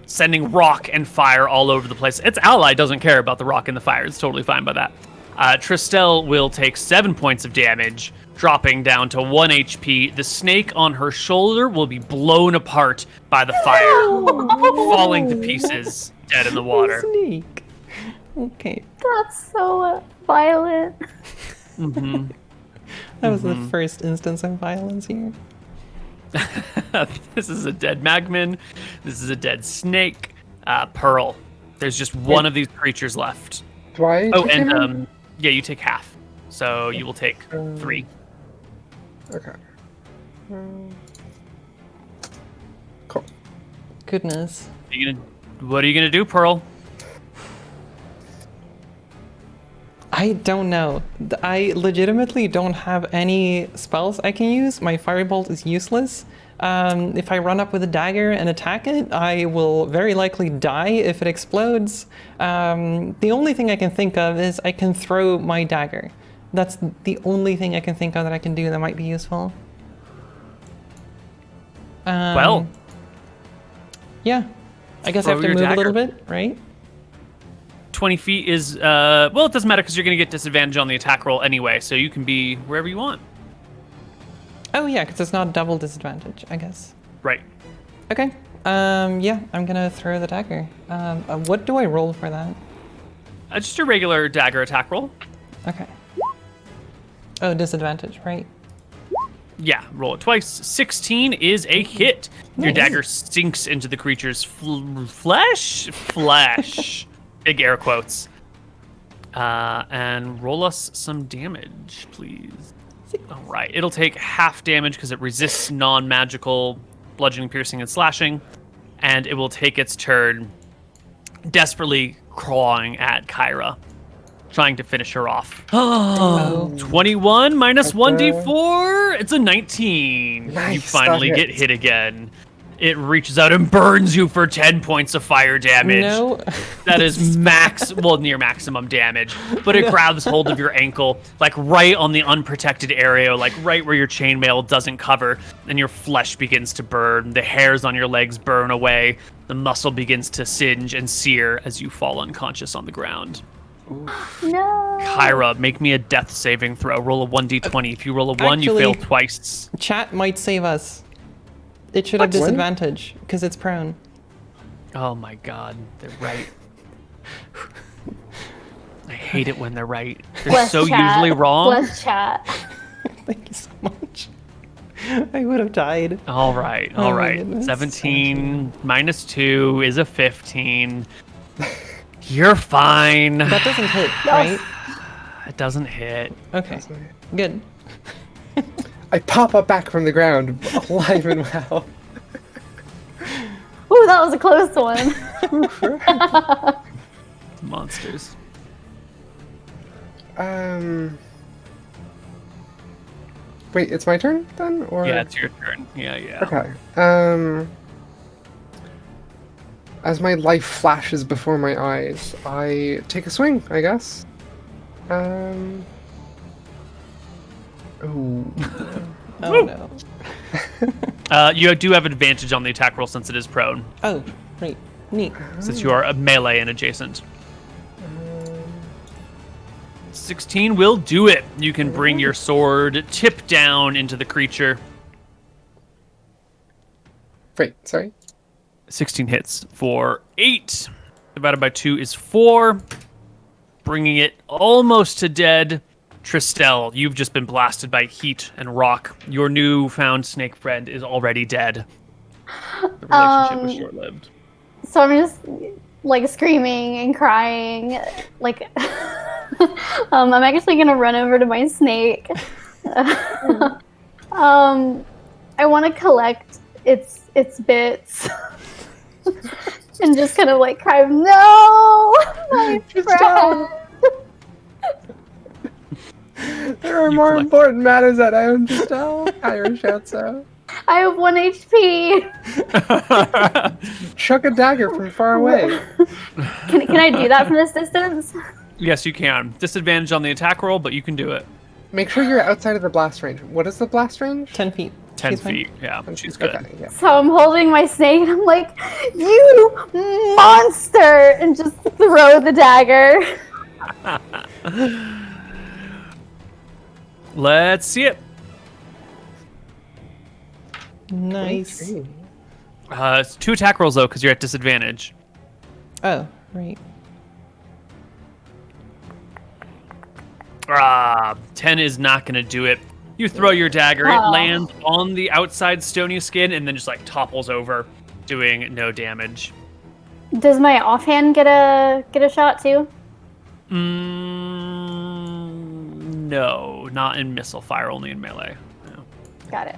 B: sending rock and fire all over the place. Its ally doesn't care about the rock and the fire. It's totally fine by that. Tristel will take 7 points of damage, dropping down to 1 HP. The snake on her shoulder will be blown apart by the fire, falling to pieces, dead in the water.
C: Snake. Okay.
D: That's so violent.
B: Mm-hmm.
C: That was the first instance of violence here.
B: This is a dead magman. This is a dead snake. Pearl. There's just one of these creatures left.
E: Do I?
B: Oh,
E: take
B: and
E: damage?
B: yeah, you take half. So you will take 3.
E: Okay. Cool.
C: Goodness.
B: What are you gonna do, Pearl?
C: I don't know. I legitimately don't have any spells I can use. My firebolt is useless. If I run up with a dagger and attack it, I will very likely die if it explodes. The only thing I can think of is I can throw my dagger. That's the only thing I can think of that I can do that might be useful.
B: Well,
C: Yeah. I guess I have
B: throw
C: to
B: your
C: move a little
B: dagger.
C: bit, right?
B: 20 feet is well, it doesn't matter because you're gonna get disadvantage on the attack roll anyway, so you can be wherever you want.
C: Oh yeah, because it's not double disadvantage, I guess.
B: Right.
C: Okay. Yeah, I'm gonna throw the dagger. What do I roll for that?
B: Just a regular dagger attack roll.
C: Okay. Oh, disadvantage, right?
B: Yeah, roll it twice. 16 is a hit. Your
C: Nice.
B: dagger sinks into the creature's flesh. Big air quotes. And roll us some damage, please. All right. It'll take half damage because it resists non-magical bludgeoning, piercing, and slashing. And it will take its turn desperately clawing at Kyra, trying to finish her off.
C: Oh.
B: 21 minus 1d4. It's a 19.
E: Nice,
B: You finally
E: that
B: get
E: hits.
B: hit again. It reaches out and burns you for 10 points of fire damage.
C: No.
B: That is near maximum damage. But it grabs hold of your ankle, like right on the unprotected area, like right where your chainmail doesn't cover, and your flesh begins to burn. The hairs on your legs burn away. The muscle begins to singe and sear as you fall unconscious on the ground.
D: No.
B: Kyra, make me a death saving throw. Roll a 1d20. If you roll a 1, you fail
C: Actually-
B: twice.
C: Chat might save us. It should have
E: What?
C: disadvantage because it's prone.
B: Oh my god, they're right. I hate it when they're right. They're
D: Bless
B: so
D: chat.
B: usually wrong.
D: Bless chat.
C: Thank you so much. I would have died.
B: All right,
C: Oh
B: all
C: my
B: right.
C: goodness.
B: 17 minus 2 is a 15. You're fine.
C: That doesn't hit, right?
B: It doesn't hit.
C: Okay, good.
E: I pop up back from the ground, alive and well.
D: Ooh, that was a close one.
B: Monsters.
E: Wait, it's my turn then, or
B: Yeah, it's your turn. Yeah.
E: okay. As my life flashes before my eyes, I take a swing, I guess. Ooh.
C: Oh no.
B: You do have advantage on the attack roll since it is prone,
C: Oh, right. Neat.
B: since you are a melee and adjacent. 16 will do it. You can bring your sword tip down into the creature.
E: Wait, sorry.
B: 16 hits for 8. Divided by 2 is 4. Bringing it almost to dead. Tristel, you've just been blasted by heat and rock. Your newfound snake friend is already dead. The relationship was short-lived.
D: So I'm just like screaming and crying. Like, I'm actually gonna run over to my snake. I want to collect its bits and just kind of like cry, no, my friend.
E: There are
B: You
E: more
B: collect-
E: important matters at hand, Tristel. Kyra shouts out.
D: I have 1 HP.
E: Chuck a dagger from far away.
D: Can I do that from this distance?
B: Yes, you can. Disadvantage on the attack roll, but you can do it.
E: Make sure you're outside of the blast range. What is the blast range?
C: 10 feet.
B: 10
C: She's fine.
B: feet. Yeah, she's good.
E: Okay, yeah.
D: So I'm holding my snake and I'm like, you monster! And just throw the dagger.
B: Let's see it.
C: Nice.
E: Okay.
B: It's 2 attack rolls, though, because you're at disadvantage.
C: Oh, right.
B: 10 is not going to do it. You throw your dagger, it
D: Oh.
B: lands on the outside stony skin, and then just like topples over, doing no damage.
D: Does my offhand get a shot too?
B: No, not in missile fire, only in melee. No.
D: Got it.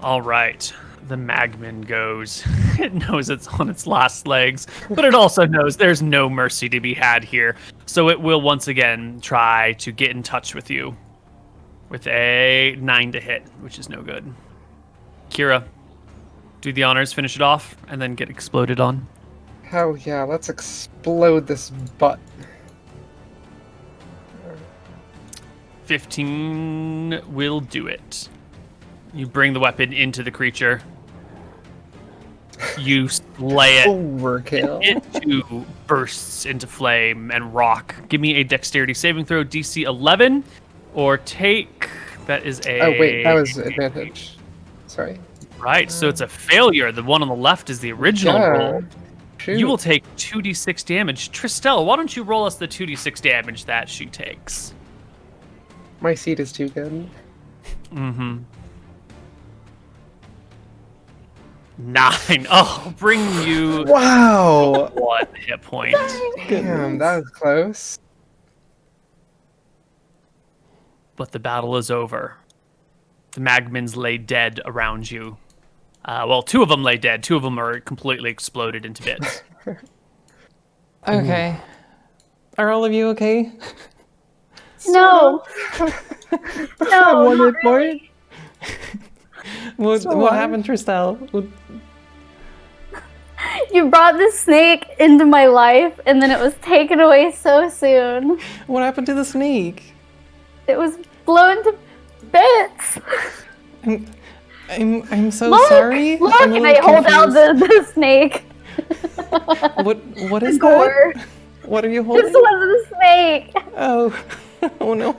B: All right, the Magman goes. It knows it's on its last legs, but it also knows there's no mercy to be had here. So it will once again try to get in touch with you with a 9 to hit, which is no good. Kira, do the honors, finish it off, and then get exploded on.
E: Hell yeah, let's explode this butt.
B: 15 will do it. You bring the weapon into the creature. You slay it.
E: Overkill.
B: It too bursts into flame and rock. Give me a dexterity saving throw, DC 11, or take. That is a.
E: Oh wait, that was advantage. Sorry.
B: Right, so it's a failure. The one on the left is the original
E: Yeah.
B: roll.
E: Shoot.
B: You will take 2d6 damage. Tristel, why don't you roll us the 2d6 damage that she takes?
E: My seat is too good.
B: Mm-hmm. 9. Oh, bring you
E: Wow!
B: 1 hit point.
E: Damn, that was close.
B: But the battle is over. The Magmans lay dead around you. Well, 2 of them lay dead. 2 of them are completely exploded into bits.
C: Okay. Are all of you okay?
D: No. No,
E: One
D: not
E: hit point.
C: What happened, Tristel?
D: You brought the snake into my life, and then it was taken away so soon.
C: What happened to the snake?
D: It was blown to bits.
C: I'm so
D: Look,
C: sorry.
D: look,
C: I'm a
D: and I
C: little
D: hold out
C: confused.
D: the snake.
C: What is
D: Gore.
C: that? What are you
D: This
C: holding?
D: was a snake.
C: Oh, oh no.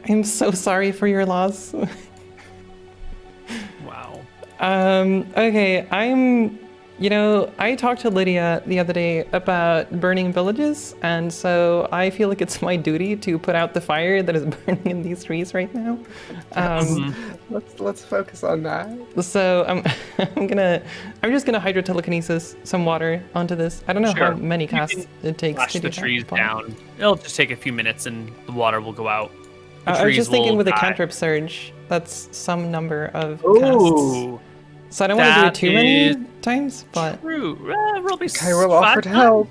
C: I'm so sorry for your loss.
B: Wow.
C: Okay, I talked to Lydia the other day about burning villages, and so I feel like it's my duty to put out the fire that is burning in these trees right now.
E: Let's focus on that.
C: So I'm just gonna hydro telekinesis some water onto this. I don't know
B: Sure.
C: how many
B: You
C: casts
B: can
C: it takes
B: Flash
C: to
B: the
C: do that,
B: trees
C: but-
B: down. It'll just take a few minutes and the water will go out. The
C: I was
B: trees
C: just thinking
B: will
C: with a
B: die.
C: cantrip surge, that's some number of casts.
B: Ooh.
C: So I don't want to do it
B: that
C: too many
B: is
C: times, but
B: True. Roll me
E: Kyril
B: 5
E: offered
B: times.
E: help.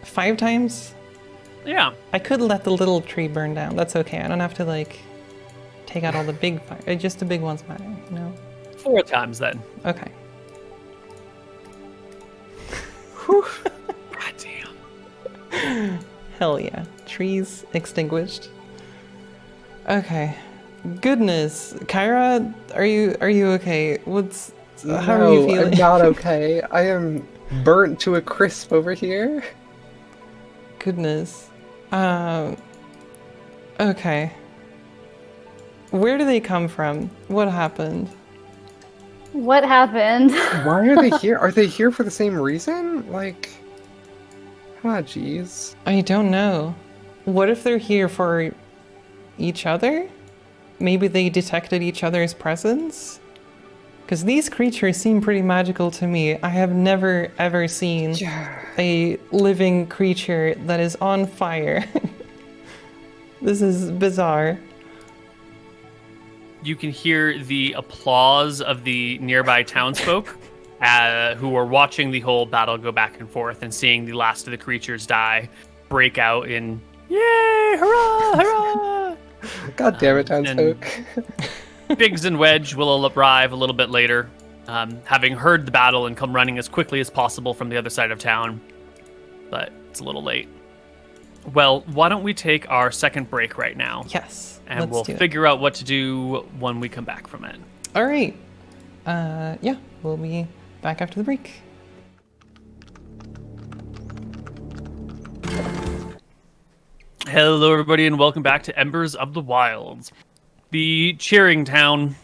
C: 5 times?
B: Yeah.
C: I could let the little tree burn down. That's okay. I don't have to take out all the big fire. Just the big ones matter, you know?
B: 4 times then.
C: Okay.
B: God damn.
C: Hell yeah. Trees extinguished. Okay. Goodness. Kyra, are you okay? How are you feeling?
E: I'm not okay. I am burnt to a crisp over here.
C: Goodness. Okay. Where do they come from? What happened?
D: What happened?
E: Why are they here? Are they here for the same reason? Jeez.
C: I don't know. What if they're here for each other? Maybe they detected each other's presence? Because these creatures seem pretty magical to me. I have never ever seen a living creature that is on fire. This is bizarre.
B: You can hear the applause of the nearby townsfolk who are watching the whole battle go back and forth and seeing the last of the creatures die, break out in "Yay! Hurrah! Hurrah!"
E: God damn it, townsfolk.
B: Biggs and Wedge will arrive a little bit later, having heard the battle and come running as quickly as possible from the other side of town. But it's a little late. Well, why don't we take our second break right now?
C: Yes.
B: And
C: let's
B: we'll
C: do it.
B: figure out what to do when we come back from it.
C: All right. Yeah, we'll be back after the break.
B: Hello, everybody, and welcome back to Embers of the Wilds. The cheering town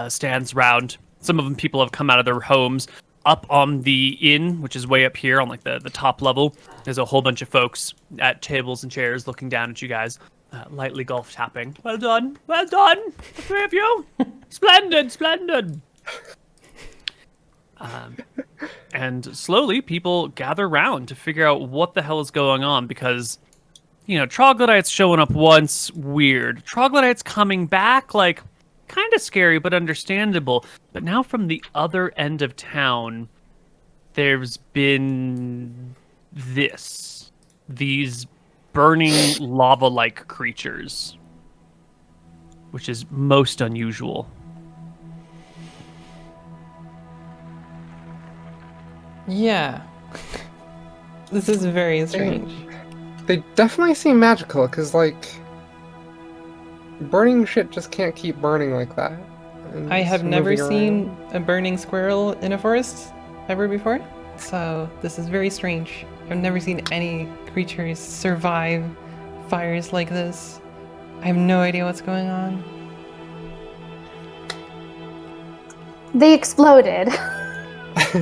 B: stands round. Some of them people have come out of their homes. Up on the inn, which is way up here on the top level, there's a whole bunch of folks at tables and chairs looking down at you guys, lightly golf tapping. Well done, the 3 of you. Splendid. And slowly, people gather round to figure out what the hell is going on because, troglodytes showing up once, weird. Troglodytes coming back, kind of scary, but understandable. But now from the other end of town, there's been these burning lava-like creatures, which is most unusual.
C: Yeah. This is very strange.
E: They definitely seem magical, because, burning shit just can't keep burning like that. And
C: I
E: just
C: have never
E: moving
C: seen
E: around.
C: a burning squirrel in a forest ever before, so this is very strange. I've never seen any creatures survive fires like this. I have no idea what's going on.
D: They exploded.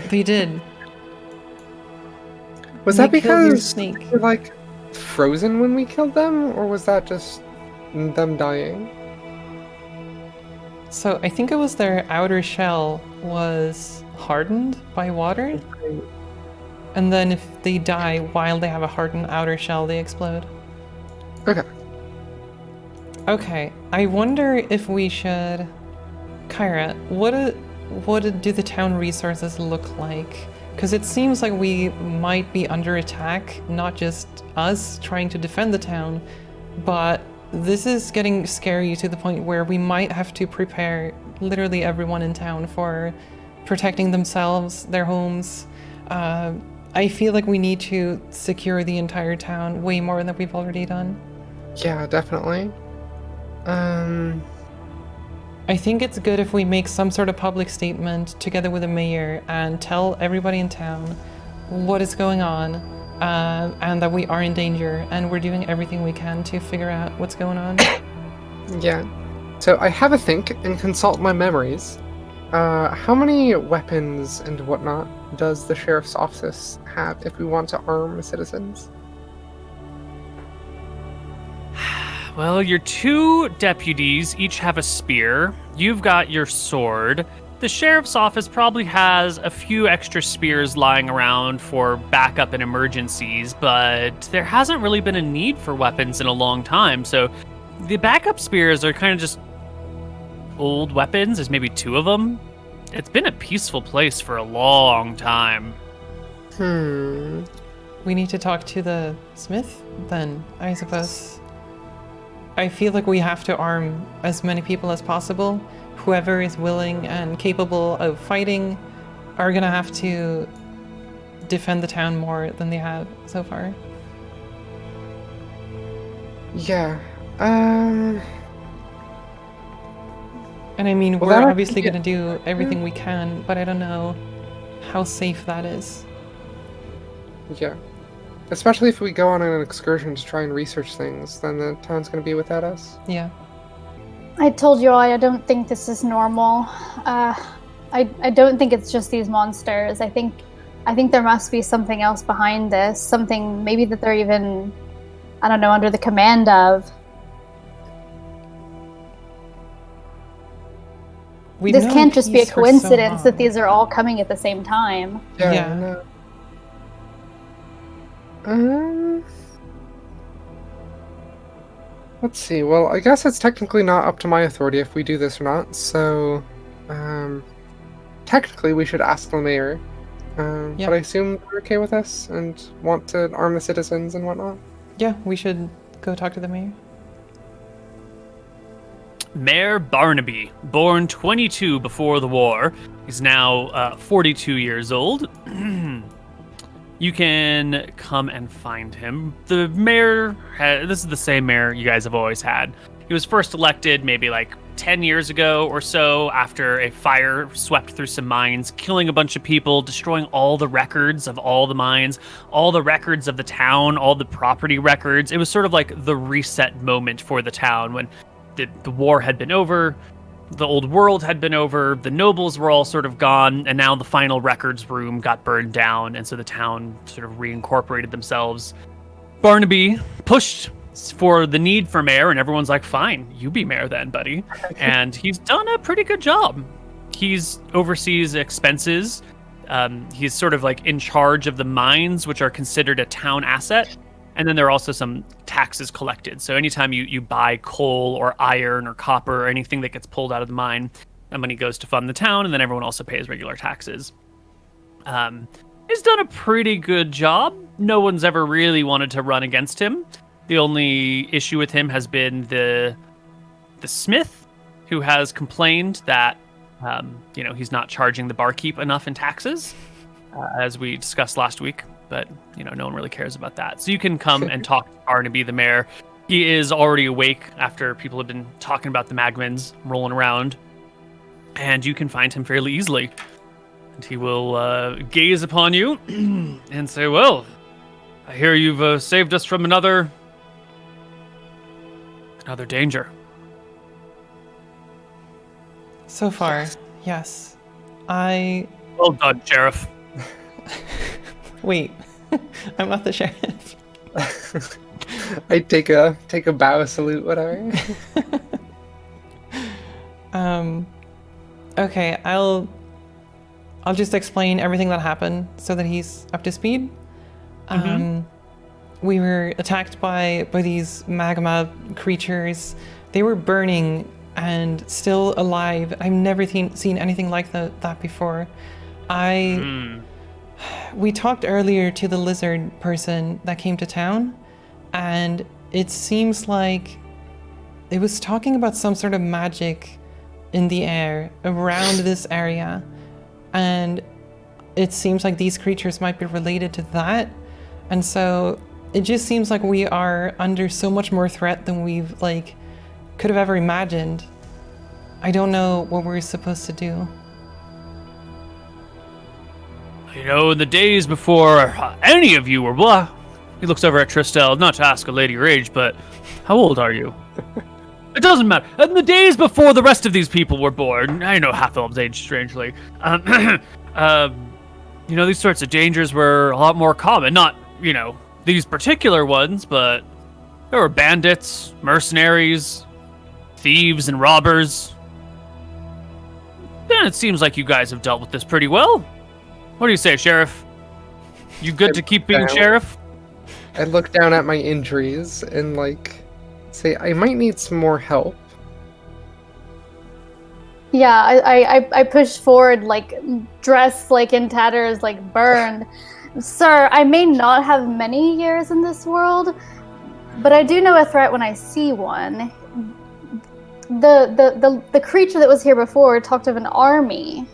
C: They did.
E: Was
C: They
E: that
C: killed your
E: because
C: snake.
E: they were, frozen when we killed them, or was that just them dying?
C: So I think it was their outer shell was hardened by water. And then if they die while they have a hardened outer shell, they explode.
E: Okay.
C: Okay, I wonder if we should... Kyra, what do the town resources look like? Because it seems like we might be under attack, not just us trying to defend the town, but this is getting scary to the point where we might have to prepare literally everyone in town for protecting themselves, their homes. I feel like we need to secure the entire town way more than we've already done.
E: Yeah, definitely.
C: I think it's good if we make some sort of public statement together with the mayor and tell everybody in town what is going on, and that we are in danger and we're doing everything we can to figure out what's going on.
E: Yeah. So I have a think and consult my memories. How many weapons and whatnot does the sheriff's office have if we want to arm citizens?
B: Well, your 2 deputies each have a spear. You've got your sword. The sheriff's office probably has a few extra spears lying around for backup in emergencies, but there hasn't really been a need for weapons in a long time. So the backup spears are kind of just old weapons. There's maybe 2 of them. It's been a peaceful place for a long time.
C: We need to talk to the smith then, I suppose. I feel like we have to arm as many people as possible. Whoever is willing and capable of fighting are gonna have to defend the town more than they have so far.
E: Yeah.
C: And I mean,
E: Well,
C: we're
E: that
C: obviously
E: actually-
C: gonna do everything we can, but I don't know how safe that is.
E: Yeah. Especially if we go on an excursion to try and research things, then the town's going to be without us.
C: Yeah.
D: I told you all I don't think this is normal. I don't think it's just these monsters. I think there must be something else behind this. Something maybe that they're even, I don't know, under the command of. This can't just be a coincidence that these are all coming at the same time.
C: Yeah.
E: No. Let's see. Well, I guess it's technically not up to my authority if we do this or not. So, technically we should ask the mayor.
C: Yeah.
E: But I assume they're okay with us and want to arm the citizens and whatnot.
C: Yeah, we should go talk to the mayor.
B: Mayor Barnaby, born 22 before the war. He's now 42 years old. You can come and find him. The mayor, this is the same mayor you guys have always had. He was first elected maybe like 10 years ago or so after a fire swept through some mines, killing a bunch of people, destroying all the records of all the mines, all the records of the town, all the property records. It was sort of like the reset moment for the town when the war had been over, the old world had been over, the nobles were all sort of gone, and now the final records room got burned down, and so the town sort of reincorporated themselves. Barnaby pushed for the need for mayor, and everyone's like, fine, you be mayor then, buddy. And he's done a pretty good job. He's oversees expenses. He's sort of like in charge of the mines, which are considered a town asset. And then there are also some taxes collected. So anytime you buy coal or iron or copper or anything that gets pulled out of the mine, that money goes to fund the town, and then everyone also pays regular taxes. He's done a pretty good job. No one's ever really wanted to run against him. The only issue with him has been the smith, who has complained that he's not charging the barkeep enough in taxes, as we discussed last week. But, no one really cares about that. So you can come and talk to Barnaby, the mayor. He is already awake after people have been talking about the Magmans rolling around. And you can find him fairly easily. And he will gaze upon you and say, well, I hear you've saved us from another danger.
C: So far, yes.
B: Well done, Sheriff.
C: Wait, I'm not the sheriff.
E: I take a bow, salute, whatever.
C: Okay, I'll just explain everything that happened so that he's up to speed. We were attacked by these magma creatures. They were burning and still alive. I've never seen anything like that before. We talked earlier to the lizard person that came to town, and it seems like it was talking about some sort of magic in the air around this area, and it seems like these creatures might be related to that. And so it just seems like we are under so much more threat than we've could have ever imagined. I don't know what we're supposed to do.
B: You know, in the days before any of you were blah. He looks over at Tristel, not to ask a lady your age, but how old are you? It doesn't matter. In the days before the rest of these people were born, I know half-elves age strangely. You know, these sorts of dangers were a lot more common. Not, you know, these particular ones, but there were bandits, mercenaries, thieves, and robbers. And it seems like you guys have dealt with this pretty well. What do you say, Sheriff? You good to keep being Sheriff?
E: I look down at my injuries and say I might need some more help.
D: Yeah, I push forward, dressed in tatters, burned. Sir, I may not have many years in this world, but I do know a threat when I see one. The creature that was here before talked of an army.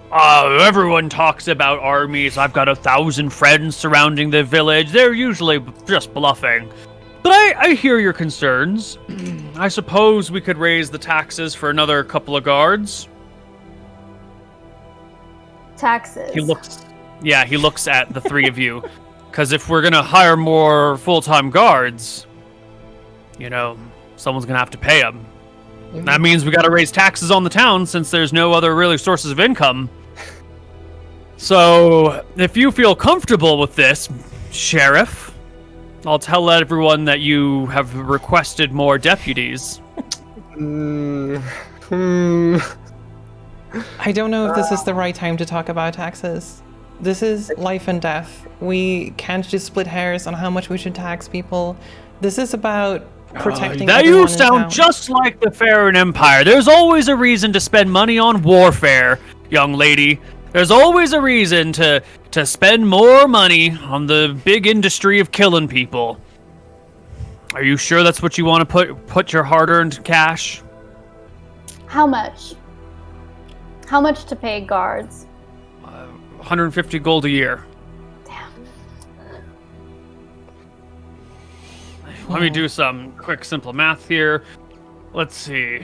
B: Everyone talks about armies. I've got 1,000 friends surrounding the village. They're usually just bluffing. But I hear your concerns. I suppose we could raise the taxes for another couple of guards.
D: Taxes?
B: He looks at the three of you. Because if we're going to hire more full-time guards, you know, someone's going to have to pay them. That means we got to raise taxes on the town since there's no other really sources of income. So, if you feel comfortable with this, Sheriff, I'll tell everyone that you have requested more deputies.
C: I don't know if this is the right time to talk about taxes. This is life and death. We can't just split hairs on how much we should tax people. This is about protecting
B: now
C: everyone
B: you sound
C: in town.
B: just like the Pharaoh Empire. There's always a reason to spend money on warfare, young lady. There's always a reason to spend more money on the big industry of killing people. Are you sure that's what you want to put your hard-earned cash?
D: How much? How much to pay guards?
B: 150 gold a year.
D: Damn.
B: Let me do some quick, simple math here. Let's see.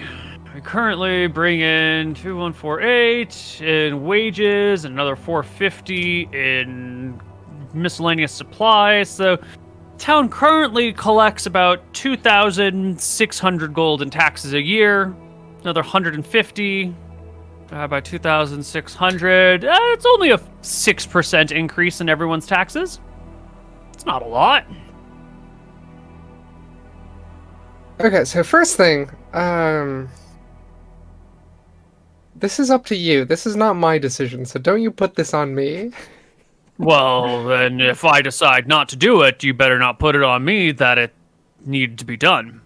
B: We currently bring in 2,148 in wages, and another 450 in miscellaneous supplies. So, town currently collects about 2,600 gold in taxes a year. Another 150 by 2,600. It's only a 6% increase in everyone's taxes. It's not a lot.
E: Okay, so first thing, this is up to you. This is not my decision, so don't you put this on me.
B: Well, then if I decide not to do it, you better not put it on me that it needed to be done.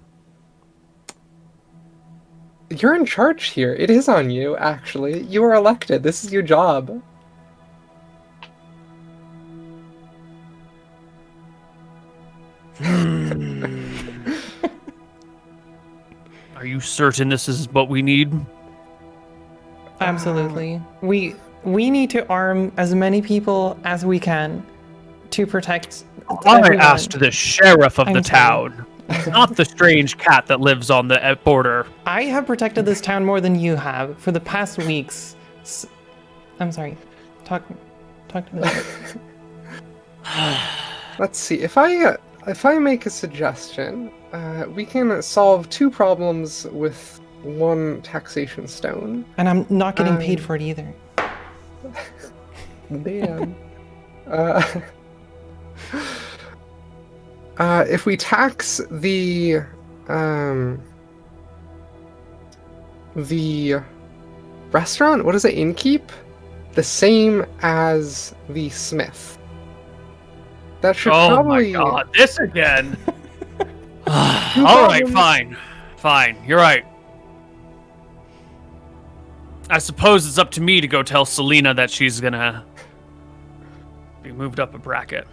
E: You're in charge here. It is on you, actually. You are elected. This is your job.
B: Are you certain this is what we need?
C: Absolutely. We need to arm as many people as we can to protect
B: I
C: everyone.
B: asked the sheriff of
C: I'm
B: the
C: sorry.
B: town, not the strange cat that lives on the border.
C: I have protected this town more than you have for the past weeks. I'm sorry. Talk to me.
E: Let's see. If I make a suggestion, we can solve two problems with one taxation stone.
C: And I'm not getting paid for it either.
E: Damn. If we tax the the restaurant, what is it, innkeep? The same as the smith. That should probably...
B: Oh my god, this again!
E: No
B: Alright,
E: problem.
B: fine, you're right. I suppose it's up to me to go tell Selena that she's gonna be moved up a bracket.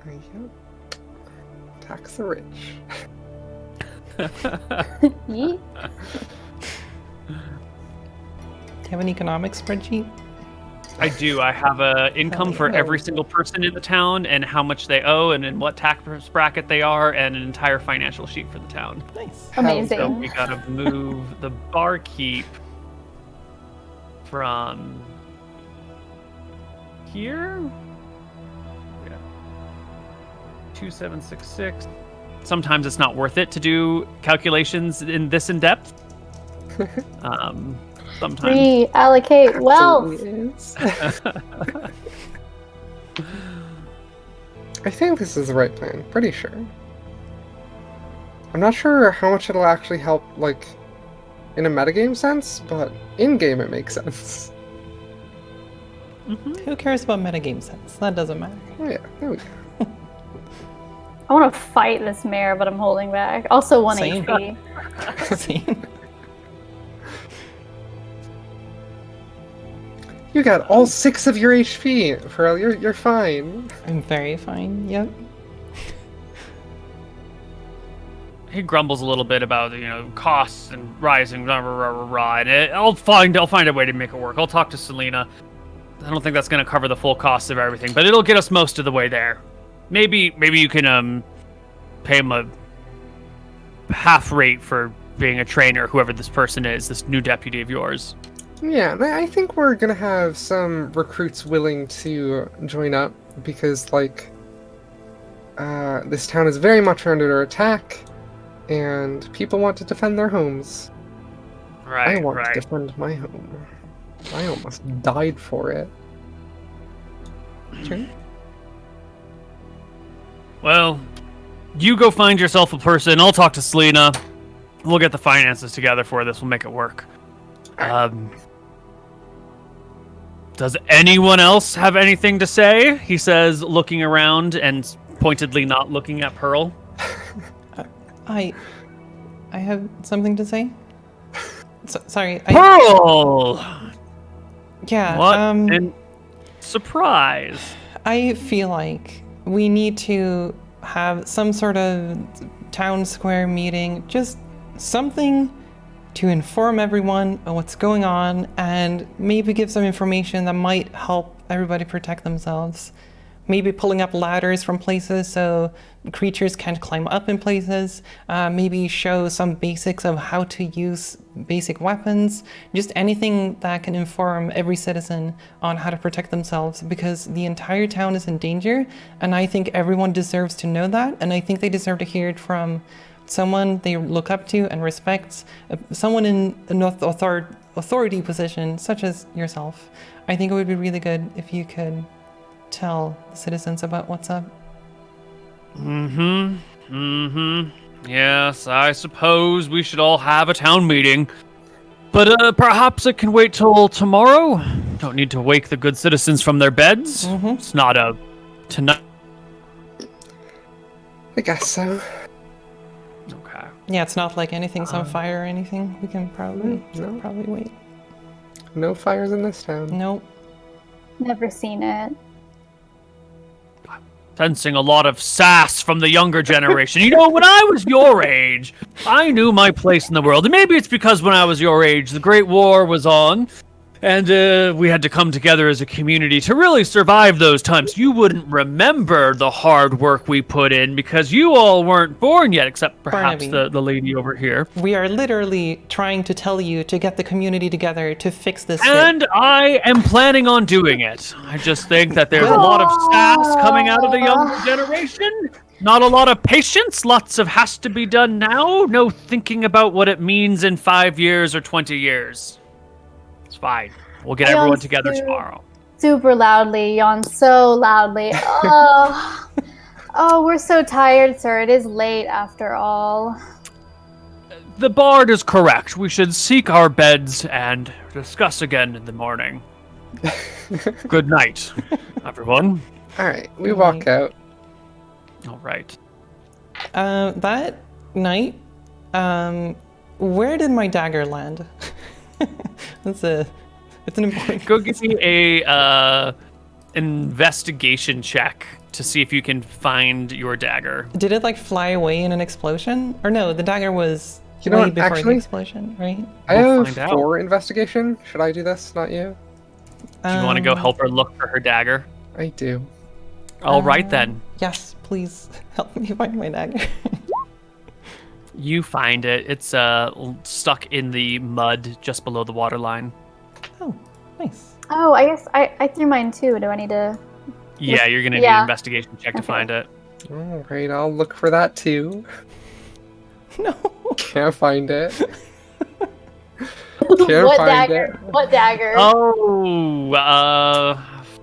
E: Yep. Tax the rich.
D: Yeet.
C: Do you have an economics spreadsheet?
B: I do. I have a income for every single person in the town and how much they owe and in what tax bracket they are and an entire financial sheet for the town.
C: Nice.
D: Amazing.
B: So we gotta move the barkeep from here. Yeah. 2766. Sometimes it's not worth it to do calculations in this in depth. Sometimes.
D: Reallocate wealth.
E: Absolutely is. I think this is the right plan. Pretty sure. I'm not sure how much it'll actually help, like, in a metagame sense, but in-game it makes sense.
C: Who cares about metagame sense? That doesn't matter.
E: Oh yeah, there we go.
D: I want to fight this mare, but I'm holding back. Also 1
C: Same.
D: HP.
C: See?
E: You got all 6 of your HP, Pharrell. You're fine.
C: I'm very fine. Yep.
B: He grumbles a little bit about costs and rising, and I'll find a way to make it work. I'll talk to Selena. I don't think that's going to cover the full cost of everything, but it'll get us most of the way there. Maybe you can pay him a half rate for being a trainer, whoever this person is, this new deputy of yours.
E: Yeah, and I think we're gonna have some recruits willing to join up because, like, this town is very much under attack, and people want to defend their homes.
B: Right,
E: I want to defend my home. I almost died for it.
C: Sure.
B: Well, you go find yourself a person. I'll talk to Selena. We'll get the finances together for this. We'll make it work. Does anyone else have anything to say? He says, looking around and pointedly not looking at Pearl.
C: I have something to say. Sorry.
B: Pearl!
C: Yeah.
B: What in surprise.
C: I feel like we need to have some sort of town square meeting, just something to inform everyone of what's going on and maybe give some information that might help everybody protect themselves. Maybe pulling up ladders from places so creatures can't climb up in places. Maybe show some basics of how to use basic weapons. Just anything that can inform every citizen on how to protect themselves, because the entire town is in danger, and I think everyone deserves to know that, and I think they deserve to hear it from someone they look up to and respect, someone in an authority position, such as yourself. I think it would be really good if you could tell the citizens about what's up.
B: Yes, I suppose we should all have a town meeting. But perhaps it can wait till tomorrow? Don't need to wake the good citizens from their beds. It's not a tonight.
E: I guess so.
B: Okay.
C: Yeah, it's not like anything's on fire or anything. We can probably wait.
E: No fires in this town.
C: Nope.
D: Never seen it.
B: Sensing a lot of sass from the younger generation. You know, when I was your age, I knew my place in the world. And maybe it's because when I was your age, the Great War was on, and we had to come together as a community to really survive those times. You wouldn't remember the hard work we put in because you all weren't born yet, except perhaps
C: Barnaby.
B: the lady over here.
C: We are literally trying to tell you to get the community together to fix this
B: And I am planning on doing it. I just think that there's a lot of sass coming out of the younger generation. Not a lot of patience. Lots of has to be done now. No thinking about what it means in 5 years or 20 years. It's fine. We'll get everyone together tomorrow.
D: Super loudly, yawn so loudly. Oh, we're so tired, sir. It is late after all.
B: The bard is correct. We should seek our beds and discuss again in the morning. Good night, everyone.
E: All right, we walk out.
B: All right.
C: That night, where did my dagger land? It's an important.
B: Go give me a investigation check to see if you can find your dagger.
C: Did it like fly away in an explosion? Or no, the dagger was
E: You know
C: way
E: what,
C: before
E: actually-
C: the explosion, right?
E: I
B: We'll
E: have
B: find out.
E: 4 investigation. Should I do this? Not you.
B: Do you want to go help her look for her dagger?
E: I do.
B: All right then.
C: Yes, please help me find my dagger.
B: You find it. It's stuck in the mud just below the waterline.
C: Oh, nice.
D: Oh, I guess I threw mine too. Do I need to?
B: Yeah, you're gonna need an
D: Yeah.
B: investigation check to
D: Okay.
B: find it.
E: All right, I'll look for that too.
C: No.
E: Can't find it.
D: What
E: find
D: dagger?
E: it.
D: What dagger?
B: Oh,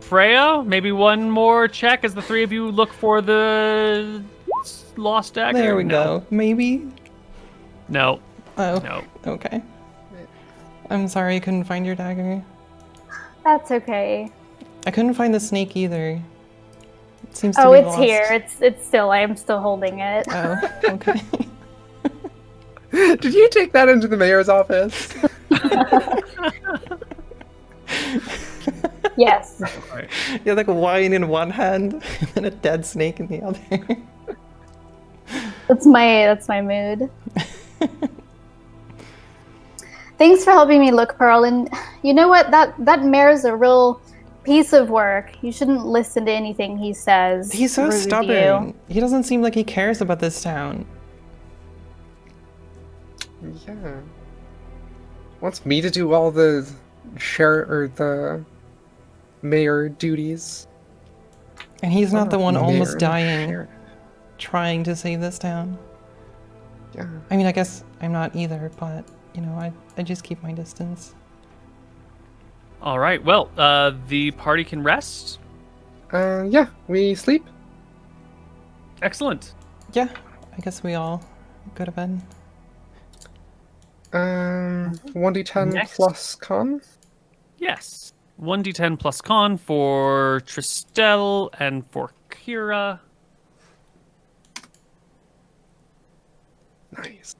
B: Freya, maybe one more check as the three of you look for the lost dagger.
C: There we
B: No.
C: go. Maybe.
B: No,
C: Oh,
B: no.
C: okay. I'm sorry I couldn't find your dagger.
D: That's okay.
C: I couldn't find the snake either. It seems to
D: Oh,
C: be
D: it's
C: lost.
D: here. It's still. I am still holding it.
C: Oh, okay.
E: Did you take that into the mayor's office?
D: Yes.
C: You have like wine in one hand and a dead snake in the other.
D: That's my mood. Thanks for helping me look, Pearl. And you know what? That mayor's a real piece of work. You shouldn't listen to anything he says.
C: He's so
D: Rude
C: stubborn.
D: you.
C: He doesn't seem like he cares about this town.
E: Yeah. Wants me to do all the the mayor duties.
C: And he's not the one
E: Mayor
C: almost
E: and
C: dying
E: sheriff.
C: trying to save this town.
E: Yeah.
C: I mean, I guess I'm not either, but, you know, I just keep my distance.
B: All right. Well, the party can rest.
E: Yeah, we sleep.
B: Excellent.
C: Yeah, I guess we all go to bed.
E: 1d10
B: Next.
E: plus con.
B: Yes. 1d10 plus con for Tristel and for Kira.
E: Nice.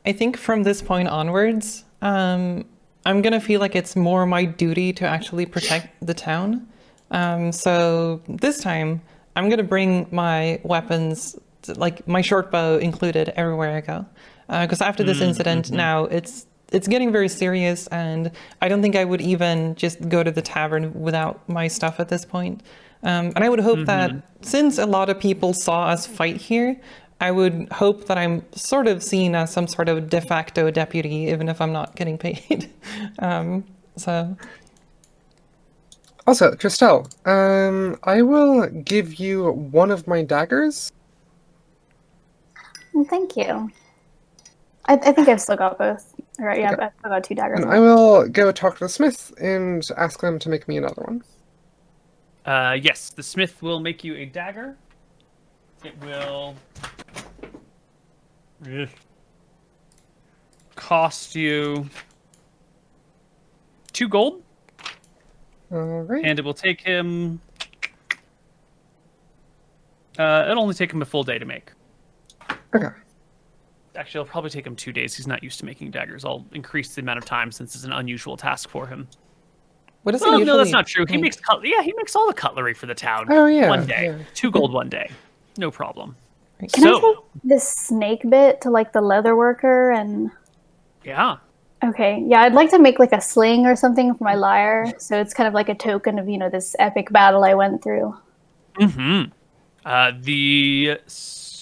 C: I think from this point onwards, I'm gonna feel like it's more my duty to actually protect the town. So this time, I'm gonna bring my weapons, like my short bow included, everywhere I go. Because after this incident, now it's getting very serious, and I don't think I would even just go to the tavern without my stuff at this point. And I would hope that since a lot of people saw us fight here, I would hope that I'm sort of seen as some sort of de facto deputy, even if I'm not getting paid. So
E: Also, Tristel, I will give you one of my daggers.
D: Thank you. I think I've still got both. All right, yeah,
E: Okay.
D: I've still got 2 daggers.
E: And I will go talk to the smith and ask them to make me another one.
B: Yes, the smith will make you a dagger. It will cost you 2 gold,
E: Alright.
B: and it will take him. It'll only take him a full day to make.
E: Okay.
B: Actually, it'll probably take him 2 days. He's not used to making daggers. I'll increase the amount of time since it's an unusual task for him.
C: what does
B: Well,
C: it
B: no, that's
C: usually
B: not true. He
C: make?
B: makes he makes all the cutlery for the town.
E: Oh, yeah,
B: one day,
E: yeah.
B: 2 gold one day, no problem.
D: Can I
B: So,
D: take this snake bit to like the leather worker and?
B: yeah,
D: Okay, yeah, I'd like to make like a sling or something for my lyre, so it's kind of like a token of this epic battle I went through.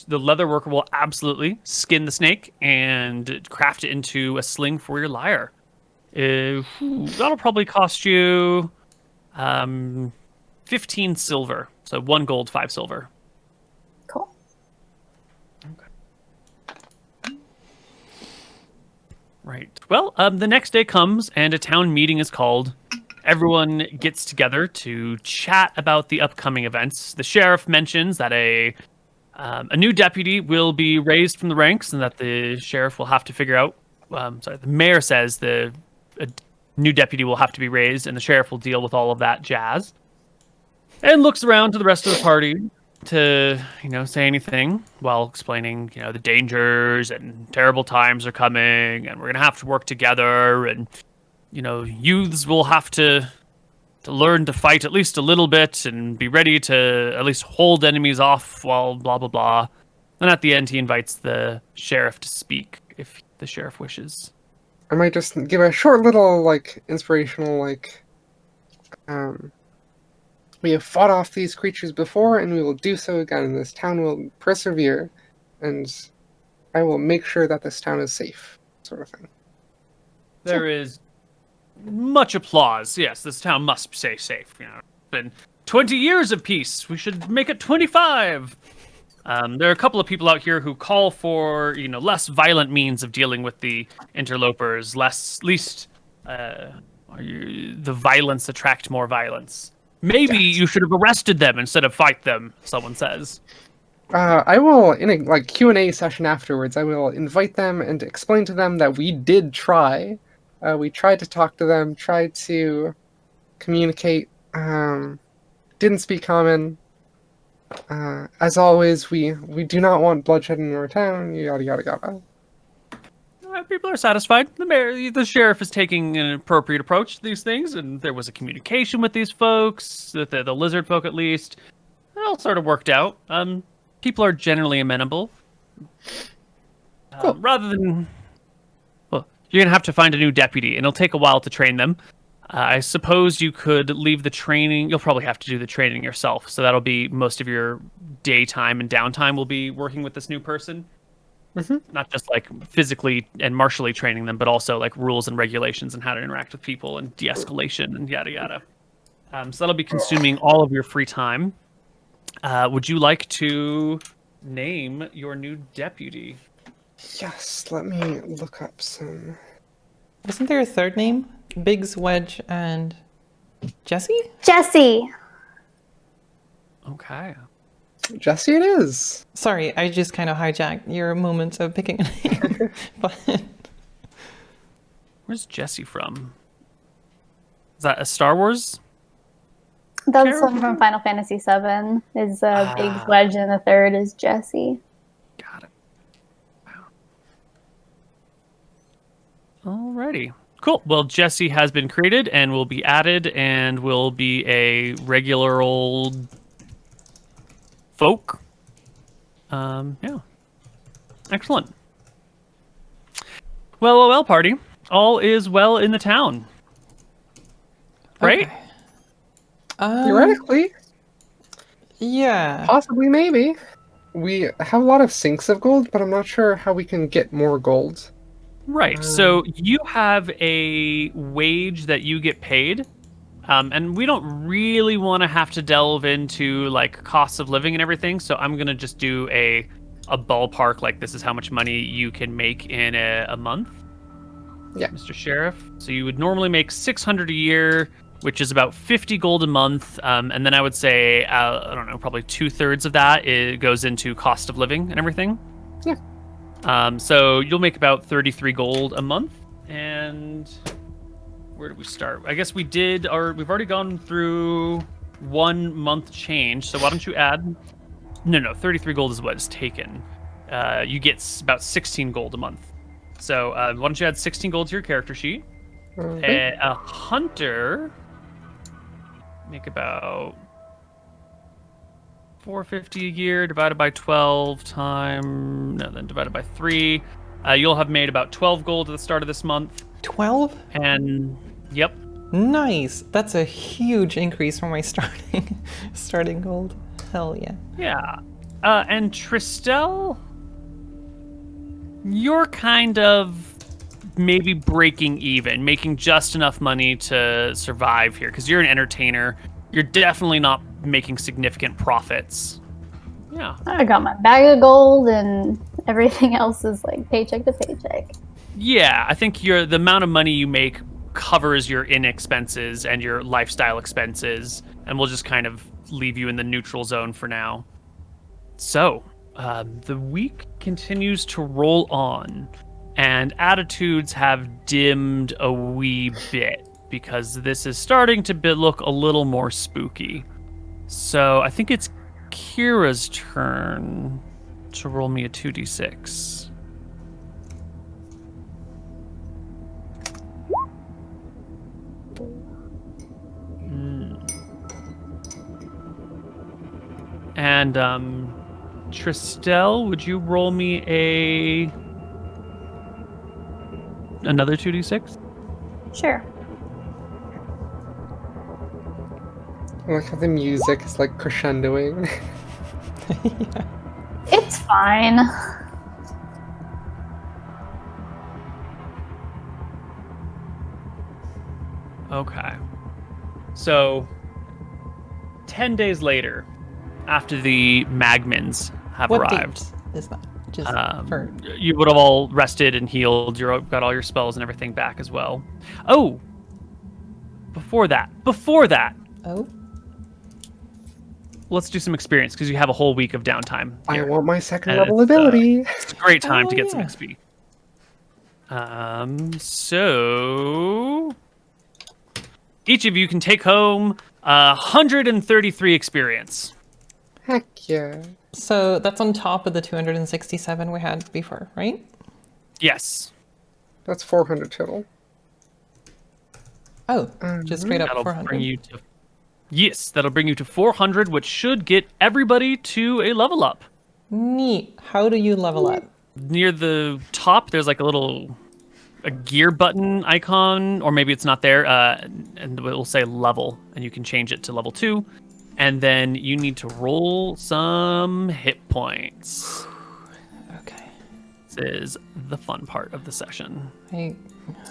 B: the leather worker will absolutely skin the snake and craft it into a sling for your lyre. That'll probably cost you 15 silver. So 1 gold, 5 silver.
D: Cool.
B: Right. Well, the next day comes and a town meeting is called, everyone gets together to chat about the upcoming events. The sheriff mentions that a new deputy will be raised from the ranks, and that the sheriff will have to figure out. The mayor says a new deputy will have to be raised, and the sheriff will deal with all of that jazz. And looks around to the rest of the party to, say anything while explaining, the dangers and terrible times are coming, and we're gonna have to work together, and youths will have to learn to fight at least a little bit and be ready to at least hold enemies off while blah blah blah. And at the end, he invites the sheriff to speak if the sheriff wishes.
E: I might just give a short little inspirational we have fought off these creatures before, and we will do so again, and this town will persevere, and I will make sure that this town is safe, sort of thing.
B: There is much applause. Yes, this town must stay safe. It's been 20 years of peace. We should make it 25. There are a couple of people out here who call for, less violent means of dealing with the interlopers. The violence attract more violence. Maybe you should have arrested them instead of fight them, someone says.
E: I will, in a Q&A session afterwards, I will invite them and explain to them that we did try. We tried to talk to them, tried to communicate, didn't speak common. As always, we do not want bloodshed in our town, yada yada yada.
B: People are satisfied. The sheriff is taking an appropriate approach to these things, and there was a communication with these folks, the lizard folk at least. It all sort of worked out. People are generally amenable.
E: Cool.
B: Rather than... Well, you're going to have to find a new deputy, and it'll take a while to train them. I suppose you could leave the training. You'll probably have to do the training yourself, so that'll be most of your daytime and downtime will be working with this new person. Mm-hmm. Not just physically and martially training them, but also rules and regulations and how to interact with people and de-escalation and yada yada. So that'll be consuming all of your free time. Would you like to name your new deputy?
E: Yes, let me look up some.
C: Wasn't there a third name? Biggs, Wedge, and Jesse?
D: Jesse.
B: Okay.
E: Jesse it is.
C: Sorry, I just kind of hijacked your moment of picking a name. But
B: where's Jesse from? Is that a Star Wars?
D: That's one from Final Fantasy VII. Is Biggs, Wedge, and the third is Jesse.
B: Got it. Wow. Alrighty. Cool. Well, Jesse has been created and will be added and will be a regular old folk. Yeah. Excellent. Well, party. All is well in the town. Right?
C: Okay.
E: Theoretically.
C: Yeah.
E: Possibly, maybe. We have a lot of sinks of gold, but I'm not sure how we can get more gold.
B: Right. So you have a wage that you get paid. And we don't really want to have to delve into costs of living and everything. So I'm going to just do a ballpark, this is how much money you can make in a month.
E: Yeah.
B: Mr. Sheriff. So you would normally make 600 a year, which is about 50 gold a month. And then I would say, I don't know, probably 2/3 of that goes into cost of living and everything.
E: Yeah.
B: So you'll make about 33 gold a month. And where did we start? I guess we've already gone through 1 month change. So why don't you add? No, 33 gold is what is taken. You get about 16 gold a month. So why don't you add 16 gold to your character sheet?
E: Okay.
B: A hunter make about 450 a year divided by 12 then divided by 3. You'll have made about 12 gold at the start of this month.
C: 12?
B: And yep.
C: Nice. That's a huge increase from my starting gold. Hell yeah.
B: Yeah. And Tristel, you're kind of maybe breaking even, making just enough money to survive here, because you're an entertainer. You're definitely not making significant profits. Yeah.
D: I got my bag of gold, and everything else is paycheck to paycheck.
B: Yeah, I think the amount of money you make covers your inn expenses and your lifestyle expenses, and we'll just kind of leave you in the neutral zone for now. So, the week continues to roll on, and attitudes have dimmed a wee bit because this is starting to look a little more spooky. So I think it's Kira's turn to roll me a 2d6. And Tristel, would you roll me another 2d6?
D: Sure.
E: I like how the music is like crescendoing.
C: Yeah.
D: It's fine.
B: Okay. So, 10 days later, after the Magmans have
C: What
B: arrived,
C: date is that? Just for...
B: you would have all rested and healed. You've got all your spells and everything back as well. Oh! Before that,
C: Oh?
B: let's do some experience because you have a whole week of downtime
E: I
B: here.
E: want my second
B: And
E: level
B: it's,
E: ability.
B: It's a great time
C: Oh,
B: to get some
C: yeah.
B: XP. So each of you can take home 133 experience.
E: Heck yeah.
C: So that's on top of the 267 we had before, right?
B: Yes.
E: That's 400 total.
C: Oh, just straight up
B: That'll
C: 400.
B: bring you to... Yes, that'll bring you to 400, which should get everybody to a level up.
C: Neat. How do you level up?
B: Near the top, there's like a gear button icon, or maybe it's not there, and it will say level, and you can change it to level 2. And then you need to roll some hit points.
C: Okay.
B: This is the fun part of the session.
C: I...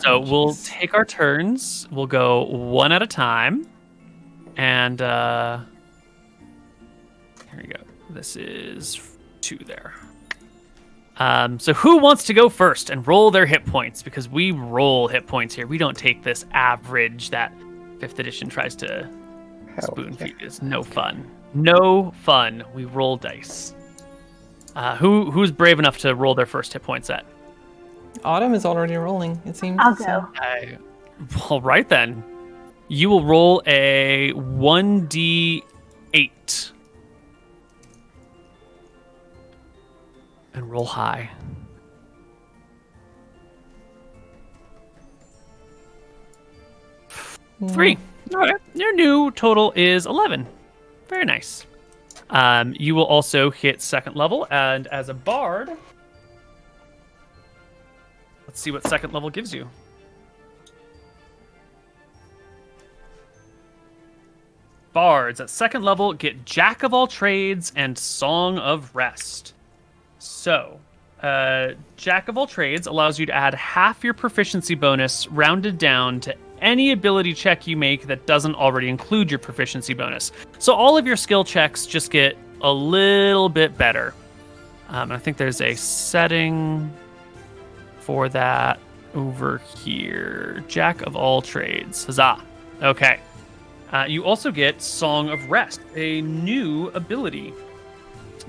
B: So we'll take our turns. We'll go one at a time. And here we go. This is 2 there. So who wants to go first and roll their hit points? Because we roll hit points here. We don't take this average that 5th edition tries to spoon feed. It's no fun. No fun. We roll dice. Who's brave enough to roll their first hit points at?
C: Autumn is already rolling, it seems.
D: I'll
C: so-
D: go.
B: All right, then. You will roll a 1d8. And roll high. 3. All right. Your new total is 11. Very nice. You will also hit 2nd level, and as a bard, let's see what 2nd level gives you. Bards at 2nd level get Jack of all trades and Song of Rest. So, Jack of all trades allows you to add half your proficiency bonus rounded down to any ability check you make that doesn't already include your proficiency bonus. So all of your skill checks just get a little bit better. I think there's a setting for that over here. Jack of all trades. Huzzah. Okay. You also get Song of Rest, a new ability.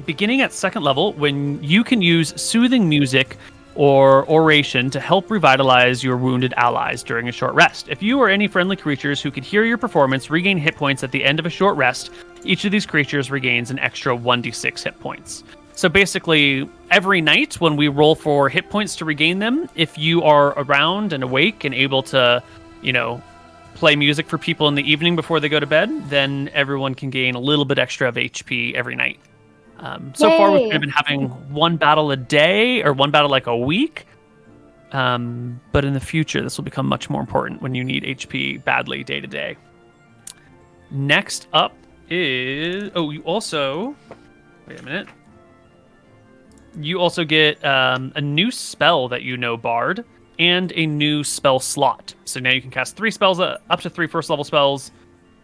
B: Beginning at 2nd level, when you can use soothing music or oration to help revitalize your wounded allies during a short rest. If you or any friendly creatures who could hear your performance regain hit points at the end of a short rest, each of these creatures regains an extra 1d6 hit points. So basically, every night when we roll for hit points to regain them, if you are around and awake and able to, play music for people in the evening before they go to bed, then everyone can gain a little bit extra of HP every night. So far, we've been having one battle a day or one battle like a week. But in the future, this will become much more important when you need HP badly day to day. Next up is... Oh, you also... Wait a minute. You also get a new spell that you know, Bard, and a new spell slot. So now you can cast 3 spells, up to 3 first level spells.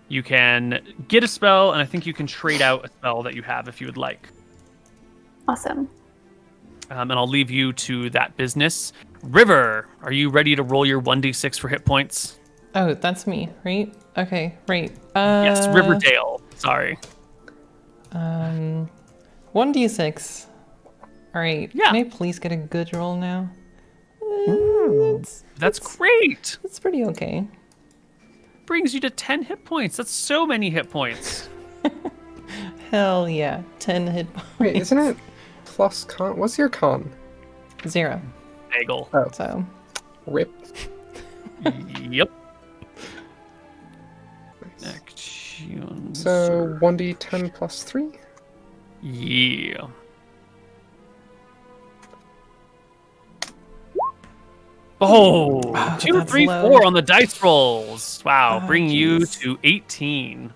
B: You can get a spell, and I think you can trade out a spell that you have if you would like.
D: Awesome.
B: And I'll leave you to that business. River, are you ready to roll your 1d6 for hit points?
C: Oh, that's me, right? Okay, right.
B: Yes, Riverdale. Sorry.
C: 1d6. All right.
B: Yeah.
C: Can I please get a good roll now?
B: That's great.
C: It's pretty okay.
B: Brings you to 10 hit points. That's so many hit points.
C: Hell yeah. 10 hit points.
E: Wait, isn't it plus con? What's your con?
C: 0.
B: Bagel.
E: Oh,
C: So,
E: rip.
B: Yep. Action.
E: So 1d10 plus 3?
B: Yeah. Oh,
C: Wow,
B: 2,
C: that's
B: 3,
C: low.
B: 4 on the dice rolls. Wow,
C: Oh,
B: bring you
C: jeez.
B: to 18.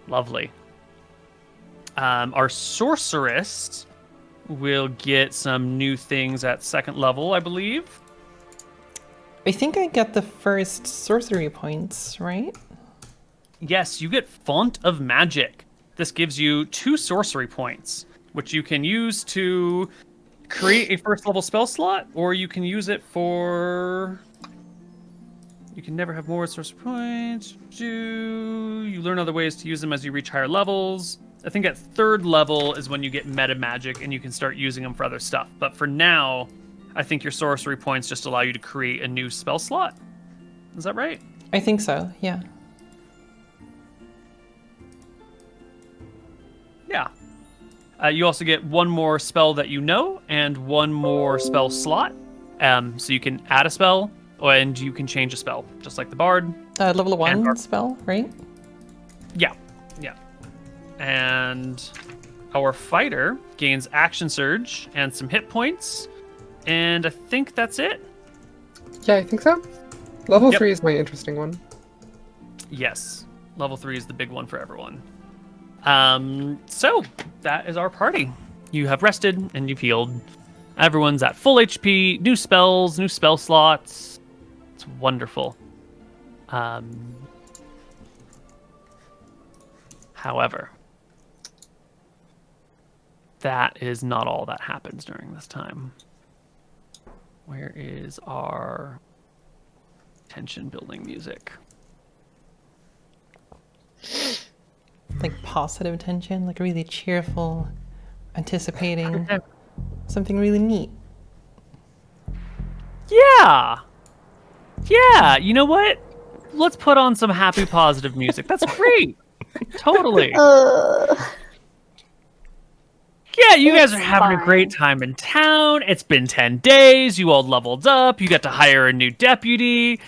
B: Lovely. Our sorceress will get some new things at second level, I believe.
C: I think I get the first sorcery points, right?
B: Yes, you get Font of Magic. This gives you 2 sorcery points, which you can use to create a first level spell slot, or you can use it for... You can never have more sorcery points. You learn other ways to use them as you reach higher levels. I think at third level is when you get meta magic and you can start using them for other stuff. But for now, I think your sorcery points just allow you to create a new spell slot. Is that right?
C: I think so, yeah.
B: Yeah. You also get one more spell that you know and one more spell slot. So you can add a spell and you can change a spell, just like the bard.
C: Level
B: And
C: 1 spell, right?
B: Yeah, yeah. And our fighter gains action surge and some hit points. And I think that's it.
E: Yeah, I think so. Level
B: Yep.
E: 3 is my interesting one.
B: Yes, level 3 is the big one for everyone. So that is our party. You have rested and you've healed. Everyone's at full HP, new spells, new spell slots. It's wonderful. However, that is not all that happens during this time. Where is our tension building music?
C: Like positive tension, like really cheerful, anticipating something really neat.
B: Yeah. Yeah, you know what? Let's put on some happy, positive music. That's great. Totally. Yeah, you guys are having a great time in town. It's been 10 days. You all leveled up. You got to hire a new deputy,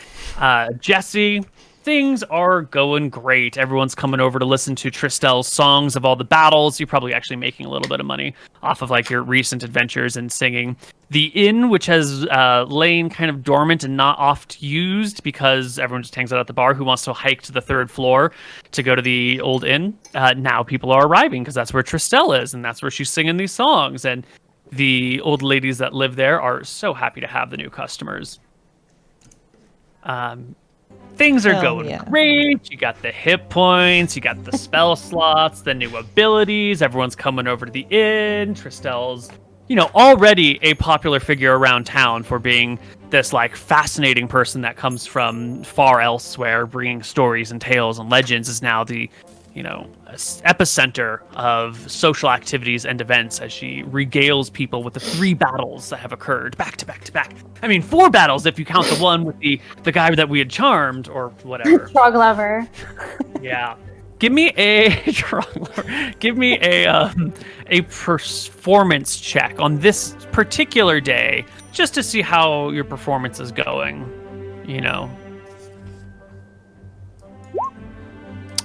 B: Jesse. Things are going great. Everyone's coming over to listen to Tristell's songs of all the battles. You're probably actually making a little bit of money off of like your recent adventures and singing. The inn, which has lain kind of dormant and not oft used because everyone just hangs out at the bar, who wants to hike to the 3rd floor to go to the old inn. Now people are arriving because that's where Tristell is and that's where she's singing these songs. And the old ladies that live there are so happy to have the new customers. Things are
C: Hell
B: going
C: yeah.
B: great. You got the hit points, you got the spell slots, the new abilities. Everyone's coming over to the inn. Tristell's, already a popular figure around town for being this like fascinating person that comes from far elsewhere, bringing stories and tales and legends, is now the, epicenter of social activities and events as she regales people with the 3 battles that have occurred back to back to back. I mean, 4 battles if you count the one with the guy that we had charmed or whatever.
D: Frog lover.
B: Yeah. Give me a performance check on this particular day, just to see how your performance is going.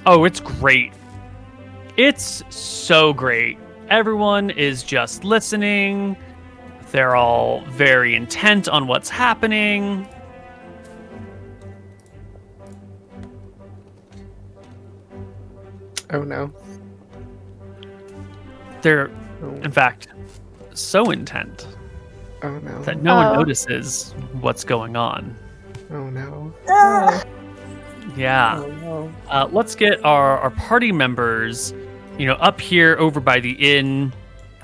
B: Oh, it's great. It's so great. Everyone is just listening. They're all very intent on what's happening.
E: Oh no.
B: They're, in fact, so intent
E: Oh no.
B: that no one notices what's going on.
E: Oh no.
B: Yeah.
E: Oh no.
B: Let's get our party members, up here over by the inn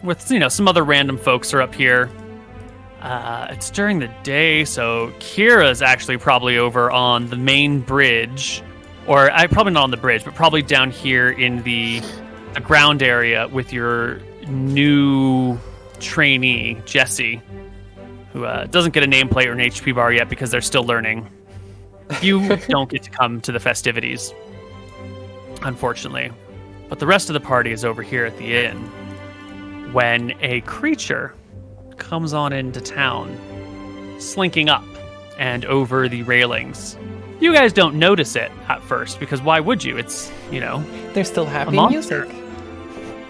B: with, some other random folks are up here. It's during the day, so Kira's actually probably over on the main bridge. Or probably not on the bridge, but probably down here in the ground area with your new trainee, Jesse, who doesn't get a nameplate or an HP bar yet because they're still learning. You don't get to come to the festivities, unfortunately. But the rest of the party is over here at the inn when a creature comes on into town, slinking up and over the railings. You guys don't notice it at first because why would you? It's,
C: There's still happy
B: monster.
C: music.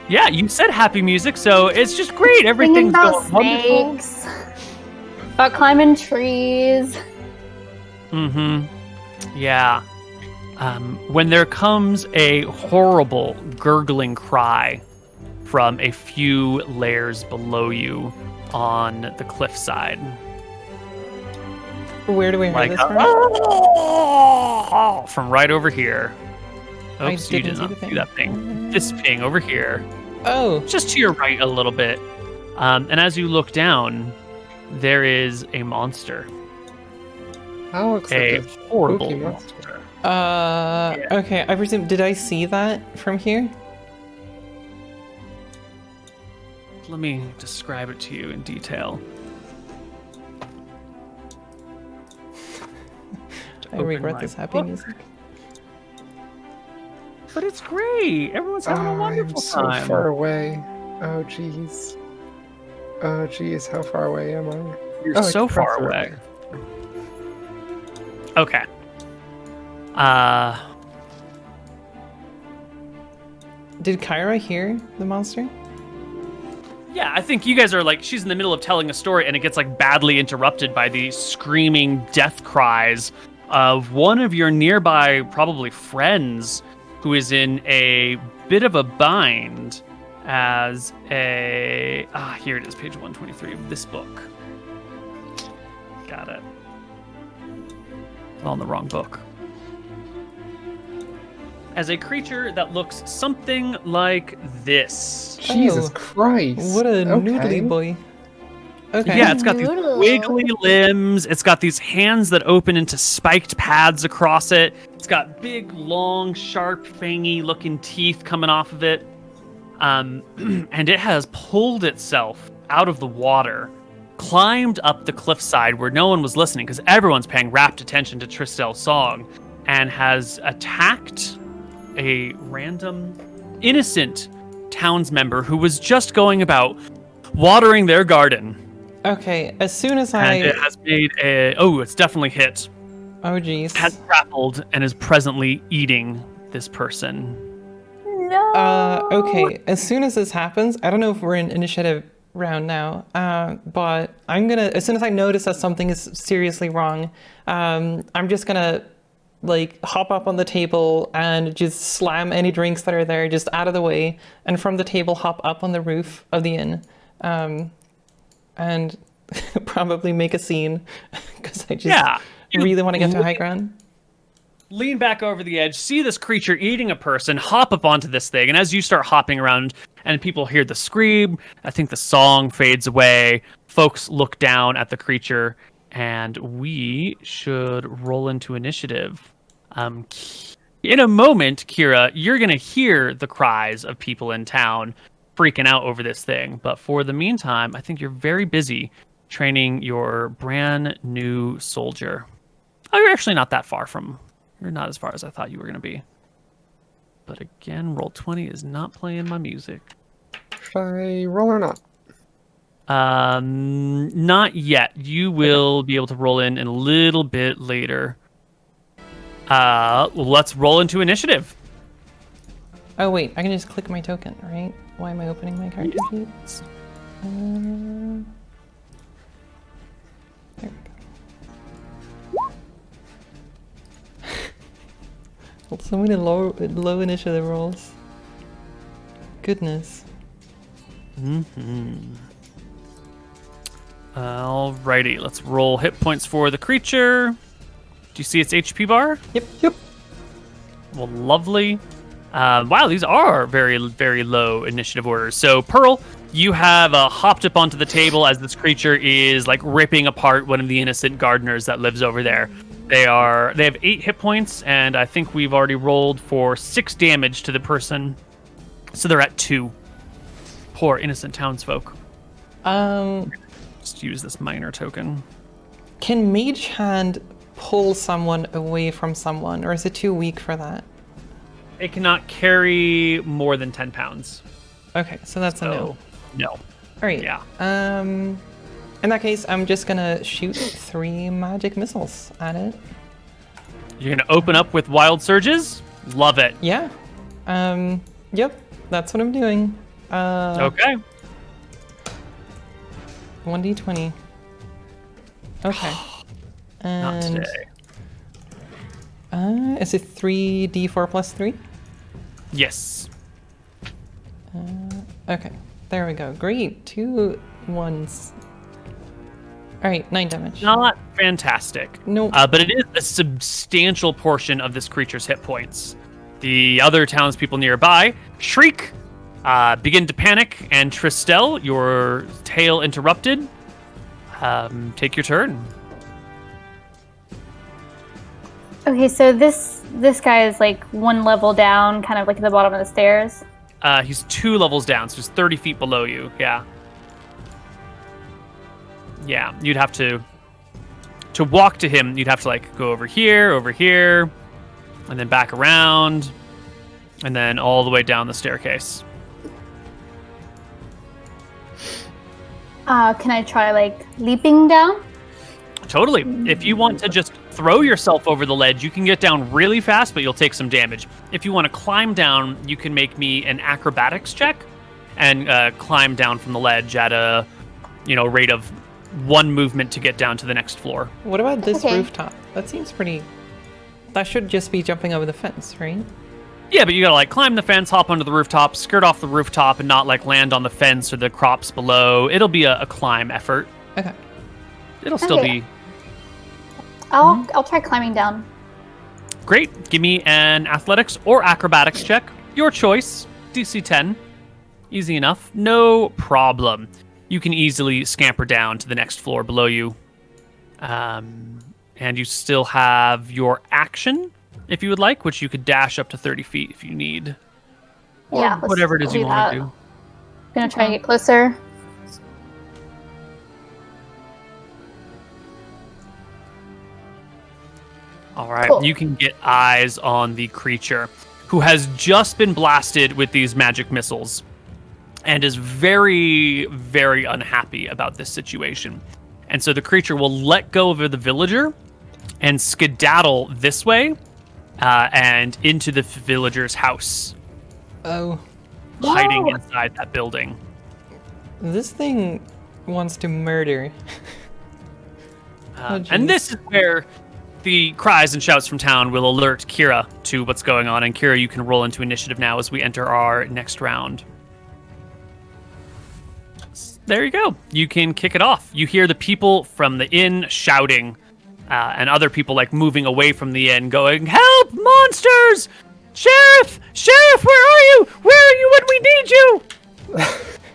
B: Yeah, you said happy music, so it's just great.
D: Thinking
B: Everything's
D: about
B: going wonderful.
D: snakes, about climbing trees.
B: Yeah. When there comes a horrible gurgling cry from a few layers below you on the cliffside.
C: Where do we hear this from?
B: From right over here. Oops, you
C: didn't
B: did not
C: see the
B: see that thing. This ping over here.
C: Oh,
B: Just to your right a little bit. And as you look down, there is a monster.
E: That looks like
B: A
E: a
B: horrible
E: spooky
B: monster.
C: okay. I presume, did I see that from here?
B: Let me describe it to you in detail.
C: I
B: Open
C: regret
B: my
C: this happy
B: book.
C: music.
B: But it's great. Everyone's having a
E: I'm
B: wonderful
E: so
B: time.
E: far away. Oh, jeez. Oh, jeez, how far away am I?
B: You're
E: Oh, I
B: so
E: can
B: far
E: press
B: away.
E: it.
B: Okay.
C: Did Kyra hear the monster?
B: Yeah, I think you guys are like, she's in the middle of telling a story and it gets like badly interrupted by the screaming death cries of one of your nearby, probably friends, who is in a bit of a bind as a... here it is, page 123 of this book. Got it. On the wrong book. As a creature that looks something like this.
E: Jesus
C: Oh,
E: Christ.
C: What a
E: Okay.
C: noodly boy. Okay.
B: Yeah, it's got these
D: Noodle.
B: wiggly limbs. It's got these hands that open into spiked pads across it. It's got big, long, sharp, fangy looking teeth coming off of it. And it has pulled itself out of the water, climbed up the cliffside where no one was listening because everyone's paying rapt attention to Tristell's song, and has attacked a random, innocent townsmember who was just going about watering their garden.
C: Okay, as soon as
B: And it has made a... Oh, it's definitely hit.
C: Oh, jeez.
B: Has grappled and is presently eating this person.
D: No.
C: Okay, as soon as this happens, I don't know if we're in initiative round now, but I'm gonna, as soon as I notice that something is seriously wrong, I'm just gonna like hop up on the table and just slam any drinks that are there just out of the way, and from the table hop up on the roof of the inn, and probably make a scene because I just really want to get to high ground.
B: Lean back over the edge, see this creature eating a person, hop up onto this thing, and as you start hopping around and people hear the scream, I think the song fades away, folks look down at the creature, and we should roll into initiative. In a moment, Kira, you're going to hear the cries of people in town freaking out over this thing, but for the meantime, I think you're very busy training your brand new soldier. Oh, you're actually not that far from... You're not as far as I thought you were going to be. But again, Roll20 is not playing my music.
E: Should I roll or not?
B: Not yet. You will be able to roll in a little bit later. Let's roll into initiative.
C: Oh wait, I can just click my token, right? Why am I opening my character sheet? There we go. So many low initiative rolls. Goodness.
B: Alrighty, let's roll hit points for the creature. Do you see its HP bar?
C: Yep.
B: Well, lovely. Wow, these are very, very low initiative orders. So, Pearl, You have hopped up onto the table as this creature is like ripping apart one of the innocent gardeners that lives over there. They have 8 hit points, and I think we've already rolled for 6 damage to the person, so they're at 2. Poor innocent townsfolk. Just use this minor token.
C: Can Mage Hand pull someone away from someone, or is it too weak for that?
B: It cannot carry more than 10 pounds.
C: Okay, so that's a no.
B: No.
C: All right.
B: Yeah.
C: In that case, I'm just gonna shoot 3 magic missiles at it.
B: You're gonna open up with wild surges? Love it.
C: Yeah. Yep. That's what I'm doing.
B: Okay.
C: 1d20. Okay.
B: Not
C: And
B: today.
C: is it 3d4 plus 3?
B: Yes.
C: Okay. There we go. Great. 2 1s. All right, 9 damage.
B: Not fantastic.
C: Nope.
B: But it is a substantial portion of this creature's hit points. The other townspeople nearby shriek, begin to panic, and Tristel, your tale interrupted. Take your turn.
D: Okay, so this guy is like 1 level down, kind of like at the bottom of the stairs.
B: He's 2 levels down, so he's 30 feet below you. Yeah. Yeah, you'd have to walk to him. You'd have to like go over here, and then back around, and then all the way down the staircase.
D: Can I try like leaping down?
B: Totally. If you want to just throw yourself over the ledge, you can get down really fast, but you'll take some damage. If you want to climb down, you can make me an acrobatics check and climb down from the ledge at a rate of 1 movement to get down to the next floor.
C: What about this
D: Okay.
C: rooftop? That seems pretty... That should just be jumping over the fence, right?
B: Yeah, but you gotta like climb the fence, hop onto the rooftop, skirt off the rooftop, and not like land on the fence or the crops below. It'll be a climb effort.
C: Okay.
B: It'll still
D: Okay.
B: be
D: I'll try climbing down.
B: great. Give me an athletics or acrobatics check. Your choice. DC 10. Easy enough. No problem. You can easily scamper down to the next floor below you. And you still have your action, if you would like, which you could dash up to 30 feet if you need. Or
D: Yeah, let's
B: whatever it is you
D: do
B: want
D: that.
B: to do.
D: I'm gonna try and get closer.
B: All right,
D: Cool.
B: You can get eyes on the creature who has just been blasted with these magic missiles and is very, very unhappy about this situation. And so the creature will let go of the villager and skedaddle this way and into the villager's house,
C: Oh,
B: hiding
D: Whoa.
B: inside that building.
C: this thing wants to murder. Oh, geez.
B: And this is where the cries and shouts from town will alert Kira to what's going on. And Kira, you can roll into initiative now as we enter our next round. There you go. You can kick it off. You hear the people from the inn shouting, and other people like moving away from the inn, going, "Help, monsters! Sheriff! Sheriff, where are you? Where are you when we need you?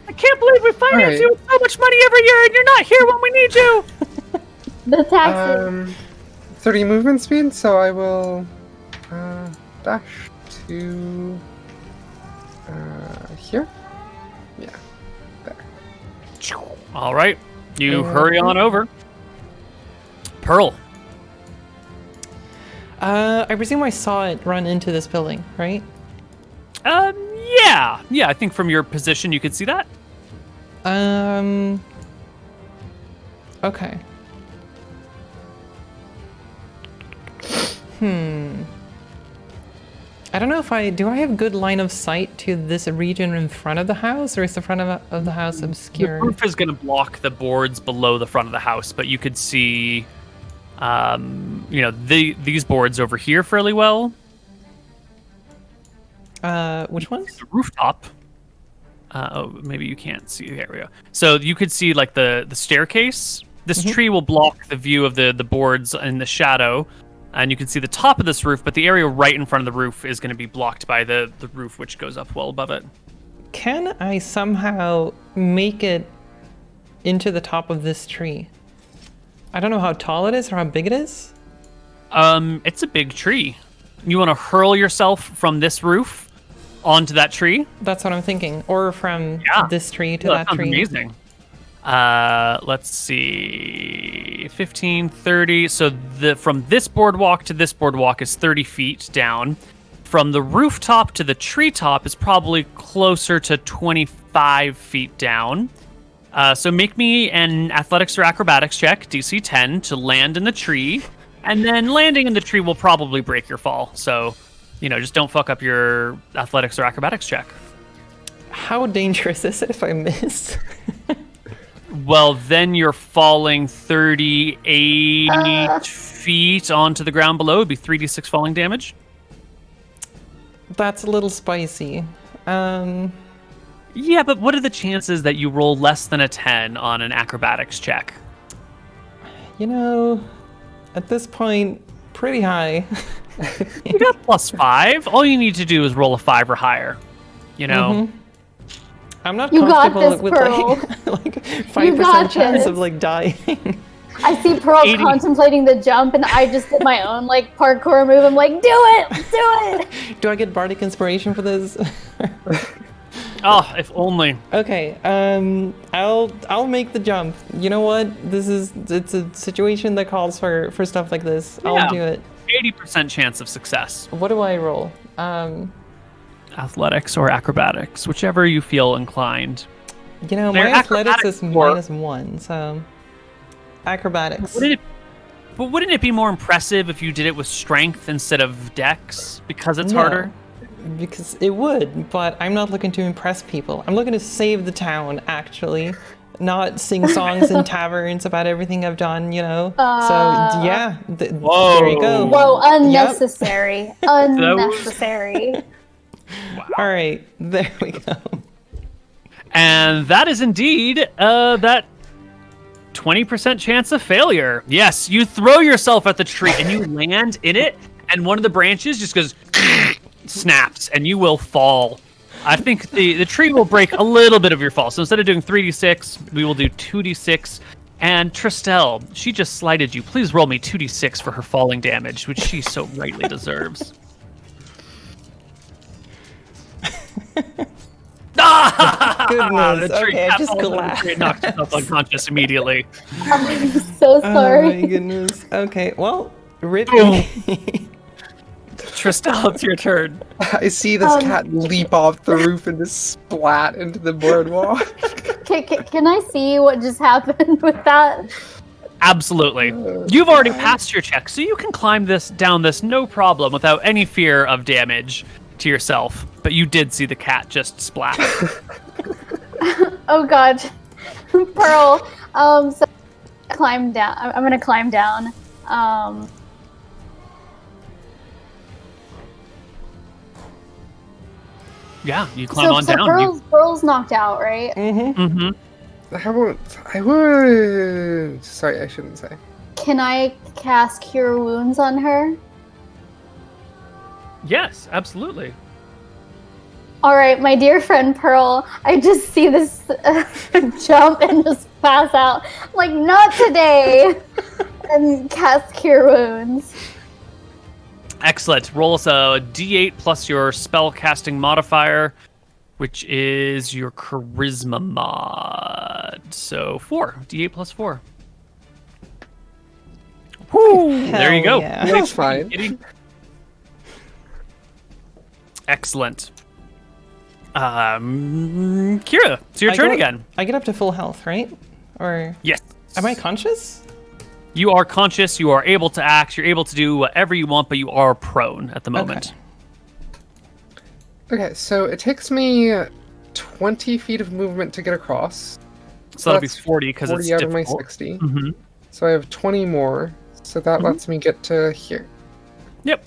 B: I can't believe we finance
E: Alright.
B: you with so much money every year, and you're not here when we need you."
D: The taxes.
E: 30 movement speed, so I will dash to here. Yeah, there.
B: All right, you hurry on over. Pearl.
C: I presume I saw it run into this building, right?
B: Yeah. I think from your position you could see that.
C: Okay. I don't know if do I have good line of sight to this region in front of the house, or is the front of the house
B: The
C: obscured?
B: roof is going to block the boards below the front of the house, but you could see, these boards over here fairly well.
C: Which ones?
B: The rooftop. Maybe you can't see. There we go. So you could see like the staircase. This tree will block the view of the boards in the shadow, and you can see the top of this roof, but the area right in front of the roof is going to be blocked by the roof, which goes up well above it.
C: Can I somehow make it into the top of this tree? I don't know how tall it is or how big it is.
B: It's a big tree. You want to hurl yourself from this roof onto that tree?
C: That's what I'm thinking. Or from this tree to that
B: sounds
C: tree.
B: Amazing. Let's see. 15, 30. So from this boardwalk to this boardwalk is 30 feet down. From the rooftop to the treetop is probably closer to 25 feet down. So make me an athletics or acrobatics check, DC 10, to land in the tree. And then landing in the tree will probably break your fall. So, just don't fuck up your athletics or acrobatics check.
C: How dangerous is it if I miss?
B: Well, then you're falling 38 feet onto the ground below. It'd be 3d6 falling damage.
C: That's a little spicy.
B: Yeah, but what are the chances that you roll less than a 10 on an acrobatics check?
C: At this point, pretty high.
B: You got +5. All you need to do is roll a 5 or higher.
C: I'm not
D: You got
C: comfortable
D: this,
C: with
D: Pearl.
C: like 5% chance
D: this.
C: of dying.
D: I see Pearl
B: 80.
D: contemplating the jump, and I just did my own parkour move. I'm like, do it!
C: Do I get bardic inspiration for this?
B: Oh, if only.
C: Okay, I'll make the jump. You know what? It's a situation that calls for stuff like this.
B: Yeah.
C: I'll do it.
B: 80% chance of success.
C: What do I roll?
B: Athletics or acrobatics, whichever you feel inclined.
C: My
B: Their
C: athletics is
B: acrobatics
C: -1, so acrobatics.
B: Wouldn't it be more impressive if you did it with strength instead of dex because it's harder?
C: Because it would, but I'm not looking to impress people. I'm looking to save the town, actually. Not sing songs in taverns about everything I've done, so, yeah.
B: Whoa.
C: There you go.
D: Whoa, unnecessary. Unnecessary.
B: Wow.
C: All right, there we go.
B: And that is indeed that 20% chance of failure. Yes, you throw yourself at the tree and you land in it, and one of the branches just goes snaps, and you will fall. I think the tree will break a little bit of your fall. So instead of doing 3d6, we will do 2d6. And Tristel, she just slighted you. Please roll me 2d6 for her falling damage, which she so rightly deserves.
C: Goodness,
B: The tree
C: okay, I just
B: falls and the
C: collapsed.
B: tree knocks herself unconscious immediately.
D: I'm so sorry.
C: Oh my goodness. Okay, well, rip.
B: Tristel, it's your turn.
E: I see this cat leap off the roof and just splat into the boardwalk.
D: Can I see what just happened with that?
B: Absolutely. You've already passed your check, so you can climb down this no problem without any fear of damage to yourself. But you did see the cat just splat.
D: Oh god. Pearl. So climb down. I'm gonna climb down.
B: Yeah, you climb on down.
D: Pearl's knocked out, right?
B: Mm-hmm.
E: I would. Sorry, I shouldn't say.
D: Can I cast Cure Wounds on her?
B: Yes, absolutely.
D: All right, my dear friend Pearl, I just see this jump and just pass out. I'm like, not today! And cast Cure Wounds.
B: Excellent. Roll us a d8 plus your spell casting modifier, which is your charisma mod. So 4. D8 plus 4. Woo! There you go.
C: yeah.
E: That's fine.
B: Excellent. Kira, it's your turn again.
C: I get up to full health, right? Or
B: Yes.
C: am I conscious?
B: You are conscious. You are able to act. You're able to do whatever you want, but you are prone at the moment.
E: Okay, so it takes me 20 feet of movement to get across.
B: So that'll be
E: That's
B: 40 because it's
E: 40 out of my
B: difficult.
E: 60.
B: Mm-hmm.
E: So I have 20 more. So that lets me get to here.
B: Yep.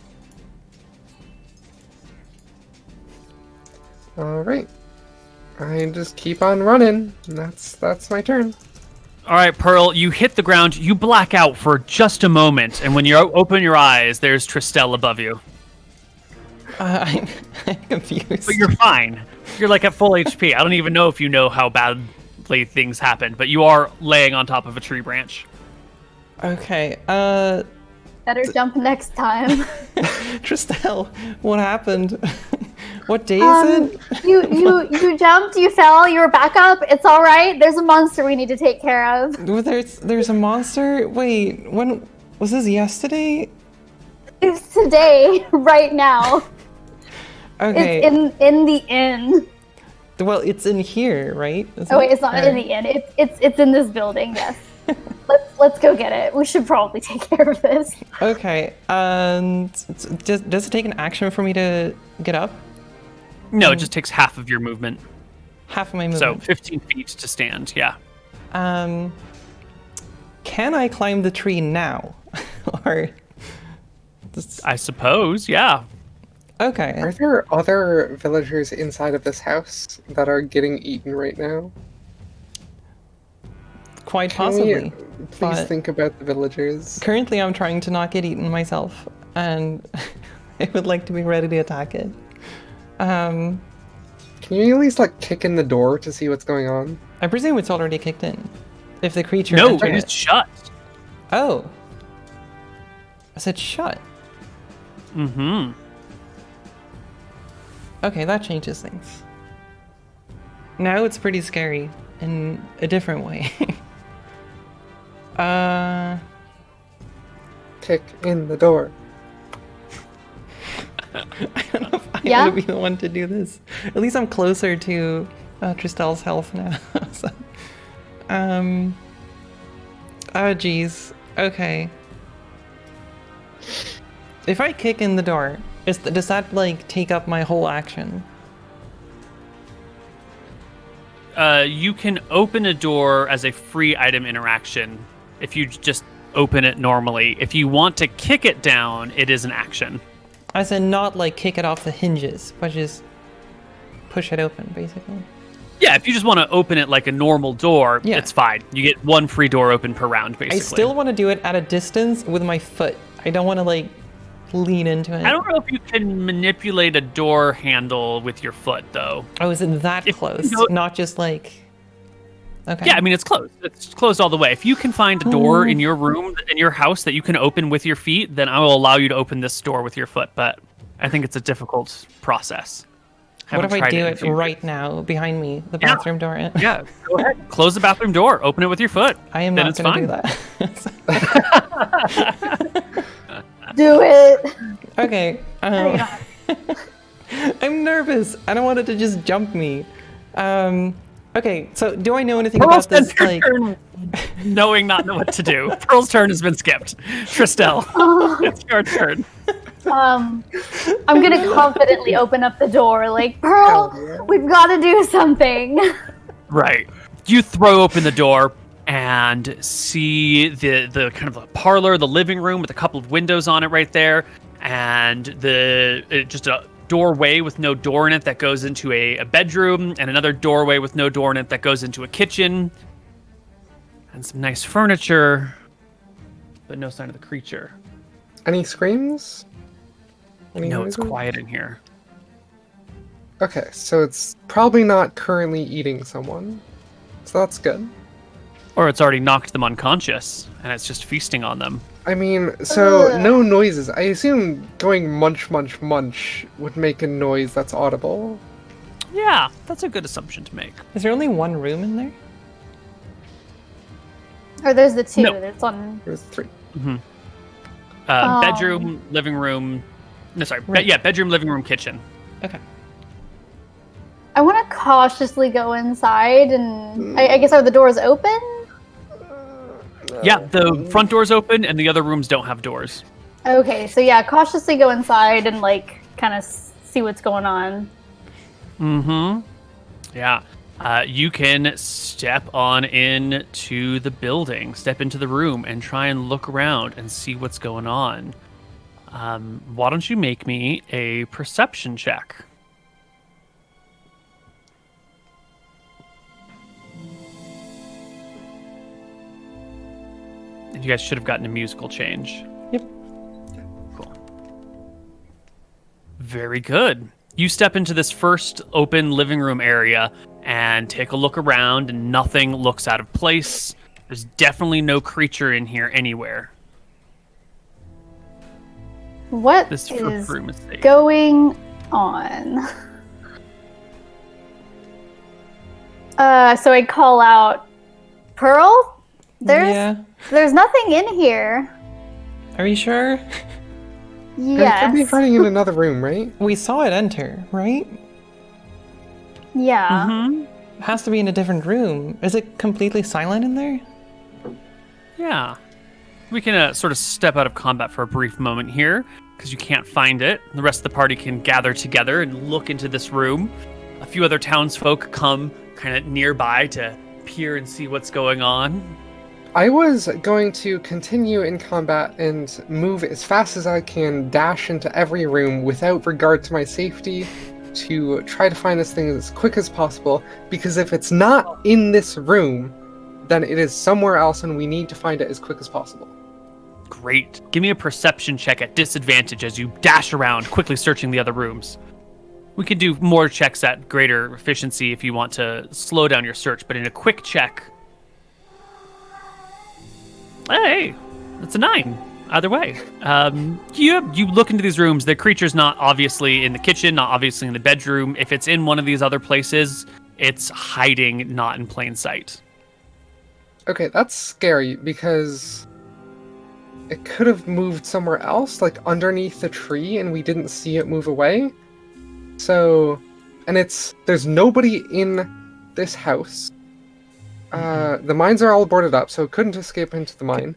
E: All right. I just keep on running. And that's my turn.
B: All right, Pearl, you hit the ground. You black out for just a moment, and when you open your eyes, there's Tristel above you.
C: I'm confused.
B: But you're fine. You're like at full HP. I don't even know if you know how badly things happen, but you are laying on top of a tree branch.
C: Okay.
D: Better jump next time.
C: Tristel, what happened? What day is it?
D: You jumped, you fell, you were back up. It's all right. There's a monster we need to take care of.
C: Well, there's a monster. Wait, when was this? Yesterday?
D: It's today, right now.
C: Okay.
D: It's in the inn.
C: Well, it's in here, right?
D: Oh wait, it's not in the inn. It's in this building. Yes. Let's go get it. We should probably take care of this.
C: Okay. Does it take an action for me to get up?
B: No, it just takes half of your movement.
C: Half of my
B: So
C: movement.
B: 15 feet to stand, yeah.
C: Can I climb the tree now? Or
B: I suppose, yeah.
C: okay.
E: Are there other villagers inside of this house that are getting eaten right now?
C: Quite
E: Can
C: possibly.
E: we please
C: but
E: think about the villagers.
C: currently, I'm trying to not get eaten myself, and I would like to be ready to attack it.
E: Can you at least like kick in the door to see what's going on?
C: I presume it's already kicked in. If the creature
B: No,
C: entered
B: it is shut.
C: Oh. I said shut.
B: Mm-hmm.
C: Okay, that changes things. Now it's pretty scary in a different way.
E: Kick in the door.
C: I don't know if I
D: Yeah?
C: want to be the one to do this. At least I'm closer to Tristel's health now. So, oh, geez. Okay. If I kick in the door, does that, like, take up my whole action?
B: You can open a door as a free item interaction if you just open it normally. If you want to kick it down, it is an action.
C: I said not, like, kick it off the hinges, but just push it open, basically.
B: Yeah, if you just want to open it like a normal door,
C: Yeah.
B: it's fine. You get one free door open per round, basically.
C: I still want to do it at a distance with my foot. I don't want to, like, lean into it.
B: I don't know if you can manipulate a door handle with your foot, though.
C: Oh, is it that
B: If you
C: close?
B: go-
C: Not just, like... Okay.
B: Yeah, I mean, it's closed. It's closed all the way. If you can find a door in your room, in your house, that you can open with your feet, then I will allow you to open this door with your foot. But I think it's a difficult process.
C: What if I do
B: in a
C: it
B: few
C: right now behind me, the
B: Yeah.
C: bathroom door?
B: Yeah, go ahead. Close the bathroom door. Open it with your foot.
C: I am
B: Then
C: not
B: it's
C: going to
B: fine.
C: do that.
D: Do it.
C: Okay. I'm nervous. I don't want it to just jump me. Okay, so do I know anything
B: Pearl's
C: about this?
B: turn,
C: Like,
B: knowing not know what to do. Pearl's turn has been skipped. Tristel, it's your turn.
D: I'm gonna confidently open up the door, like, Pearl, we've got to do something.
B: Right. You throw open the door and see the kind of a parlor, the living room with a couple of windows on it right there, and just a doorway with no door in it that goes into a bedroom, and another doorway with no door in it that goes into a kitchen, and some nice furniture, but no sign of the creature.
E: Any screams? Any
B: No, it's
E: noises?
B: quiet in here.
E: Okay, so it's probably not currently eating someone. So that's good.
B: Or it's already knocked them unconscious, and it's just feasting on them.
E: I mean, so no noises. I assume going munch, munch, munch would make a noise that's audible.
B: Yeah, that's a good assumption to make.
C: is there only one room in there?
D: Or there's the two.
B: No.
D: There's one.
E: There's 3.
B: Bedroom, living room. No, sorry. Bedroom, living room, kitchen.
C: Okay.
D: I want to cautiously go inside, and I guess are the doors open?
B: Yeah, the front door's open, and the other rooms don't have doors.
D: Okay, so yeah, cautiously go inside and like kind of see what's going on.
B: Mm-hmm. Yeah. You can step on into the building, step into the room, and try and look around and see what's going on. Why don't you make me a perception check? You guys should have gotten a musical change.
C: Yep.
B: Cool. Very good. You step into this first open living room area and take a look around, and nothing looks out of place. There's definitely no creature in here anywhere.
D: What
B: This
D: is
B: room is safe.
D: going on? So I call out, Pearl? There's nothing in here.
C: Are you sure?
D: Yes.
E: It could be hiding in another room, right?
C: We saw it enter, right?
D: Yeah.
B: Mm-hmm.
C: It has to be in a different room. Is it completely silent in there?
B: Yeah. We can sort of step out of combat for a brief moment here, because you can't find it. The rest of the party can gather together and look into this room. A few other townsfolk come kind of nearby to peer and see what's going on.
E: I was going to continue in combat and move as fast as I can, dash into every room without regard to my safety, to try to find this thing as quick as possible, because if it's not in this room, then it is somewhere else and we need to find it as quick as possible.
B: Great. Give me a perception check at disadvantage as you dash around, quickly searching the other rooms. We can do more checks at greater efficiency if you want to slow down your search, but in a quick check... Hey, that's a 9. Either way. You look into these rooms. The creature's not obviously in the kitchen, not obviously in the bedroom. If it's in one of these other places, it's hiding, not in plain sight.
E: Okay, that's scary, because it could have moved somewhere else, like underneath the tree, and we didn't see it move away. So, and there's nobody in this house. The mines are all boarded up, so it couldn't escape into the mine.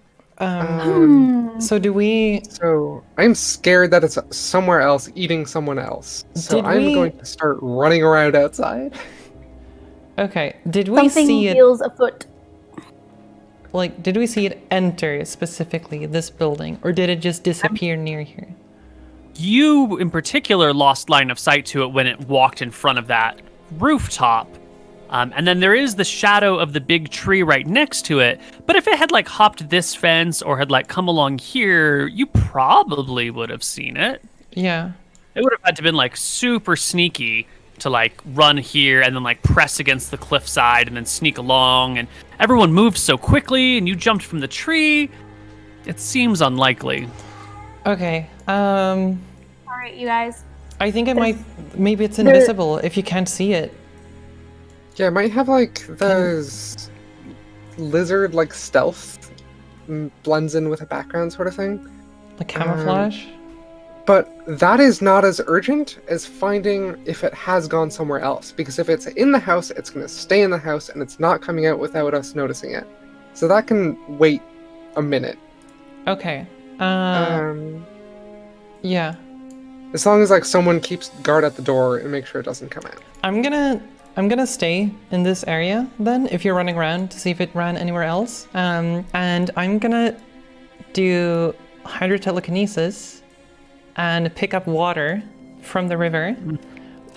C: So do we...
E: So, I'm scared that it's somewhere else, eating someone else. So I'm going to start running around outside.
C: Okay, did we
D: Something
C: see it...
D: feels afoot.
C: Like, did we see it enter specifically this building, or did it just disappear near here?
B: You, in particular, lost line of sight to it when it walked in front of that rooftop. And then there is the shadow of the big tree right next to it. But if it had, like, hopped this fence or had, like, come along here, you probably would have seen it.
C: Yeah.
B: It would have had to been, like, super sneaky to, like, run here and then, like, press against the cliffside and then sneak along. And everyone moved so quickly and you jumped from the tree. It seems unlikely.
C: Okay,
D: All right, you guys.
C: I think it might... Maybe it's invisible if you can't see it.
E: Yeah, it might have, like, those lizard, like, stealth blends in with a background sort of thing.
C: Like camouflage?
E: But that is not as urgent as finding if it has gone somewhere else. Because if it's in the house, it's going to stay in the house, and it's not coming out without us noticing it. So that can wait a minute.
C: Okay. Yeah.
E: As long as, like, someone keeps guard at the door and make sure it doesn't come out.
C: I'm gonna stay in this area then, if you're running around, to see if it ran anywhere else. And I'm gonna do hydrotelekinesis and pick up water from the river.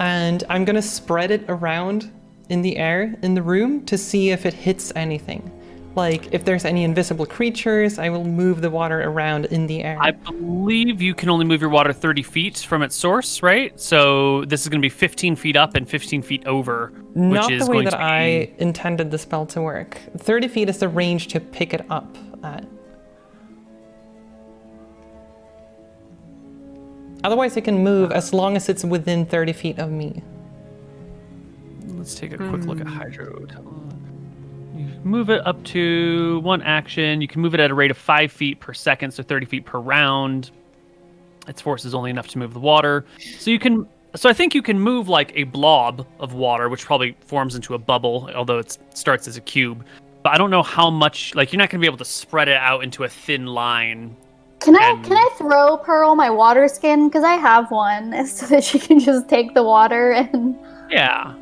C: And I'm gonna spread it around in the air in the room to see if it hits anything. Like, if there's any invisible creatures, I will move the water around in the air.
B: I believe you can only move your water 30 feet from its source, right? So this is going to be 15 feet up and 15 feet over,
C: Not
B: which is
C: the way
B: going
C: that
B: to be...
C: I intended the spell to work. 30 feet is the range to pick it up at. Otherwise, it can move as long as it's within 30 feet of me.
B: Let's take a quick look at Hydro. You move it up to one action. You can move it at a rate of 5 feet per second, so 30 feet per round. Its force is only enough to move the water. So I think you can move like a blob of water, which probably forms into a bubble, although it starts as a cube. But I don't know how much, like, you're not going to be able to spread it out into a thin line.
D: Can I throw Pearl my water skin? Because I have one, so that she can just take the water and...
B: Yeah.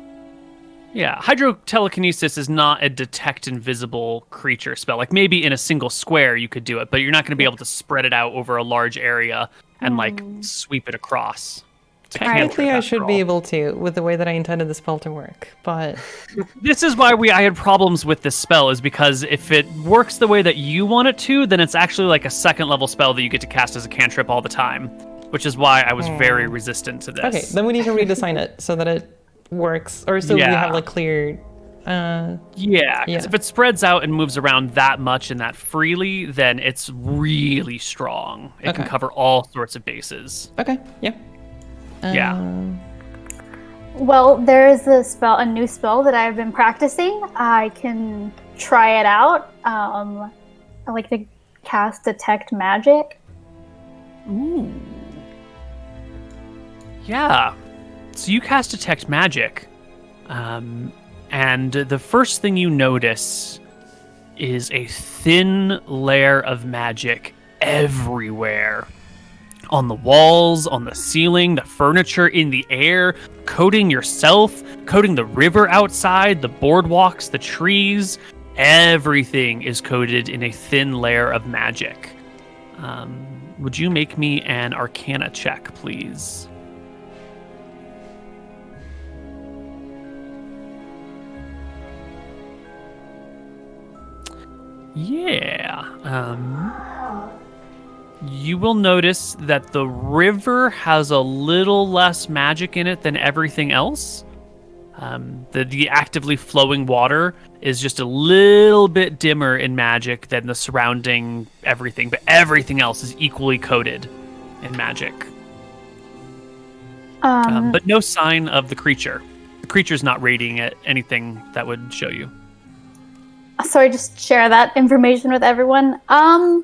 B: Hydrotelekinesis is not a detect invisible creature spell. Like, maybe in a single square you could do it, but you're not going to be able to spread it out over a large area and, like, sweep it across.
C: Technically, I should be able to, with the way that I intended the spell to work, but...
B: This is why I had problems with this spell, is because if it works the way that you want it to, then it's actually like a second level spell that you get to cast as a cantrip all the time. which is why I was very resistant to this.
C: Okay, then we need to redesign it so that it works, or so we have like clear.
B: Yeah, because if it spreads out and moves around that much and that freely, then it's really strong. It can cover all sorts of bases.
C: Okay, yeah.
D: Well, there is a new spell that I've been practicing. I can try it out. I like to cast Detect Magic.
B: Ooh. Yeah. So you cast Detect Magic. And the first thing you notice is a thin layer of magic everywhere. On the walls, on the ceiling, the furniture, in the air, coating yourself, coating the river outside, the boardwalks, the trees. Everything is coated in a thin layer of magic. Would you make me an Arcana check, please? Yeah. You will notice that the river has a little less magic in it than everything else. The actively flowing water is just a little bit dimmer in magic than the surrounding everything, but everything else is equally coated in magic. But no sign of the creature. The creature's not radiating at anything that would show you.
D: So I just share that information with everyone. I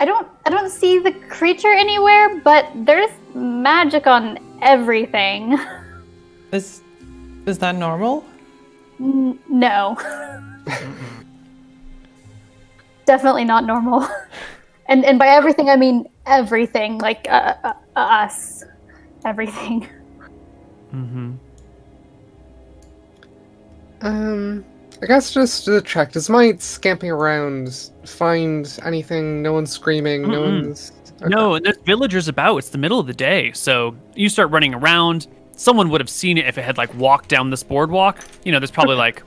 D: don't see the creature anywhere, but there's magic on everything.
C: Is that normal?
D: No. Definitely not normal. And by everything I mean everything, like us. Everything.
E: I guess just to check, does my scamping around find anything? No one's screaming, no one's... Okay.
B: No, and there's villagers about. It's the middle of the day, so you start running around. Someone would have seen it if it had, like, walked down this boardwalk. You know, there's probably, like,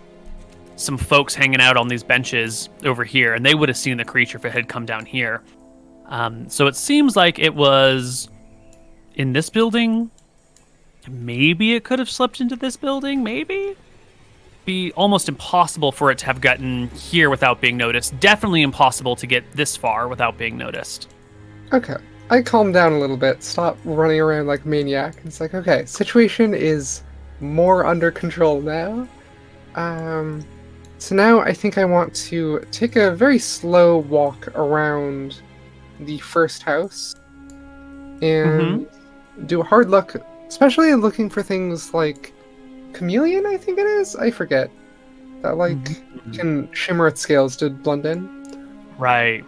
B: some folks hanging out on these benches over here, and they would have seen the creature if it had come down here. So it seems like it was in this building. Maybe it could have slipped into this building, maybe? Be almost impossible for it to have gotten here without being noticed. Definitely impossible to get this far without being noticed.
E: Okay. I calm down a little bit, stop running around like a maniac. It's like, okay, situation is more under control now. So now I think I want to take a very slow walk around the first house and do a hard look, especially looking for things like chameleon, I think it is? I forget. That, like, can shimmer its scales to blend in.
B: Right.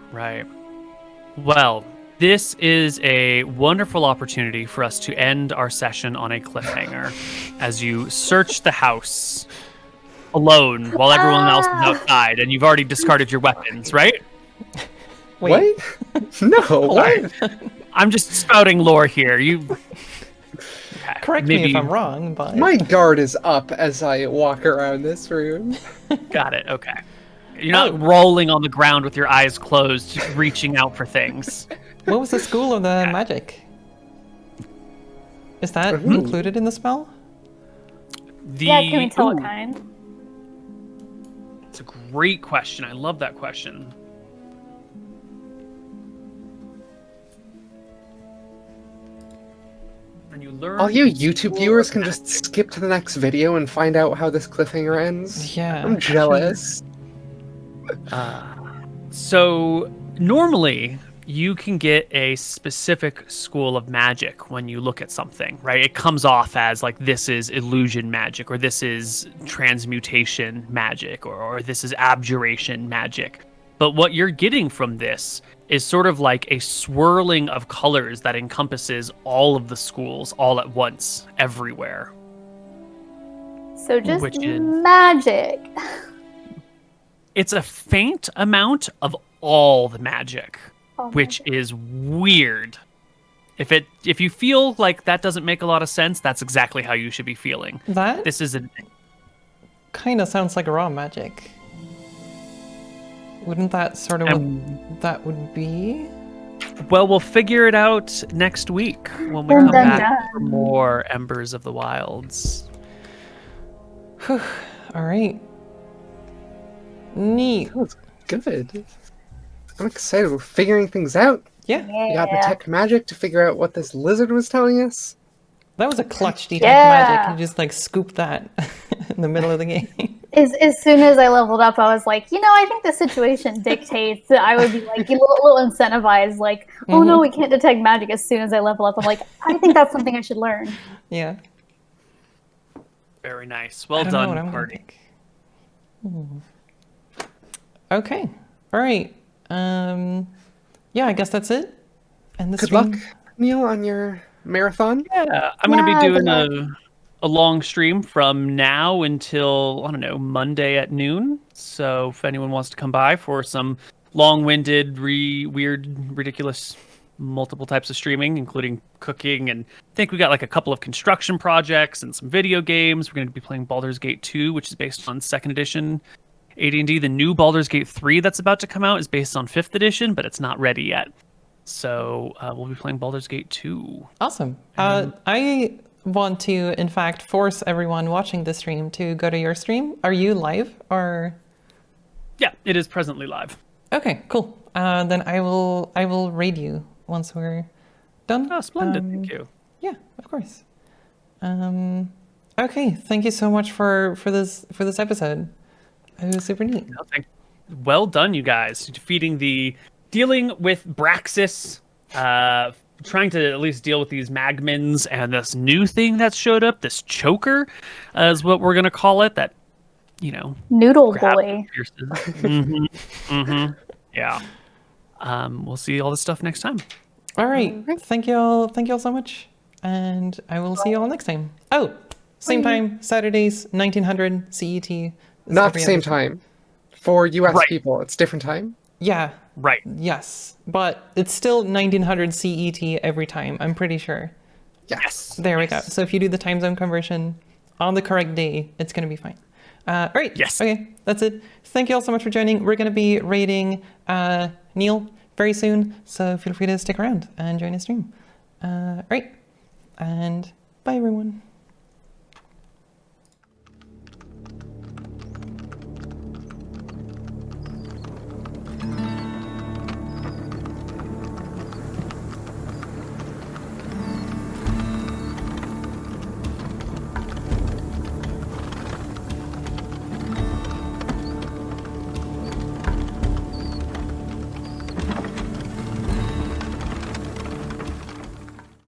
B: Well, this is a wonderful opportunity for us to end our session on a cliffhanger as you search the house alone while everyone else is outside, and you've already discarded your weapons, right?
C: Wait.
E: What? No. What?
B: I'm just spouting lore here.
C: Correct me if I'm wrong, but...
E: My guard is up as I walk around this room.
B: Got it, okay. You're not rolling on the ground with your eyes closed, reaching out for things.
C: What was the school of the magic? Is that included in the spell?
D: Yeah, can we tell what kind?
B: It's a great question. I love that question. And you learn.
E: All you YouTube viewers can just skip to the next video and find out how this cliffhanger ends.
C: Yeah.
E: I'm jealous.
B: So normally you can get a specific school of magic when you look at something, right? It comes off as like, this is illusion magic, or this is transmutation magic, or this is abjuration magic. But what you're getting from this is sort of like a swirling of colors that encompasses all of the schools all at once, everywhere.
D: So just magic.
B: It's a faint amount of all the magic, which is weird. If you feel like that doesn't make a lot of sense, that's exactly how you should be feeling. This is
C: kind of sounds like raw magic. Wouldn't that sort of what that would be?
B: Well, we'll figure it out next week when we
D: Dun,
B: come
D: dun,
B: back
D: dun.
B: for more Embers of the Wilds.
C: All right. Neat.
E: That was good. I'm excited. We're figuring things out.
C: Yeah.
E: We got detect magic to figure out what this lizard was telling us.
C: That was a clutch detect
D: Yeah.
C: magic. You just like scoop that in the middle of the game.
D: As soon as I leveled up, I was like, I think the situation dictates that I would be like a little incentivized, like, oh no, we can't detect magic as soon as I level up. I'm like, I think that's something I should learn.
C: Yeah.
B: Very nice.
C: I
B: Well
C: don't know what
B: done,
C: I'm gonna
B: party.
C: pick. Okay. All right. Yeah, I guess that's it. And the
E: Good
C: stream.
E: luck, Neil, on your marathon.
B: Yeah, I'm going to
D: Yeah,
B: be
D: good
B: doing a long stream from now until, I don't know, Monday at noon. So if anyone wants to come by for some long-winded, weird, ridiculous, multiple types of streaming, including cooking, and I think we got like a couple of construction projects and some video games. We're going to be playing Baldur's Gate 2, which is based on 2nd edition AD&D. The new Baldur's Gate 3 that's about to come out is based on 5th edition, but it's not ready yet. So we'll be playing Baldur's Gate 2.
C: Awesome. I want to, in fact, force everyone watching the stream to go to your stream. Are you live or?
B: Yeah, it is presently live.
C: Okay, cool. Then I will raid you once we're done.
B: Oh, splendid. Thank you.
C: Yeah, of course. Okay, thank you so much for this episode. It was super neat.
B: No, well done, you guys. Dealing with Braxis, trying to at least deal with these magmins and this new thing that showed up, this choker, is what we're going to call it, that,
D: Noodle
B: grabs
D: boy.
B: and pierces. Yeah. We'll see all this stuff next time.
C: All right. Thank you all so much. And I will see you all next time. Oh, same time, Saturdays, 1900 CET.
E: Not the same time. For US
B: Right.
E: people, it's different time.
C: Yeah.
B: Right.
C: Yes. But it's still 1900 CET every time, I'm pretty sure.
E: Yes.
C: There we go. So if you do the time zone conversion on the correct day, it's going to be fine. All right.
B: Yes.
C: Okay, that's it. Thank you all so much for joining. We're going to be raiding Neil very soon, so feel free to stick around and join the stream. All right. And bye, everyone.